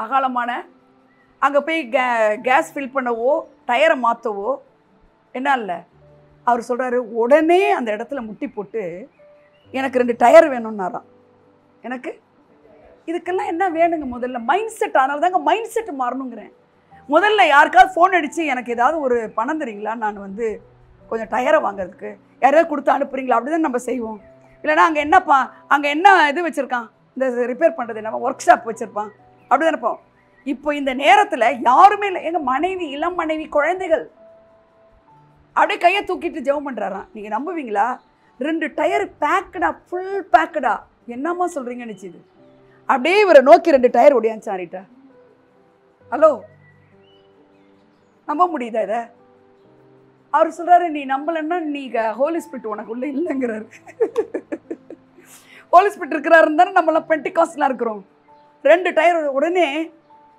அகாலமான அங்கே போய் கேஸ் ஃபில் பண்ணவோ டயரை மாற்றவோ என்ன இல்லை. அவர் சொல்கிறாரு, உடனே அந்த இடத்துல முட்டி போட்டு எனக்கு 2 டயர் வேணும்னாராம். எனக்கு இதுக்கெல்லாம் என்ன வேணுங்க? முதல்ல மைண்ட் செட். அதனால தாங்க மைண்ட் செட் மாறணுங்கிறேன். முதல்ல யாருக்காவது ஃபோன் அடித்து எனக்கு ஏதாவது ஒரு பணம் தரீங்களா, நான் வந்து கொஞ்சம் டயரை வாங்குறதுக்கு, யாராவது கொடுத்து அனுப்புறீங்களா, அப்படி தான் நம்ம செய்வோம். இல்லைனா அங்கே என்னப்பா, அங்கே என்ன இது வச்சுருக்கான், இந்த ரிப்பேர் பண்ணுறது என்ன ஒர்க் ஷாப் வச்சுருப்பான், அப்படி தான் இருப்போம். இப்போ இந்த நேரத்தில் யாருமே இல்லை. எங்கள் மனைவி, இளம் மனைவி, குழந்தைகள் அப்படியே கையை தூக்கிட்டு ஜெபம் பண்ணுறாராம். நீங்கள் நம்புவீங்களா? 2 டயர் பேக்கடா, ஃபுல் பேக்கடா. என்னம்மா சொல்கிறீங்கன்னு நினச்சிது. அப்படியே இவரை நோக்கி 2 டயர் ஓடியாச்சாரிட்டா. ஹலோ, நம்ப முடியுதா இதை? அவர் சொல்கிறாரு, நீ நம்பலைன்னா நீங்கள் ஹோலி ஸ்பிரிட் உனக்குள்ளே இல்லைங்கிறாரு. ஹோலி ஸ்பிரிட் இருக்கிறாருன்னு தானே நம்மளாம் பென்டிகாஸ்ட்லாம் இருக்கிறோம். 2 டயர். உடனே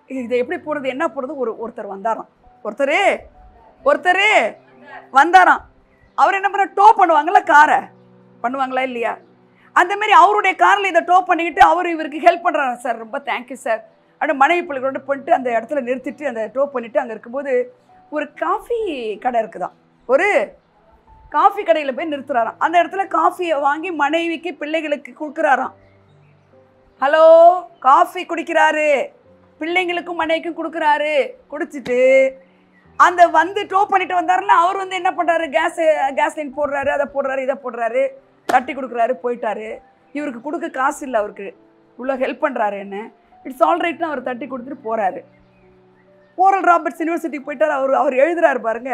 இதை எப்படி போடுறது, என்ன போடுறது, ஒருத்தர் வந்தாராம். ஒருத்தர் வந்தாராம். அவர் என்ன பண்ண, டோ பண்ணுவாங்கள்ல, காரை பண்ணுவாங்களா இல்லையா, அந்த மாதிரி அவருடைய காரில் இதை டோ பண்ணிக்கிட்டு அவர் இவருக்கு ஹெல்ப் பண்ணுறாரு. சார் ரொம்ப தேங்க்யூ சார் அப்படின்னு மனைவி பிள்ளைகளோட பண்ணிட்டு அந்த இடத்துல நிறுத்திட்டு அந்த டோ பண்ணிவிட்டு அங்கே இருக்கும்போது ஒரு காஃபி கடை இருக்குதான். ஒரு காஃபி கடையில் போய் நிறுத்துறாராம். அந்த இடத்துல காஃபியை வாங்கி மனைவிக்கு பிள்ளைகளுக்கு கொடுக்குறாராம். ஹலோ, காஃபி குடிக்கிறாரு, பிள்ளைங்களுக்கும் மனைவிக்கும் கொடுக்குறாரு. குடிச்சிட்டு அந்த வந்து டோ பண்ணிட்டு வந்தாருன்னா அவர் வந்து என்ன பண்ணுறாரு, கேஸ்லைன் போடுறாரு, அதை போடுறாரு, இதை போடுறாரு, தட்டி கொடுக்குறாரு, போயிட்டாரு. இவருக்கு கொடுக்க காசு இல்லை, அவருக்கு இவ்வளோ ஹெல்ப் பண்ணுறாரு என்ன, இட்ஸ் ஆல் ரைட்னு அவர் தட்டி கொடுத்துட்டு போகிறாரு. ஓரல் ராபர்ட்ஸ் யூனிவர்சிட்டிக்கு போயிட்டார். அவர் எழுதுறாரு பாருங்க,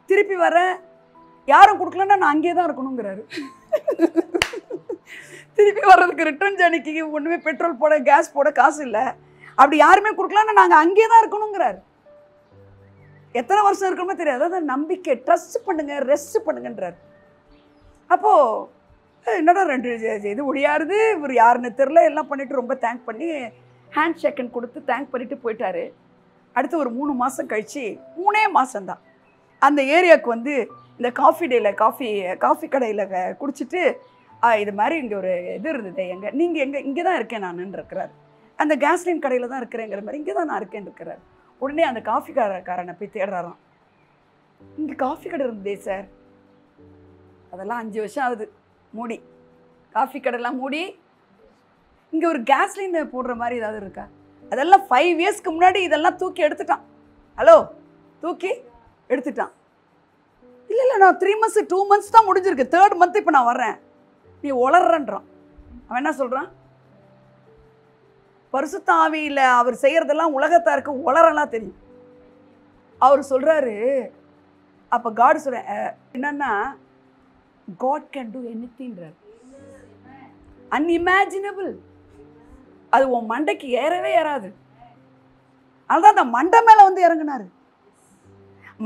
திருப்பி வர யாரும் கொடுக்கலன்னா நான் அங்கேயே தான் இருக்கணுங்கிறாரு. திருப்பி வர்றதுக்கு ரிட்டர்ன் ஜர்னிக்கு ஒன்றுமே பெட்ரோல் போட, கேஸ் போட காசு இல்லை. அப்படி யாருமே கொடுக்கலன்னா நாங்கள் அங்கேயே தான் இருக்கணுங்கிறாரு. எத்தனை வருஷம் இருக்கணுமோ தெரியாது. அதாவது நம்பிக்கை, ட்ரஸ்ட் பண்ணுங்க, ரெஸ்ட் பண்ணுங்கன்றார். அப்போது என்னடா 2 இது ஒடியாருது, இவர் யாருன்னு தெரில, எல்லாம் பண்ணிவிட்டு ரொம்ப தேங்க் பண்ணி ஹேண்ட் ஷேக்கன் கொடுத்து தேங்க் பண்ணிவிட்டு போயிட்டார். அடுத்து ஒரு 3 மாதம் கழித்து, 3 மாதம்தான் அந்த ஏரியாவுக்கு வந்து இந்த காஃபி கடையில் குடிச்சிட்டு இது மாதிரி இங்கே ஒரு இது இருந்தது, நீங்கள் இங்கே தான் இருக்கேன் நான் இருக்கிறார். அந்த கேஸ்லைன் கடையில் தான் இருக்கிறேங்கிற மாதிரி, இங்கே தான் நான் இருக்கேன்னு இருக்கிறார். உடனே அந்த காஃபி காரனை போய் தேடுறாராம். இங்கே காஃபி கடை இருந்ததே சார், அதெல்லாம் 5 வருஷம் ஆகுது மூடி, காஃபி கடைலாம் மூடி. இங்கே ஒரு கேஸ்லைன் போடுற மாதிரி ஏதாவது இருக்கா? அதெல்லாம் 5 இயர்ஸ்க்கு முன்னாடி இதெல்லாம் தூக்கி எடுத்துட்டான். ஹலோ, தூக்கி எடுத்துட்டான். இல்லை நான் 3 months 2 months தான் முடிஞ்சிருக்கு, 3rd month இப்போ நான் வர்றேன், நீ உளறன்றான். அவன் என்ன சொல்கிறான், பரிசுத்த ஆவியில் அவர் செய்கிறதெல்லாம் உலகத்தாருக்கு உளறலாம் தெரியும். அவர் சொல்கிறாரு, அப்போ காட் சொல்கிறேன் என்னன்னா, காட் கேன் டூ எனிதிங்ன்றார். அன்இமேஜினபிள். அது உன் மண்டைக்கு ஏறவே ஏறாது. அதுதான் அந்த மண்டை மேலே வந்து இறங்கினார்.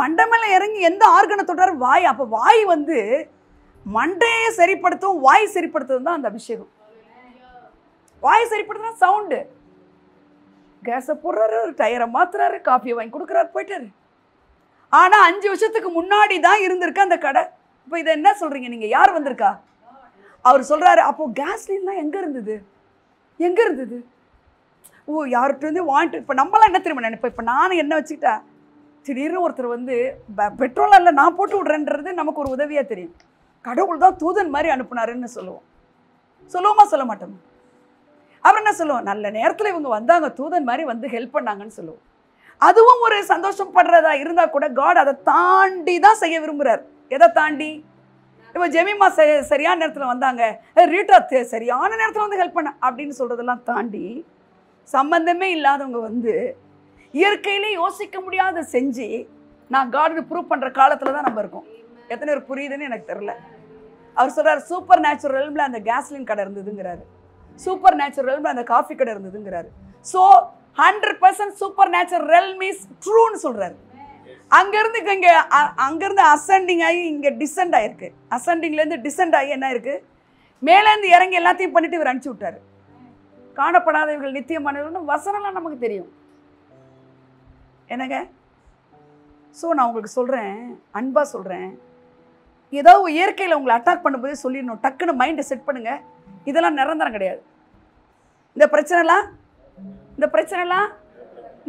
மண்டை மேலே இறங்கி எந்த ஆர்கனை தொட்டார்? வாய். அப்போ வாய் வந்து மண்டையை சரிப்படுத்தும், வாய் சரிப்படுத்துறது தான் அந்த அபிஷேகம். வாய் சரிப்படுத்துனா சவுண்டு. கேஸை போடுறாரு, டயரை மாத்துறாரு, காஃபியை வாங்கி கொடுக்குறாரு, போயிட்டாரு. ஆனால் 5 வருஷத்துக்கு முன்னாடி தான் இருந்திருக்கு அந்த கடை. இப்போ இதை என்ன சொல்கிறீங்க நீங்கள், யார் வந்திருக்கா? அவர் சொல்கிறாரு, அப்போது கேஸ்லைன்லாம் எங்கே இருந்தது? ஓ, யார்கிட்ட வாங்கிட்டு. இப்போ நம்மளாம் என்ன தெரியுமா நினைப்போம், இப்போ நானும் என்ன வச்சுக்கிட்டா, திடீர்னு ஒருத்தர் வந்து பெட்ரோல் இல்லை நான் போட்டு விட்றேன்றது நமக்கு ஒரு உதவியாக தெரியும். கடவுள் தான் தூதன் மாதிரி அனுப்புனாருன்னு சொல்லுவோமா சொல்ல மாட்டோமா? அப்புறம் என்ன சொல்லுவோம், நல்ல நேரத்தில் இவங்க வந்தாங்க, தூதன் மாதிரி வந்து ஹெல்ப் பண்ணாங்கன்னு சொல்லுவோம். அதுவும் ஒரு சந்தோஷப்படுறதா இருந்தால் கூட காட் அதை தாண்டி தான் செய்ய விரும்புகிறார். எதை தாண்டி? இப்போ ஜெமிமா சரியான நேரத்தில் வந்தாங்க, ரீட்டா சரியான நேரத்தில் வந்து ஹெல்ப் பண்ண அப்படின்னு சொல்கிறதெல்லாம் தாண்டி சம்பந்தமே இல்லாதவங்க வந்து இயற்கையிலே யோசிக்க முடியாத செஞ்சு நான் காடுக்கு ப்ரூவ் பண்ணுற காலத்தில் தான் நம்ம இருக்கோம். எத்தனை பேர் புரியுதுன்னு எனக்கு தெரில. அவர் சொல்கிறார், சூப்பர் நேச்சுரல்ல அந்த கேஸ்லின் கடை இருந்ததுங்கிறாரு. சூப்பர் நேச்சுரல் ரெல்ம்ல அந்த காஃபி கடை இருந்ததுங்கிறாரு. So 100% supernatural realm is ட்ரூன்னு சொல்றாரு. அங்கேருந்து இங்கே அங்கேருந்து அசெண்டிங் ஆகி இங்கே டிசெண்ட் ஆகிருக்கு. அசெண்டிங்லேருந்து டிசெண்ட் ஆகி என்ன இருக்கு, மேலேருந்து இறங்கி எல்லாத்தையும் பண்ணிட்டு இவர் அனுப்பிச்சி விட்டாரு. காணப்படாதவர்கள் நித்தியமானவர்கள்னு வசனம்லாம் நமக்கு தெரியும் என்னங்க. ஸோ நான் உங்களுக்கு சொல்கிறேன், அன்பாக சொல்கிறேன், ஏதோ இயற்கையில் உங்களை அட்டாக் பண்ணும்போதே சொல்லிடணும், டக்குன்னு மைண்டை செட் பண்ணுங்கள். இதெல்லாம் நிரந்தரம் கிடையாது. இந்த பிரச்சனைலாம்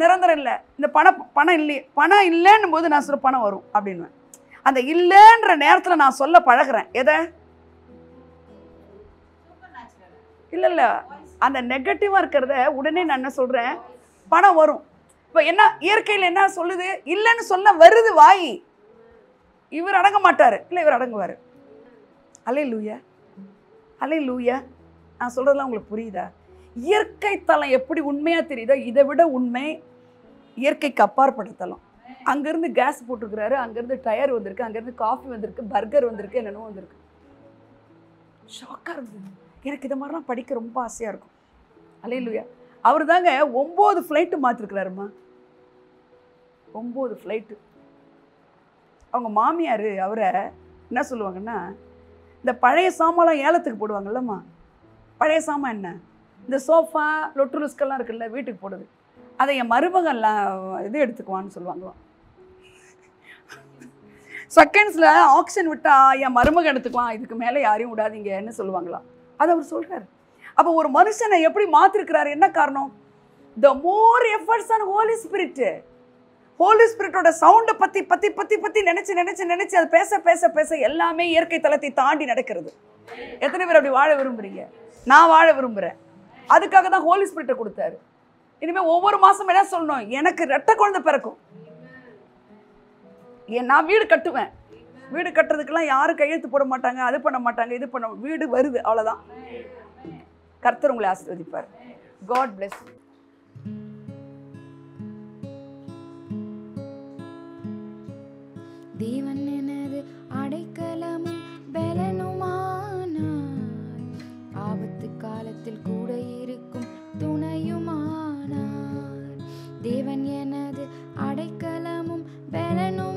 நிரந்தரம் இல்லை. இந்த பணம் இல்லைன்னும் போது நான் சொல்ல பணம் வரும் அப்படின்வேன். அந்த இல்லைன்ற நேரத்தில் நான் சொல்ல பழகிறேன். எதை இல்லை அந்த நெகட்டிவாக இருக்கிறத உடனே நான் என்ன சொல்கிறேன், பணம் வரும். இப்போ என்ன இயற்கையில் என்ன சொல்லுது, இல்லைன்னு சொல்ல வருது வாய். இவர் அடங்க மாட்டார், இல்லை இவர் அடங்குவார். அல்லேலூயா, அல்லேலூயா. நான் சொல்கிறதெல்லாம் உங்களுக்கு புரியுதா? இயற்கை தலம் எப்படி உண்மையாக தெரியுதோ இதை விட உண்மை இயற்கைக்கு அப்பாற்பட்ட தலம். அங்கேருந்து கேஸ் போட்டுருக்கிறாரு, அங்கேருந்து டயர் வந்திருக்கு, அங்கேருந்து காஃபி வந்திருக்கு, பர்கர் வந்திருக்கு, என்னென்னோ வந்திருக்கு. ஷாக்காக இருந்தது எனக்கு. இதை மாதிரிலாம் படிக்க ரொம்ப ஆசையாக இருக்கும். அல்லேலூயா. அவர் தாங்க 9 ஃப்ளைட்டு மாற்றிருக்கிறாருமா. 9 ஃப்ளைட்டு. அவங்க மாமியார் அவரை என்ன சொல்லுவாங்கன்னா, இந்த பழைய சாமான்லாம் ஏலத்துக்கு போடுவாங்கல்லம்மா. பழைய சாமான் என்ன, இந்த சோஃபா லொட்டுலுஸ்கெல்லாம் இருக்குல்ல வீட்டுக்கு போடுது, அதை என் மருமகன்லாம் இது எடுத்துக்குவான்னு சொல்லுவாங்களாம். செகண்ட்ஸில் ஆக்ஷன் விட்டா என் மருமகன் எடுத்துக்குவான், இதுக்கு மேலே யாரையும் விடாதீங்கன்னு சொல்லுவாங்களாம். அதை அவர் சொல்கிறார். அப்போ ஒரு மனுஷனை எப்படி மாற்றிருக்கிறாரு, என்ன காரணம்? The more efforts on holy spirit. Holy ஸ்பிரிட்டோட சவுண்டை பற்றி பற்றி பற்றி பற்றி நினச்சி நினச்சி நினச்சி அது பேச பேச பேச எல்லாமே இயற்கை தளத்தை தாண்டி நடக்கிறது. எத்தனை பேர் அப்படி வாழ விரும்புகிறீங்க? நான் வாழ விரும்புகிறேன். அதுக்காக தான் ஹோலி ஸ்பிரிட்டை கொடுத்தாரு. இனிமேல் ஒவ்வொரு மாதம் என்ன சொல்லணும், எனக்கு ரெட்டை குழந்தை பிறக்கும். நான் வீடு கட்டுவேன். வீடு கட்டுறதுக்கெல்லாம் யாரும் கையெழுத்து போட மாட்டாங்க, அது பண்ண மாட்டாங்க, இது பண்ண, வீடு வருது, அவ்வளோதான். கர்த்தர் உங்களை ஆசீர்வதிப்பார். God bless you. தேவன் எனது அடைக்கலமும் பலனுமானார், ஆபத்து காலத்தில் கூட இருக்கும் துணையுமானார். தேவன் எனது அடைக்கலமும் பலனும்